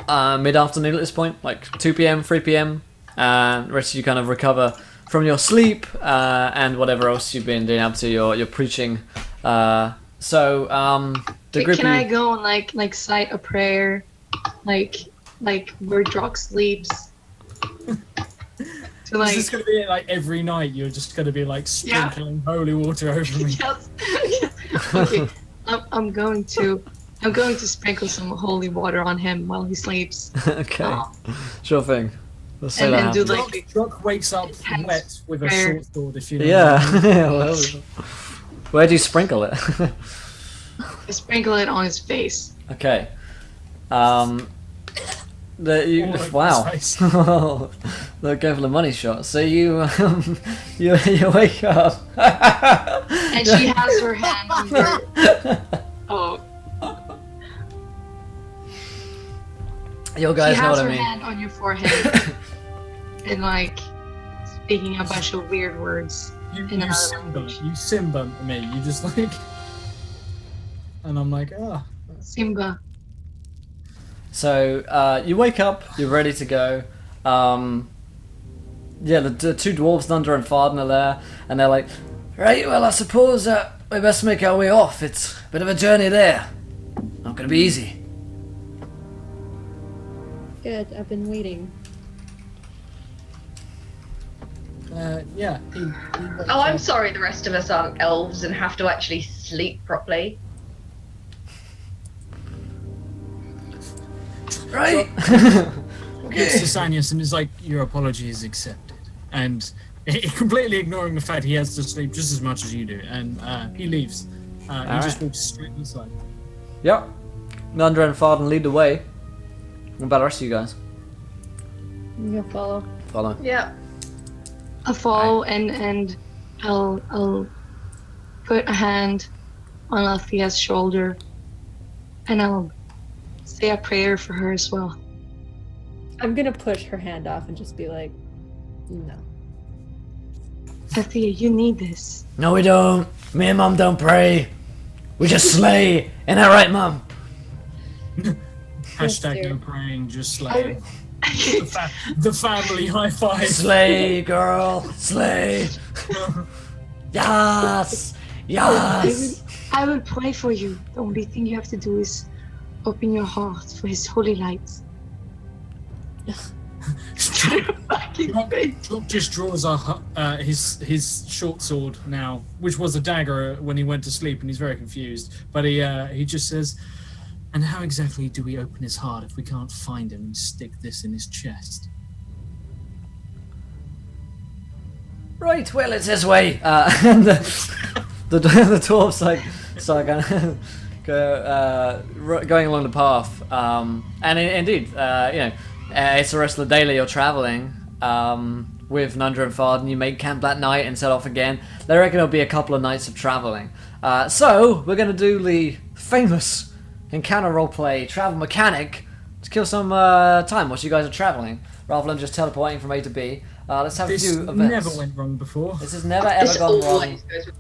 mid-afternoon at this point, like 2 p.m., 3 p.m. And the rest of you kind of recover from your sleep and whatever else you've been doing up to your preaching. The group.
Can I go and like cite a prayer, like where Drock sleeps?
Is this going to be like every night? You're just going to be like sprinkling holy water over me.
Yes. Okay, I'm going to sprinkle some holy water on him while he sleeps.
Okay, sure thing. Let's say
And
that
then do
happens.
like
Drock wakes up wet with a
prayer.
short sword, if you know.
Yeah. Well, where do you sprinkle it?
sprinkle it on his face.
Okay.
All over
Wow.
his face.
They're going for the money shot. So you wake up.
And she has her hand on her. Oh.
You
She
guys know
has
what
her
I mean.
hand on your forehead and like speaking a bunch of weird words.
You
In another
Simba.
language.
You Simba me. You just like. And I'm like, ah.
Simba.
So you wake up. You're ready to go. The two dwarves, Thunder and Farden, are there, and they're like, right, well, I suppose we best make our way off. It's a bit of a journey there. Not gonna be easy.
Good, I've been waiting.
Yeah.
Oh, I'm sorry the rest of us aren't elves and have to actually sleep properly.
Right.
Gets to Sanius and is like, your apology is accepted. And completely ignoring the fact he has to sleep just as much as you do. And he leaves. He just walks straight inside.
Yep. Thunder and Farden lead the way. What about the rest of you guys?
I'm gonna follow.
Follow.
Yeah.
I'll follow and I'll put a hand on Althea's shoulder and I'll say a prayer for her as well.
I'm gonna push her hand off and just be like, no.
Althea, you need this.
No, we don't. Me and Mum don't pray. We just slay. Ain't that right, Mum?
Hashtag
dear.
no praying, just slaying. The family high five.
Slay, girl. Slay. Yes. Yes.
I will pray for you. The only thing you have to do is open your heart for his holy light.
Drop just draws his short sword now, which was a dagger when he went to sleep, and he's very confused. But he just says, "And how exactly do we open his heart if we can't find him and stick this in his chest?"
Right. Well, it's this way. And the dwarves like start going along the path. And indeed, it's the rest of the day that you're traveling. With Nundra and Farden, you make camp that night and set off again. They reckon it'll be a couple of nights of traveling. So we're going to do the famous encounter roleplay travel mechanic to kill some time whilst you guys are traveling, rather than just teleporting from A to B. Let's have
This
a few events.
never went wrong before.
This has never ever
This
gone wrong
always goes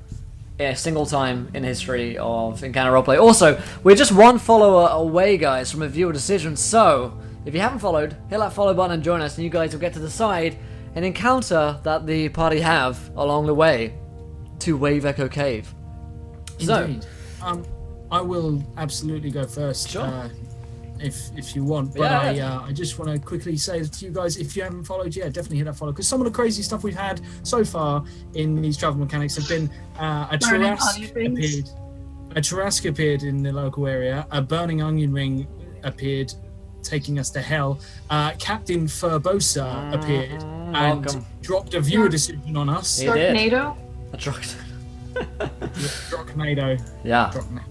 in a single time in history of encounter roleplay. Also, we're just one follower away, guys, from a viewer decision. So if you haven't followed, hit that follow button and join us, and you guys will get to decide an encounter that the party have along the way to Wave Echo Cave.
Indeed. I will absolutely go first.
Sure.
If you want, but
Yeah.
I just want to quickly say to you guys, if you haven't followed, definitely hit that follow, because some of the crazy stuff we've had so far in these travel mechanics have been a
Burning
Tarask
onion rings.
appeared in the local area, a burning onion ring appeared, taking us to hell. Captain Furbosa appeared and
Welcome.
dropped a viewer decision on us.
He did.
Sharknado?
A truck.
Drognado.
Yeah.
Drognado.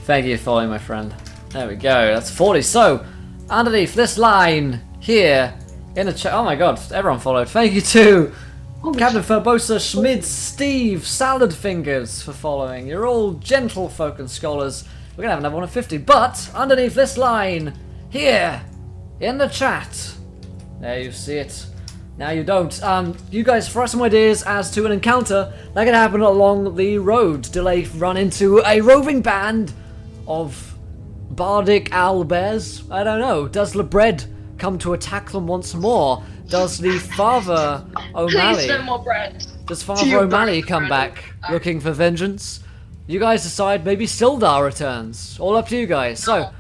Thank you for following, my friend. There we go. That's 40. So, underneath this line here in the chat. Oh my god, everyone followed. Thank you to Captain Furbosa, Schmid, Steve, Salad Fingers for following. You're all gentle folk and scholars. We're gonna have another one of 50. But underneath this line here in the chat, there you see it. Now you don't. You guys throw some ideas as to an encounter that could happen along the road. Do they run into a roving band of bardic owlbears? I don't know. Does Lebred come to attack them once more? Does the Father O'Malley...
Please, no more bread.
Does Father O'Malley come back looking for vengeance? You guys decide. Maybe Sildar returns. All up to you guys. So,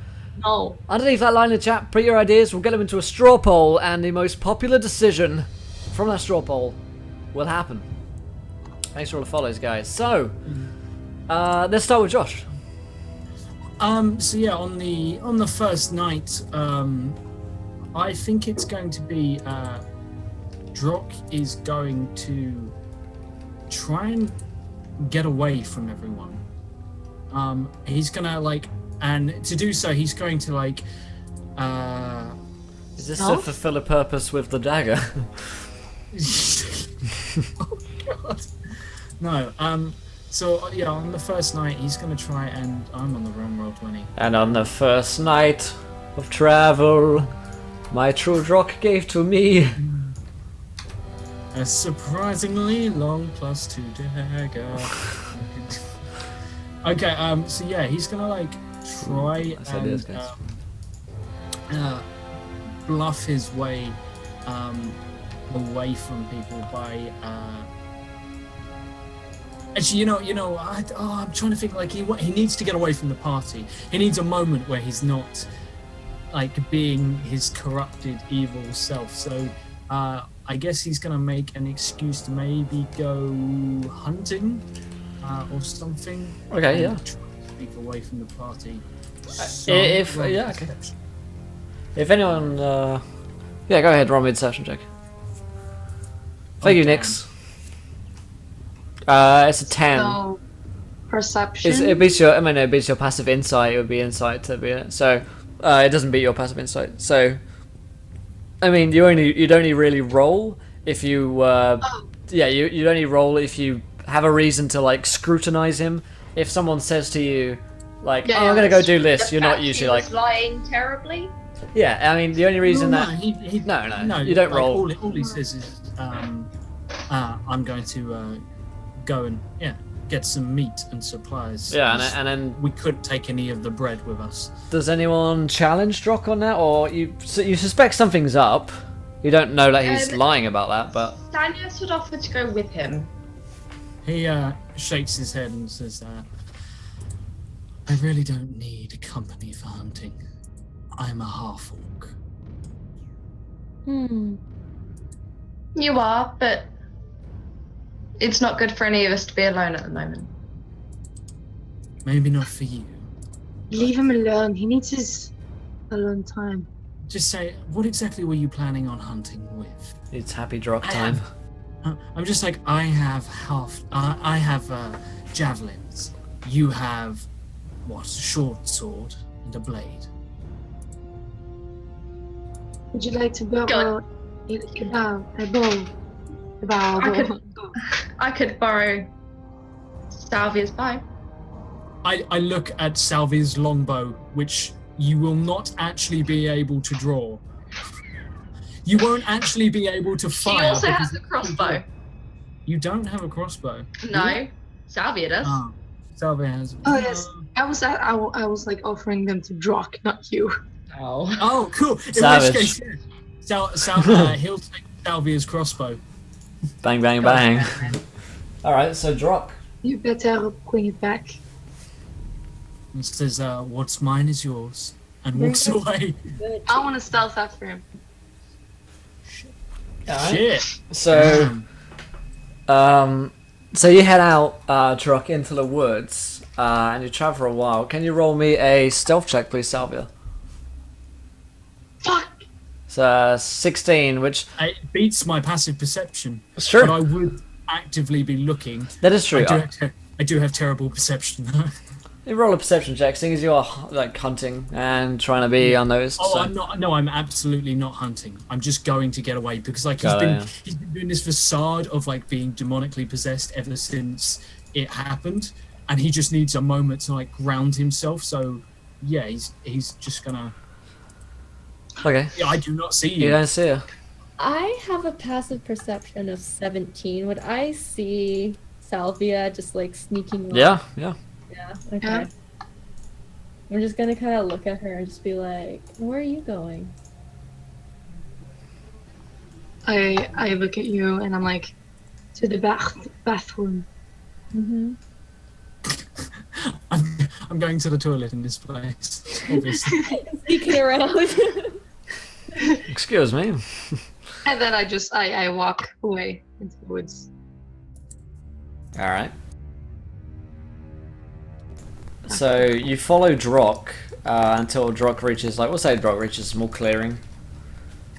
No.
underneath that line in the chat, put your ideas. We'll get them into a straw poll, and the most popular decision from that straw poll will happen. Thanks for all the follows, guys. So, let's start with Josh.
So yeah, on the first night, I think it's going to be Drock is going to try and get away from everyone. He's gonna and to do so, he's going to
Is this to fulfill a purpose with the dagger?
Oh god. No. So yeah, on the first night, he's gonna try and I'm on the wrong roll 20.
And on the first night of travel, my true Drock gave to me
A surprisingly long +2 dagger. Okay. So yeah, he's gonna try and bluff his way away from people by. Actually, I'm trying to think. He needs to get away from the party. He needs a moment where he's not being his corrupted, evil self. So, I guess he's gonna make an excuse to maybe go hunting or something.
Okay, yeah.
Try to sneak away from the party.
Okay. If anyone, go ahead, roll me a deception check. Thank you, Nix. It's a 10.
So, perception.
It beats your passive insight. It would be insight to be it. So, it doesn't beat your passive insight. So, you'd only really roll if you, you'd only roll if you have a reason to scrutinize him. If someone says to you, I'm gonna go do this, you're not usually
lying terribly.
Yeah, the only reason
no,
you don't roll.
All he says is, I'm going to go and get some meat and supplies.
Yeah, and then
we couldn't take any of the bread with us.
Does anyone challenge Drock on that, or you suspect something's up? You don't know that he's lying about that, but
Stanius would offer to go with him.
He shakes his head and says, I really don't need company for hunting. I'm a half-orc.
You are, but it's not good for any of us to be alone at the moment.
Maybe not for you.
Leave him alone. He needs his alone time.
Just say, what exactly were you planning on hunting with?
it's happy Drock time.
I'm just I have javelins. You have what? A short sword and a blade.
Would you like to borrow a bow?
I could borrow Salvia's bow.
I look at Salvia's longbow, which you will not actually be able to draw. You won't actually be able to fire.
She also has a crossbow.
You don't have a crossbow.
No, Salvia does.
Oh, Salvia has.
Oh yes, I was offering them to Drock, not you.
Oh.
Oh, cool. In
Savage.
which case, he'll take Salvia's crossbow.
Bang, bang, bang. Alright, so Drock.
You better bring it back.
He says, what's mine is yours, and walks away.
I want to stealth after him.
Shit.
So, so you head out, Drock, into the woods, and you travel for a while. Can you roll me a stealth check, please, Salvia?
Fuck!
So, 16, which...
It beats my passive perception.
It's true.
But I would actively be looking.
That is true.
I I do have terrible perception.
You roll a perception check, seeing as you are like hunting and trying to be unnoticed.
Oh,
so.
I'm not. No, I'm absolutely not hunting. I'm just going to get away because like
Got it,
he's been doing this facade of like being demonically possessed ever since it happened, and he just needs a moment to like ground himself. So yeah, he's just gonna.
Okay.
Yeah, I do not see
You
you.
don't see her.
I have a passive perception of 17. Would I see Salvia just like sneaking along?
Yeah.
Yeah. Okay.
Yeah.
I'm just gonna kind of look at her and just be like, "Where are you going?"
I look at you and I'm like, to the bathroom.
Mm-hmm.
I'm going to the toilet in this place. Obviously.
Sneaking around.
Excuse me.
And then I walk away into the woods.
All right. So you follow Drock until Drock reaches, like, we'll say Drock reaches a small clearing.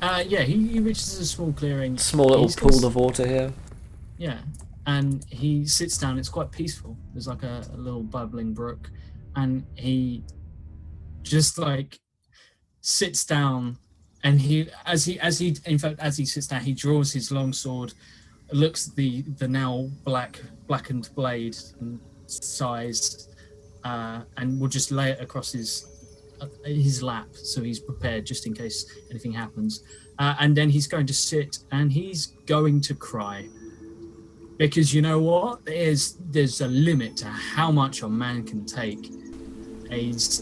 Yeah, he reaches a small clearing.
Small little
He's
pool
got-
of water here.
Yeah, and he sits down. It's quite peaceful. There's like a little bubbling brook, and he just like sits down. And as he sits down, he draws his long sword, looks at the now blackened blade and size, and will just lay it across his lap, so he's prepared just in case anything happens. And then he's going to sit and he's going to cry. Because you know what? There's a limit to how much a man can take. He's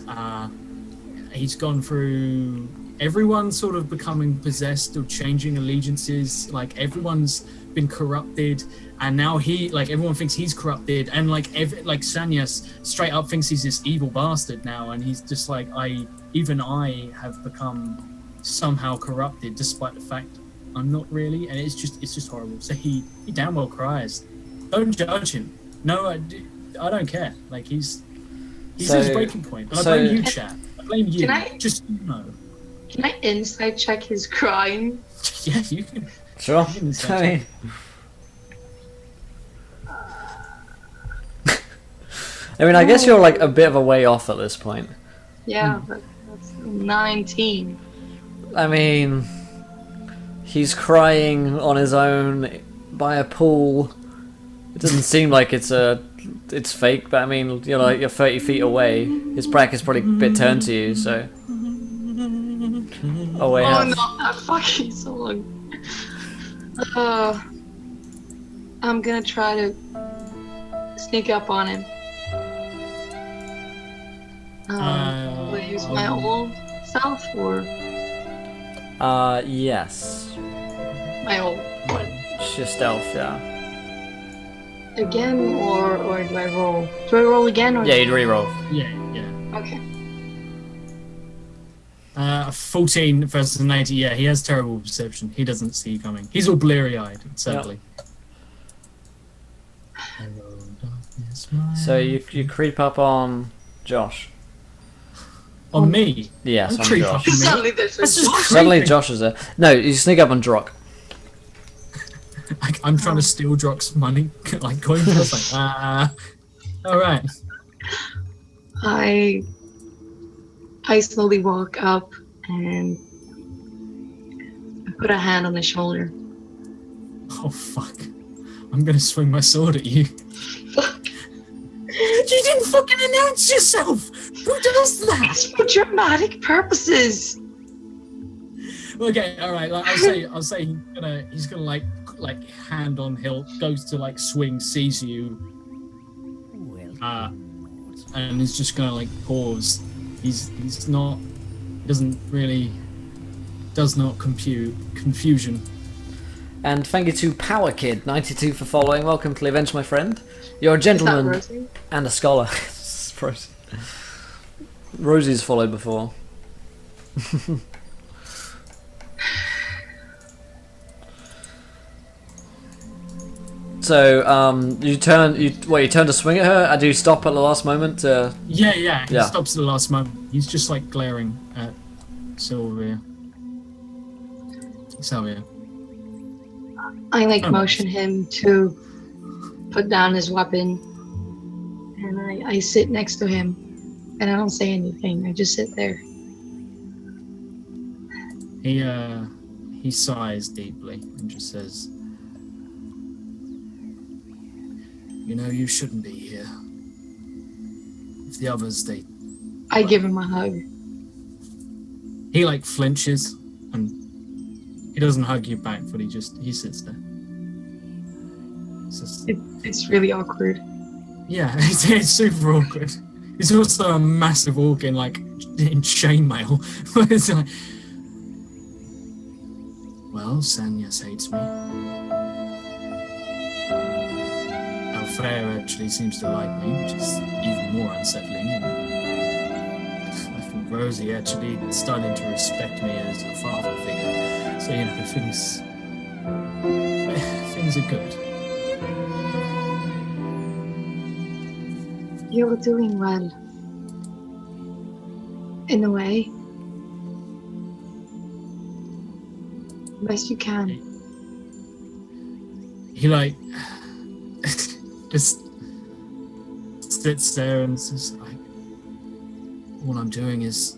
gone through everyone sort of becoming possessed or changing allegiances. Like everyone's been corrupted, and now everyone thinks he's corrupted, and like Sanyas straight up thinks he's this evil bastard now, and he's just like I have become somehow corrupted, despite the fact I'm not really, and it's just horrible. So he damn well cries. Don't judge him. No, I don't care. Like he's at his breaking point. And I blame you, chat. I blame you. Just know.
Can I insight check his crying?
Yeah, you can.
Sure.
You can insight
I mean, I guess you're like a bit of a way off at this point.
Yeah, but that's 19.
I mean, he's crying on his own by a pool. It doesn't seem like it's fake, but I mean, you're 30 feet away. His back is probably a bit turned to you, so. Oh wait.
Oh, not that fucking song. I'm gonna try to sneak up on him. Will I use my old self or
yes.
my old one?
It's your stealth, yeah.
Again, or do I roll? Do I roll again or?
Yeah, you'd re-roll.
Yeah.
Okay.
14 versus an 80. Yeah, he has terrible perception. He doesn't see you coming. He's all bleary-eyed, sadly.
So you creep up on Josh.
On me?
Yes, on
creep
Josh.
up on me.
Suddenly there's
That's
a
just
Suddenly
creepy.
Josh is there. No, you sneak up on Drock.
I'm trying to steal Drock's money, like coin toss. Like, all right.
I slowly walk up and I put a hand on his shoulder.
Oh fuck! I'm gonna swing my sword at you.
Fuck.
You didn't fucking announce yourself. Who does that?
It's for dramatic purposes.
Okay, all right. Like, I'll say he's gonna like hand on hilt, goes to like swing, sees you, and he's just gonna like pause. He's not does not compute confusion.
And thank you to Power Kid 92 for following. Welcome to the event, my friend. You're a
Is that
gentleman
Rosie?
and a scholar. Rosie's followed before. So, you turn to swing at her? Do you stop at the last moment?
Yeah. He
Yeah.
stops at the last moment. He's just like glaring at Sylvia.
I
Oh.
motion him to put down his weapon I sit next to him, and I don't say anything. I just sit there.
He sighs deeply and just says, "You know, you shouldn't be here. If the others,
I give him a hug.
He like flinches and he doesn't hug you back, but he sits there.
It's really awkward.
Yeah, it's super awkward. He's also a massive orc in chainmail. It's like, well, Sanyas hates me. Alfreya actually seems to like me, which is even more unsettling. And I think Rosie actually starting to respect me as a father figure. So, things are good.
You're doing well. In a way. Best you can.
He just sits there and says like, all I'm doing is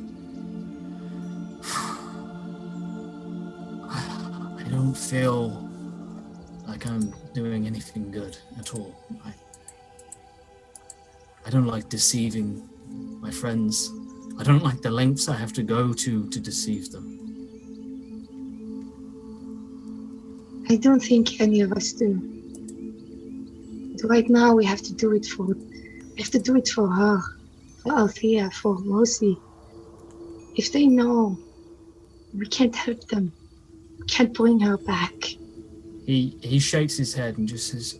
I don't feel like I'm doing anything good at all. I don't like deceiving my friends. I don't like the lengths I have to go to deceive them.
I don't think any of us do. But right now we have to do it for her, for Althea, for Rosie. If they know, we can't help them. We can't bring her back.
He shakes his head and just says,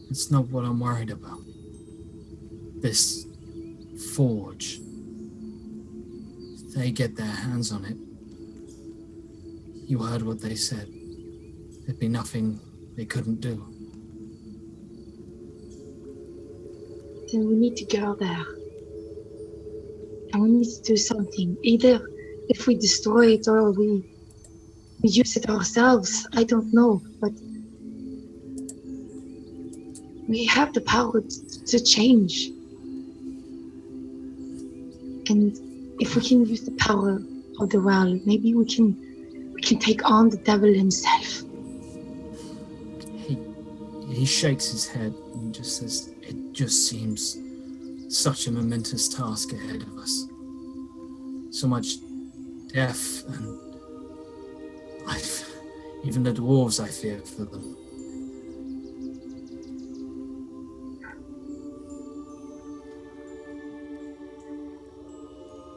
"It's not what I'm worried about. This forge. If they get their hands on it, you heard what they said. There'd be nothing they couldn't do."
Then we need to go there. And we need to do something. Either if we destroy it or we use it ourselves. I don't know, but we have the power to change. And if we can use the power of the well, maybe we can take on the devil himself.
He shakes his head and just says, "It just seems such a momentous task ahead of us. So much death and even the dwarves, I fear for them."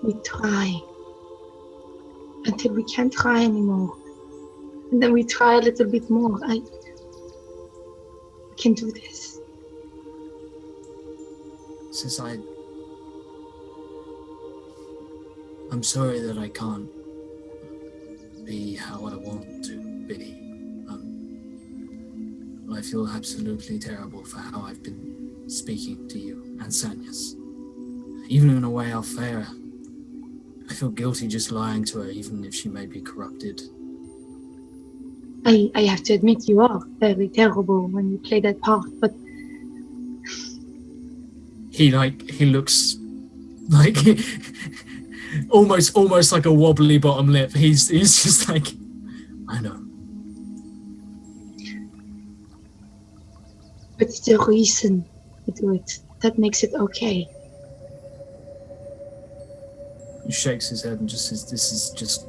We try until we can't try anymore, and then we try a little bit more. We can do this.
Says, I'm sorry that I can't be how I want to be. I feel absolutely terrible for how I've been speaking to you and Sanyas. Even in a way, Alfeira, I feel guilty just lying to her, even if she may be corrupted.
I have to admit, you are very terrible when you play that part, but
he looks like almost like a wobbly bottom lip. He's just like, I know.
But it's the reason we do it. That makes it okay.
He shakes his head and just says, "This is just...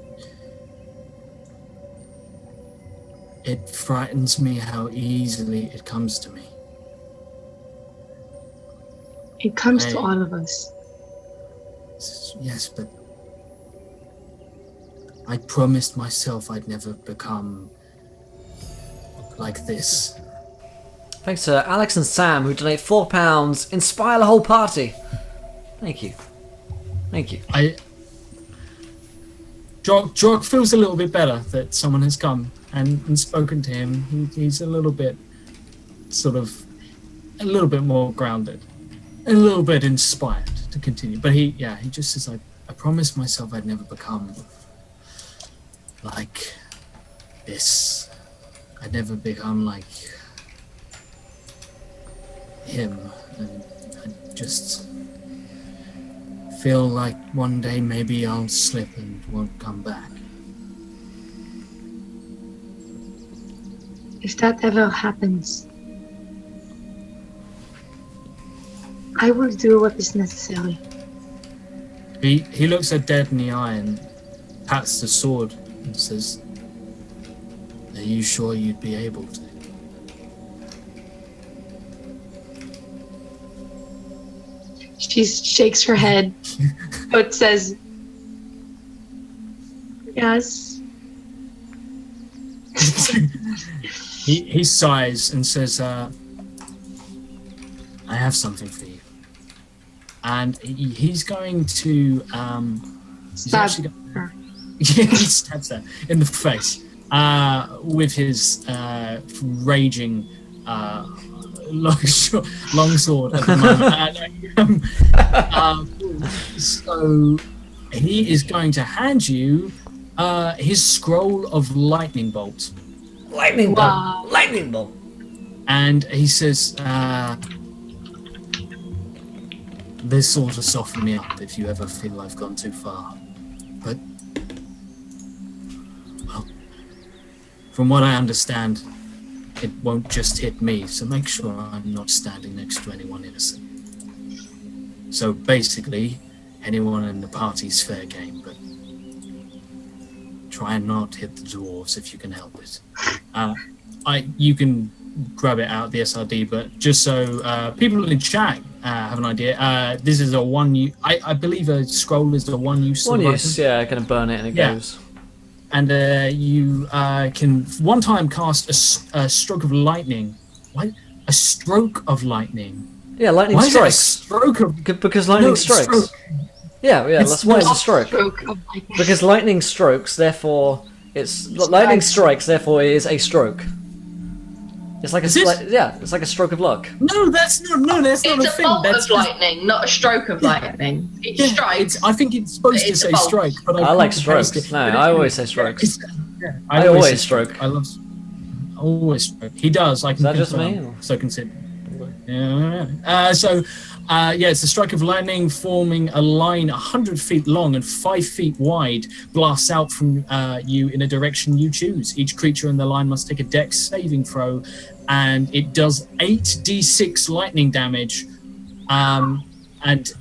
It frightens me how easily it comes to me."
It comes to all of us.
Yes, but I promised myself I'd never become like this.
Thanks to Alex and Sam, who donate £4. Inspire the whole party. Thank you. Thank you.
Jork feels a little bit better that someone has come and spoken to him. He's a little bit, a little bit more grounded, a little bit inspired to continue. But he just says, I promised myself I'd never become like this. I'd never become like him. And I just feel like one day maybe I'll slip and won't come back.
If that ever happens, I will do what is necessary.
He looks at Dead in the eye and pats the sword and says, "Are you sure you'd be able to?"
She shakes her head, but says, "Yes."
He sighs and says, "I have something for you." And he's going to
Stab
actually
her.
he stabs her in the face with his raging long sword at the moment. So he is going to hand you his scroll of lightning bolt.
Lightning
Wow.
bolt. Lightning bolt.
And he says, this sort of soften me up if you ever feel I've gone too far. But, well, from what I understand, it won't just hit me, so make sure I'm not standing next to anyone innocent. So basically, anyone in the party's fair game, but try and not hit the dwarves if you can help it. You can grab it out of the SRD, but just so people in chat have an idea, this is a I believe a scroll is a one-use.
One use, yeah, gonna burn it and it goes.
And you can one time cast a stroke of lightning. What? A stroke of lightning?
Yeah, lightning
Why
strikes.
Is it a stroke of...
Because lightning
No,
strikes.
stroke.
Yeah, that's why it's a stroke.
Stroke of lightning.
Because lightning strokes, therefore lightning strikes, therefore it is a stroke. It's like
Is it?
it's like a stroke of luck.
No, that's not a
It's
thing.
a bolt
That's
of lightning, not a stroke of lightning. It
Yeah,
strikes.
I think it's supposed to
It's a
say
bolt.
strike, but
I like
copy-pasted
strokes.
it.
No,
But
I always say strokes.
Yeah,
I always
say
stroke.
I love always stroke. He does. I can
that just
confirm.
me, or?
So consider. Yeah. It's a strike of lightning forming a line 100 feet long and 5 feet wide, blasts out from you in a direction you choose. Each creature in the line must take a dex saving throw, and it does 8d6 lightning damage, and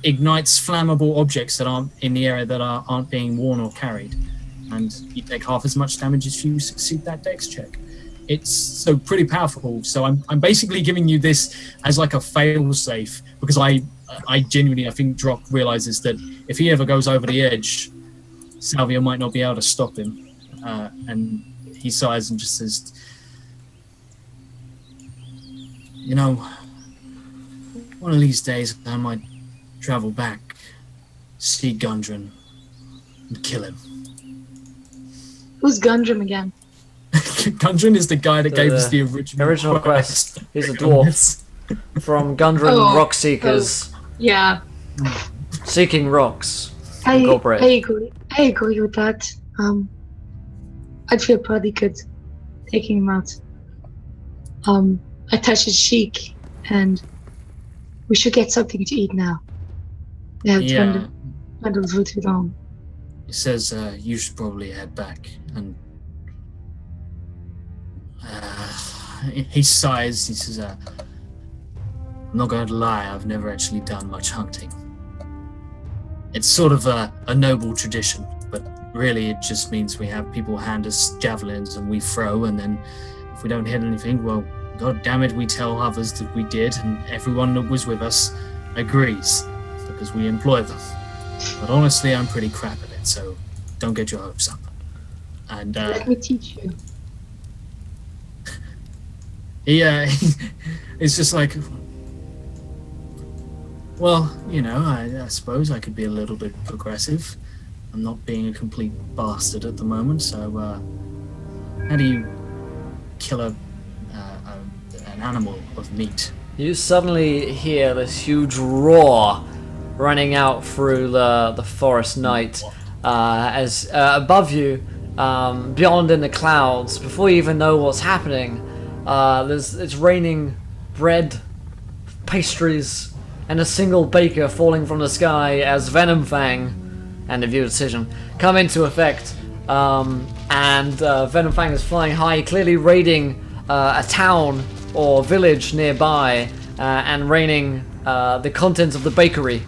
ignites flammable objects that aren't in the area that aren't being worn or carried. And you take half as much damage if you succeed that dex check. It's so pretty powerful. So I'm basically giving you this as like a fail safe, because I genuinely, I think Drock realizes that if he ever goes over the edge, Salvia might not be able to stop him. And he sighs and just says, "You know, one of these days I might travel back, see Gundren, and kill him."
Who's Gundren again?
Gundren is the guy that gave us the original
quest. He's a dwarf from Gundren
Oh,
Rock Seekers,
Yeah,
seeking rocks.
I
Incorporate.
agree with that. I'd feel pretty good taking him out. I touch his cheek, and we should get something to eat now. Yeah, it's been for too long.
He says you should probably head back, and he sighs. He says, "I'm not going to lie, I've never actually done much hunting. It's sort of a noble tradition, but really it just means we have people hand us javelins and we throw, and then if we don't hit anything, well, god damn it, we tell others that we did, and everyone that was with us agrees, because we employ them. But honestly, I'm pretty crap at it, so don't get your hopes up." And
Let me teach you.
it's just like, well, you know, I suppose I could be a little bit progressive. I'm not being a complete bastard at the moment, so how do you kill an animal of meat?
You suddenly hear this huge roar running out through the forest night as above you, beyond in the clouds, before you even know what's happening, it's raining bread pastries and a single baker falling from the sky as Venomfang and the view decision come into effect. And Venomfang is flying high, clearly raiding a town or village nearby, and raining the contents of the bakery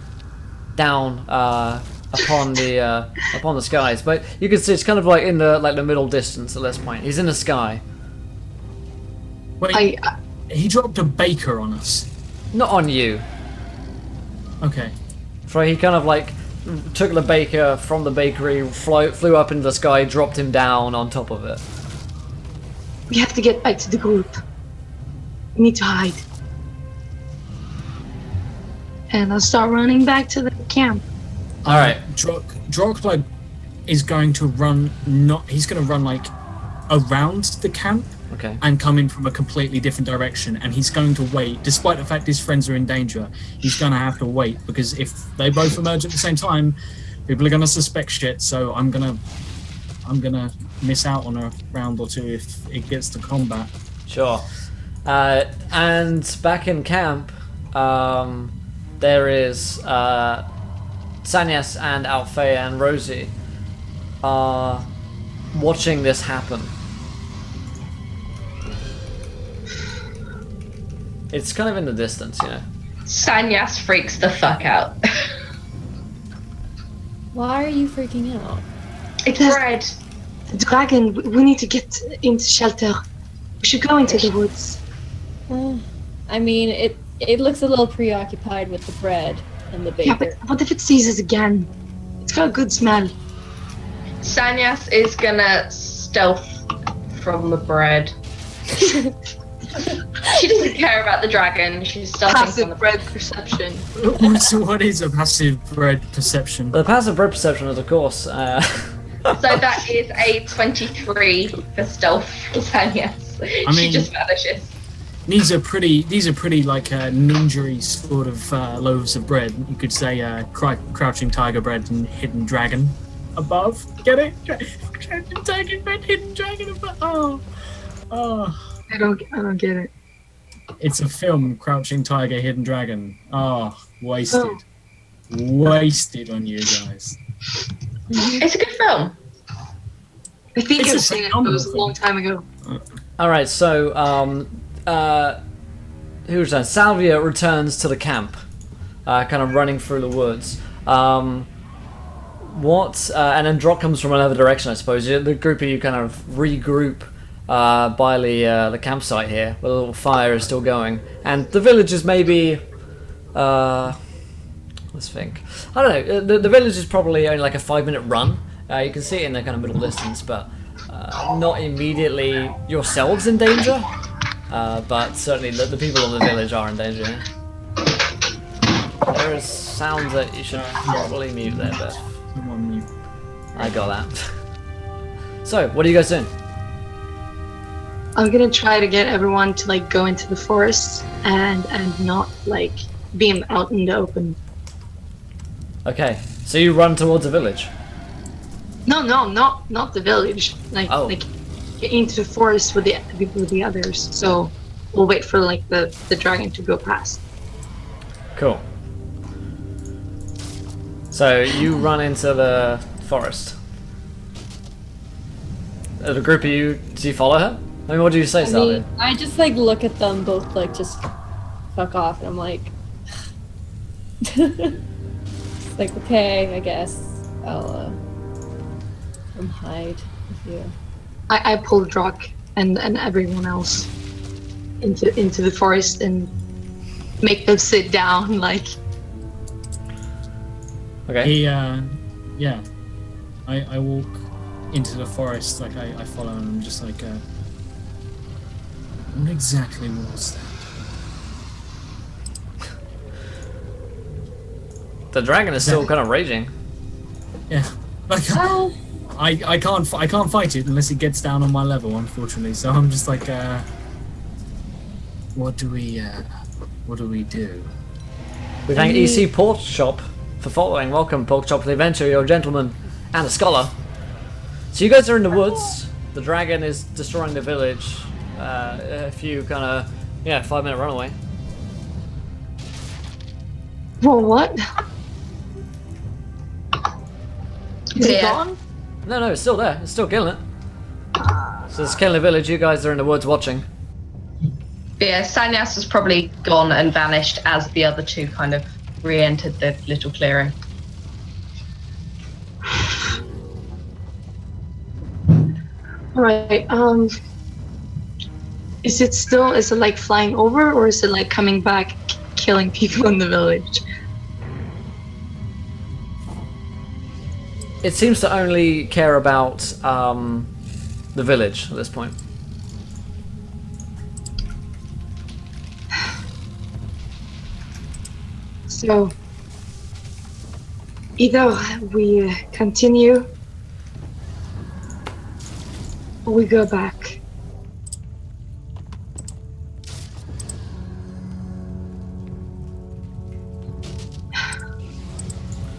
down upon the skies. But you can see it's kind of like in the middle distance at this point. He's in the sky.
Wait, he dropped a baker on us.
Not on you.
Okay.
So he kind of like took the baker from the bakery, flew up into the sky, dropped him down on top of it.
We have to get back to the group. We need to hide. And I'll start running back to the camp.
All right.
Drock is going to run. He's going to run like around the camp.
Okay.
And come in from a completely different direction, and he's going to wait, despite the fact his friends are in danger. He's going to have to wait, because if they both emerge at the same time, people are going to suspect shit. So I'm gonna miss out on a round or two if it gets to combat.
Sure. And back in camp, there is Sanyas and Alfea and Rosie are watching this happen. It's kind of in the distance, you know.
Sanyas freaks the fuck out.
Why are you freaking out?
It's red.
The dragon, we need to get into shelter. We should go into the woods.
I mean, it looks a little preoccupied with the bread and the baker.
Yeah, but what if it sees us again? It's got a good smell.
Sanyas is gonna stealth from the bread. She doesn't care about the dragon. She's stealthing from the
Passive bread perception.
So what is a passive bread perception?
The passive bread perception is, of course.
So that is a 23 for stealth for Sanyas.
I mean,
she just vanishes.
These are pretty like ninja-y sort of loaves of bread. You could say crouching tiger bread and hidden dragon above. Get it? Crouching tiger bread, hidden dragon above. Oh.
I don't get it.
It's a film, Crouching Tiger, Hidden Dragon. Oh, wasted. Wasted on you guys.
It's a good film.
I think
It's
I've
a
seen it. It
phenomenal
was a long time ago.
Alright, so, who's that? Salvia returns to the camp, kind of running through the woods. And then Drock comes from another direction, I suppose. The group of you kind of regroup by the campsite here, where the little fire is still going, and the village is maybe, let's think. I don't know. The village is probably only like a 5-minute run. You can see it in the kind of middle distance, but not immediately yourselves in danger. But certainly the people of the village are in danger. There is sounds that you should probably mute there, Beth.
Come on, mute.
I got that. So, what are you guys doing?
I'm gonna try to get everyone to like go into the forest and not like be out in the open.
Okay, so you run towards the village.
No, not the village. Like get into the forest with the others. So we'll wait for like the dragon to go past.
Cool. So you run into the forest. The group of you, do you follow her? I mean, what do you say, Salvia?
I just like look at them both like just fuck off, and I'm like, like okay, I guess I'll come hide with you.
I pull Drock and everyone else into the forest and make them sit down like.
Okay.
I walk into the forest, like I follow, and I'm just like, what exactly was that?
The dragon is still kind of raging.
Yeah, like I can't fight it unless it gets down on my level, unfortunately. So I'm just like, what do we do?
We thank EC Pork Shop for following. Welcome, Pork Shop, the adventure. You're a gentleman and a scholar. So you guys are in the woods. The dragon is destroying the village. A few kind of 5-minute run away.
Whoa, what? Is it
Yeah.
gone?
No, it's still there. It's still killing it. So it's killing the village. You guys are in the woods watching.
Yeah, Sanyas has probably gone and vanished as the other two kind of re-entered the little clearing.
Right. Is it like flying over, or is it like coming back, killing people in the village?
It seems to only care about the village at this point.
So either we continue or we go back.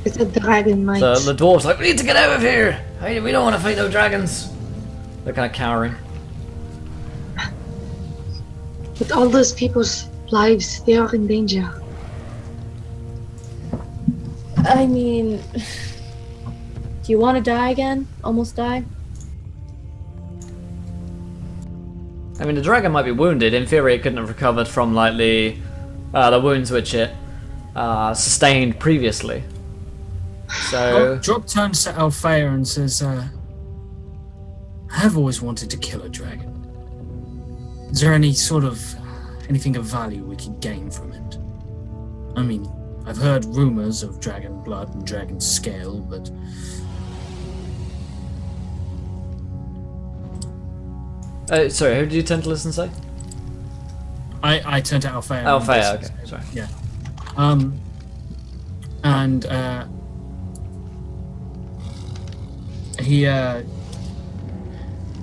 It's a dragon might.
The dwarves are like, we need to get out of here. Hey, we don't want to fight no dragons. They're kind of cowering.
But all those people's lives, they are in danger.
I mean, do you want to die again? Almost die?
I mean, the dragon might be wounded. In theory, it couldn't have recovered from like the wounds which it sustained previously. So
Drop turns to Althea and says, I have always wanted to kill a dragon. Is there any sort of anything of value we could gain from it? I mean, I've heard rumors of dragon blood and dragon scale, but
sorry, who did you tend to listen to say?
I turned to Althea.
Althea, okay, sorry.
Yeah. And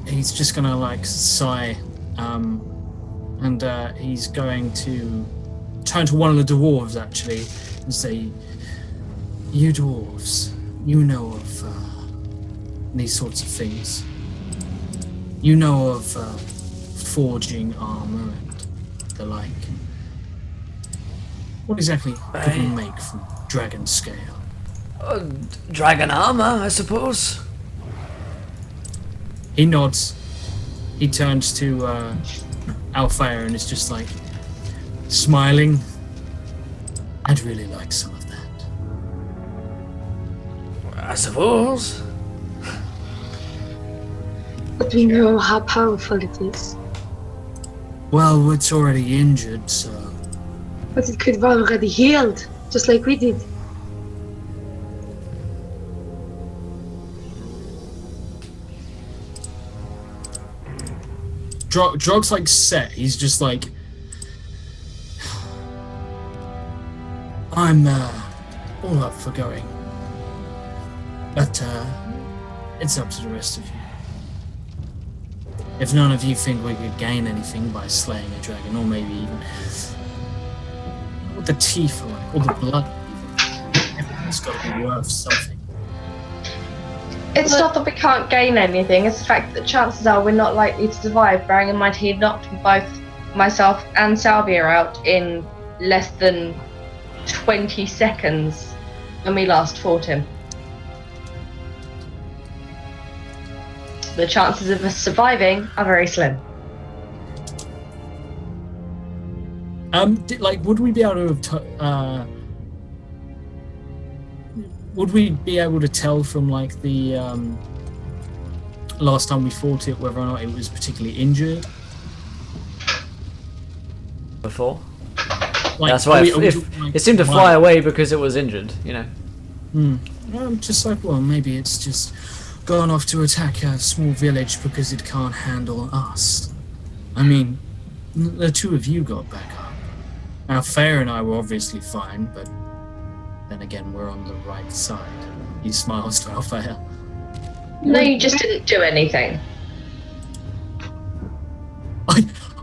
he's just gonna like sigh, and he's going to turn to one of the dwarves actually and say, "You dwarves, you know of these sorts of things. You know of forging armor and the like. What exactly could we make from dragon scale?"
Dragon armor, I suppose.
He nods. He turns to Althea and is just like smiling. I'd really like some of that.
I suppose.
But we know how powerful it is.
Well, it's already injured, so
But it could have already healed, just like we did.
Drog's like set. He's just like, I'm all up for going, but it's up to the rest of you. If none of you think we could gain anything by slaying a dragon, or maybe even what the teeth are like, or the blood even, everything's got to be worth something.
It's not that we can't gain anything, it's the fact that chances are we're not likely to survive, bearing in mind he knocked both myself and Salvia out in less than 20 seconds when we last fought him. The chances of us surviving are very slim.
Would we be able to would we be able to tell from like the last time we fought it whether or not it was particularly injured?
Before.
Like,
That's why it seemed to fly away because it was injured, you know.
I'm just like, well, maybe it's just gone off to attack a small village because it can't handle us. I mean, the two of you got back up. Now, Fair and I were obviously fine, but then again, we're on the right side. He smiles to Althea.
No, you just didn't do anything.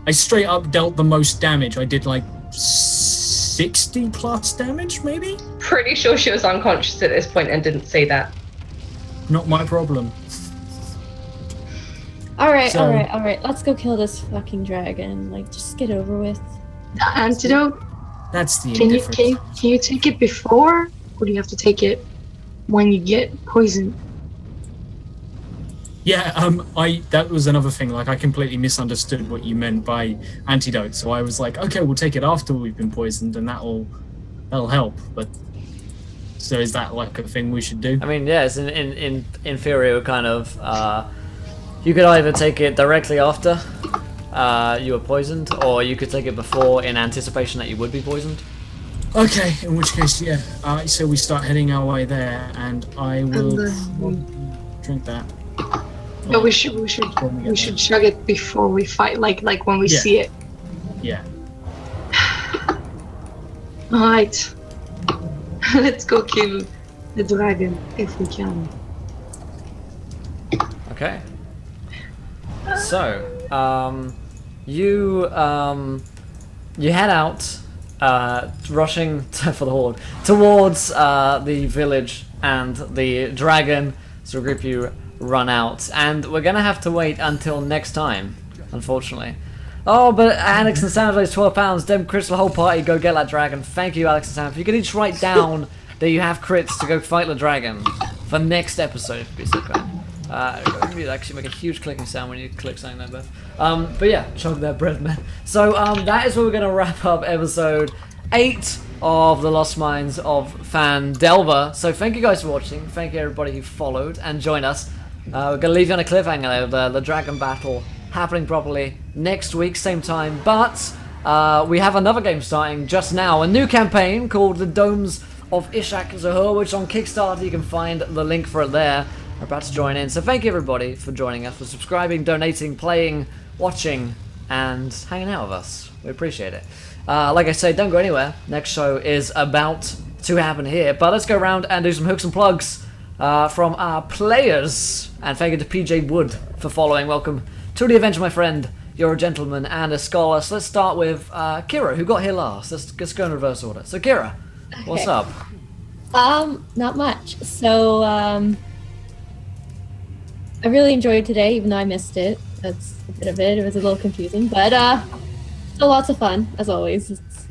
I straight up dealt the most damage. I did like 60 plus damage, maybe?
Pretty sure she was unconscious at this point and didn't see that.
Not my problem.
Alright, alright. Let's go kill this fucking dragon. Like, just get over with.
The antidote?
That's the
Can you
difference.
can you take it before, or do you have to take it when you get poisoned?
Yeah, that was another thing. Like, I completely misunderstood what you meant by antidote. So I was like, okay, we'll take it after we've been poisoned, and that'll help. But so is that like a thing we should do?
I mean, yes, in theory, it would kind of you could either take it directly after you were poisoned, or you could take it before in anticipation that you would be poisoned.
Okay, in which case, yeah. So we start heading our way there, and I will drink that.
No, we should chug it before we fight, like when we see it.
Yeah.
All right, let's go kill the dragon if we can.
Okay. So, you head out, rushing for the horde towards the village and the dragon. So, a group you run out, and we're gonna have to wait until next time, unfortunately. Oh, but Alex and Sam plays £12. Dem Crystal, whole party, go get that dragon. Thank you, Alex and Sam. If you could each write down that you have crits to go fight the dragon for next episode, if you'd be so kind. It actually make a huge clicking sound when you click something like that. But yeah, chug that bread, man. So that is where we're gonna wrap up episode 8 of the Lost Mines of Phandelver. So thank you guys for watching. Thank you everybody who followed and joined us. We're gonna leave you on a cliffhanger there, the dragon battle happening properly next week, same time. But we have another game starting just now, a new campaign called the Domes of Ishak Zahur, which on Kickstarter you can find the link for it there. We're about to join in. So thank you everybody for joining us, for subscribing, donating, playing, watching, and hanging out with us. We appreciate it. Like I say, don't go anywhere. Next show is about to happen here. But let's go around and do some hooks and plugs from our players. And thank you to PJ Wood for following. Welcome to the adventure, my friend. You're a gentleman and a scholar. So let's start with Kira, who got here last. Let's go in reverse order. So Kira, what's up?
Not much. So, I really enjoyed today, even though I missed it. That's a bit of it. It was a little confusing, but still lots of fun, as always. It's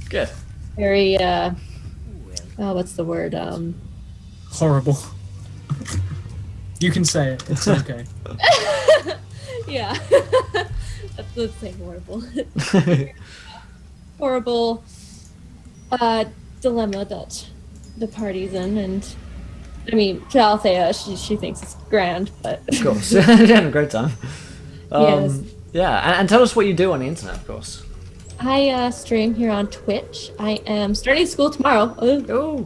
Good.
very, what's the word?
Horrible. You can say it. It's okay.
Yeah. Let's say horrible. Horrible dilemma that the party's in, and I mean, to Althea, she thinks it's grand, but
Of course. You're having a great time.
Yes.
Yeah, and tell us what you do on the internet, of course.
I stream here on Twitch. I am starting school tomorrow.
Oh.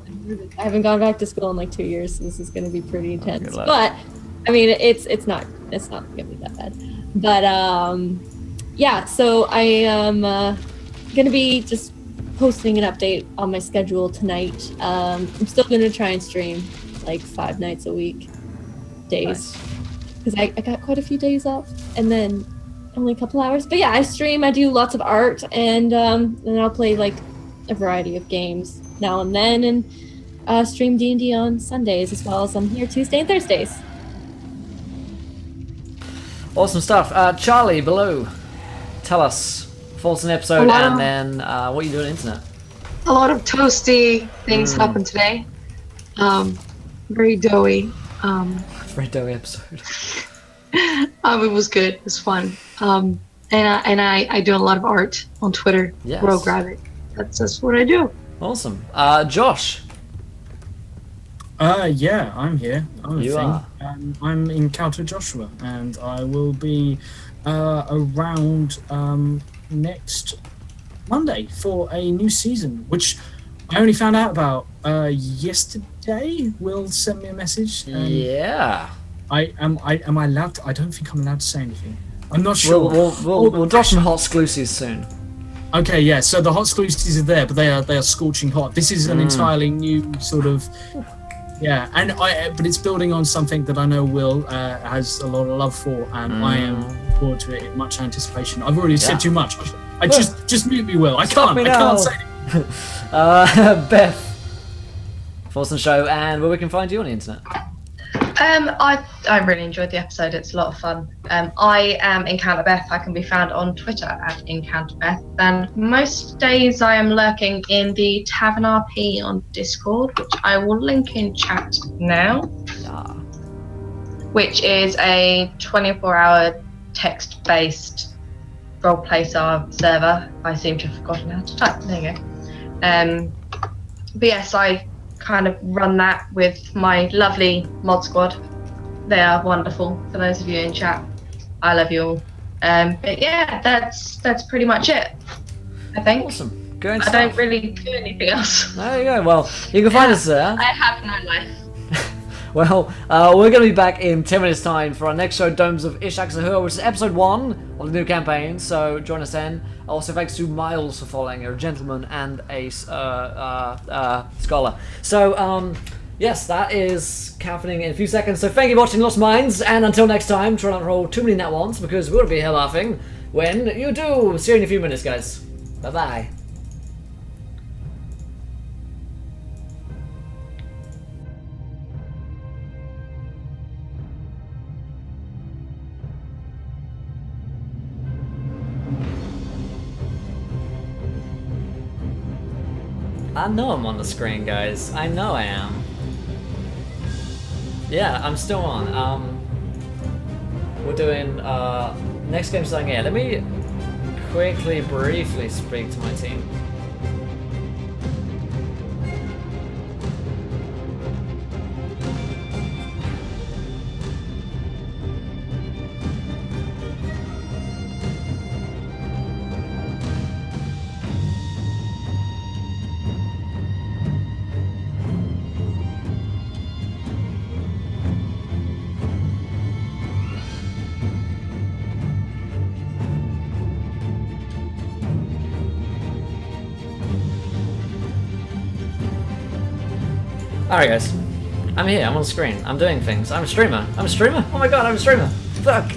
I haven't gone back to school in like 2 years, so this is going to be pretty intense.
good luck.
But I mean, it's not going to be that bad. But yeah. So I am going to be just posting an update on my schedule tonight. I'm still going to try and stream like 5 nights a week, days, because I got quite a few days off, and then only a couple hours. But yeah, I stream. I do lots of art, and then I'll play like a variety of games now and then, and stream D&D on Sundays, as well as I'm here Tuesday and Thursdays.
Awesome stuff. Charlie, below, tell us thoughts on the episode and then what you do on the internet.
A lot of toasty things happened today. Very doughy.
Very doughy episode.
It was good. It was fun. And I do a lot of art on Twitter.
Yes.
Rogue Rabbit. That's what I do.
Awesome. Josh.
Yeah, I'm here. I'm
You are.
I'm Encounter Joshua, and I will be around next Monday for a new season, which I only found out about yesterday. Will sent me a message. And
Yeah.
am I allowed to, I don't think I'm allowed to say anything. I'm not sure.
We'll drop some hot exclusives soon.
Okay, yeah. So the hot exclusives are there, but they are scorching hot. This is an entirely new sort of, yeah. And but it's building on something that I know Will has a lot of love for, and I am looking forward to it in much anticipation. I've already said too much. I just mute me, Will. I can't say anything.
Beth. Thoughts on the show and where we can find you on the internet.
I really enjoyed the episode. It's a lot of fun. I am EncounterBeth. I can be found on Twitter at EncounterBeth. And most days I am lurking in the Tavern RP on Discord, which I will link in chat now.
Yeah.
Which is a 24-hour text-based roleplay server. I seem to have forgotten how to type. There you go. But yes, I kind of run that with my lovely mod squad. They are wonderful. For those of you in chat, I love you all. But yeah, that's pretty much it, I think.
Awesome. Good
I
stuff.
don't really do anything else.
There you go. Well, you can find us there.
I have no life.
Well, we're going to be back in 10 minutes' time for our next show, Domes of Ishak-Sahur, which is episode 1 of the new campaign, so join us then. Also, thanks to Miles for following, a gentleman and a scholar. So, yes, that is happening in a few seconds. So thank you for watching Lost Minds, and until next time, try not to roll too many nat ones, because we'll be here laughing when you do. See you in a few minutes, guys. Bye-bye. I know I'm on the screen, guys. I know I am. Yeah, I'm still on. We're doing, next game starting here. Let me quickly, briefly speak to my team. Alright guys, I'm here, I'm on screen, I'm doing things, I'm a streamer, oh my god, I'm a streamer, fuck!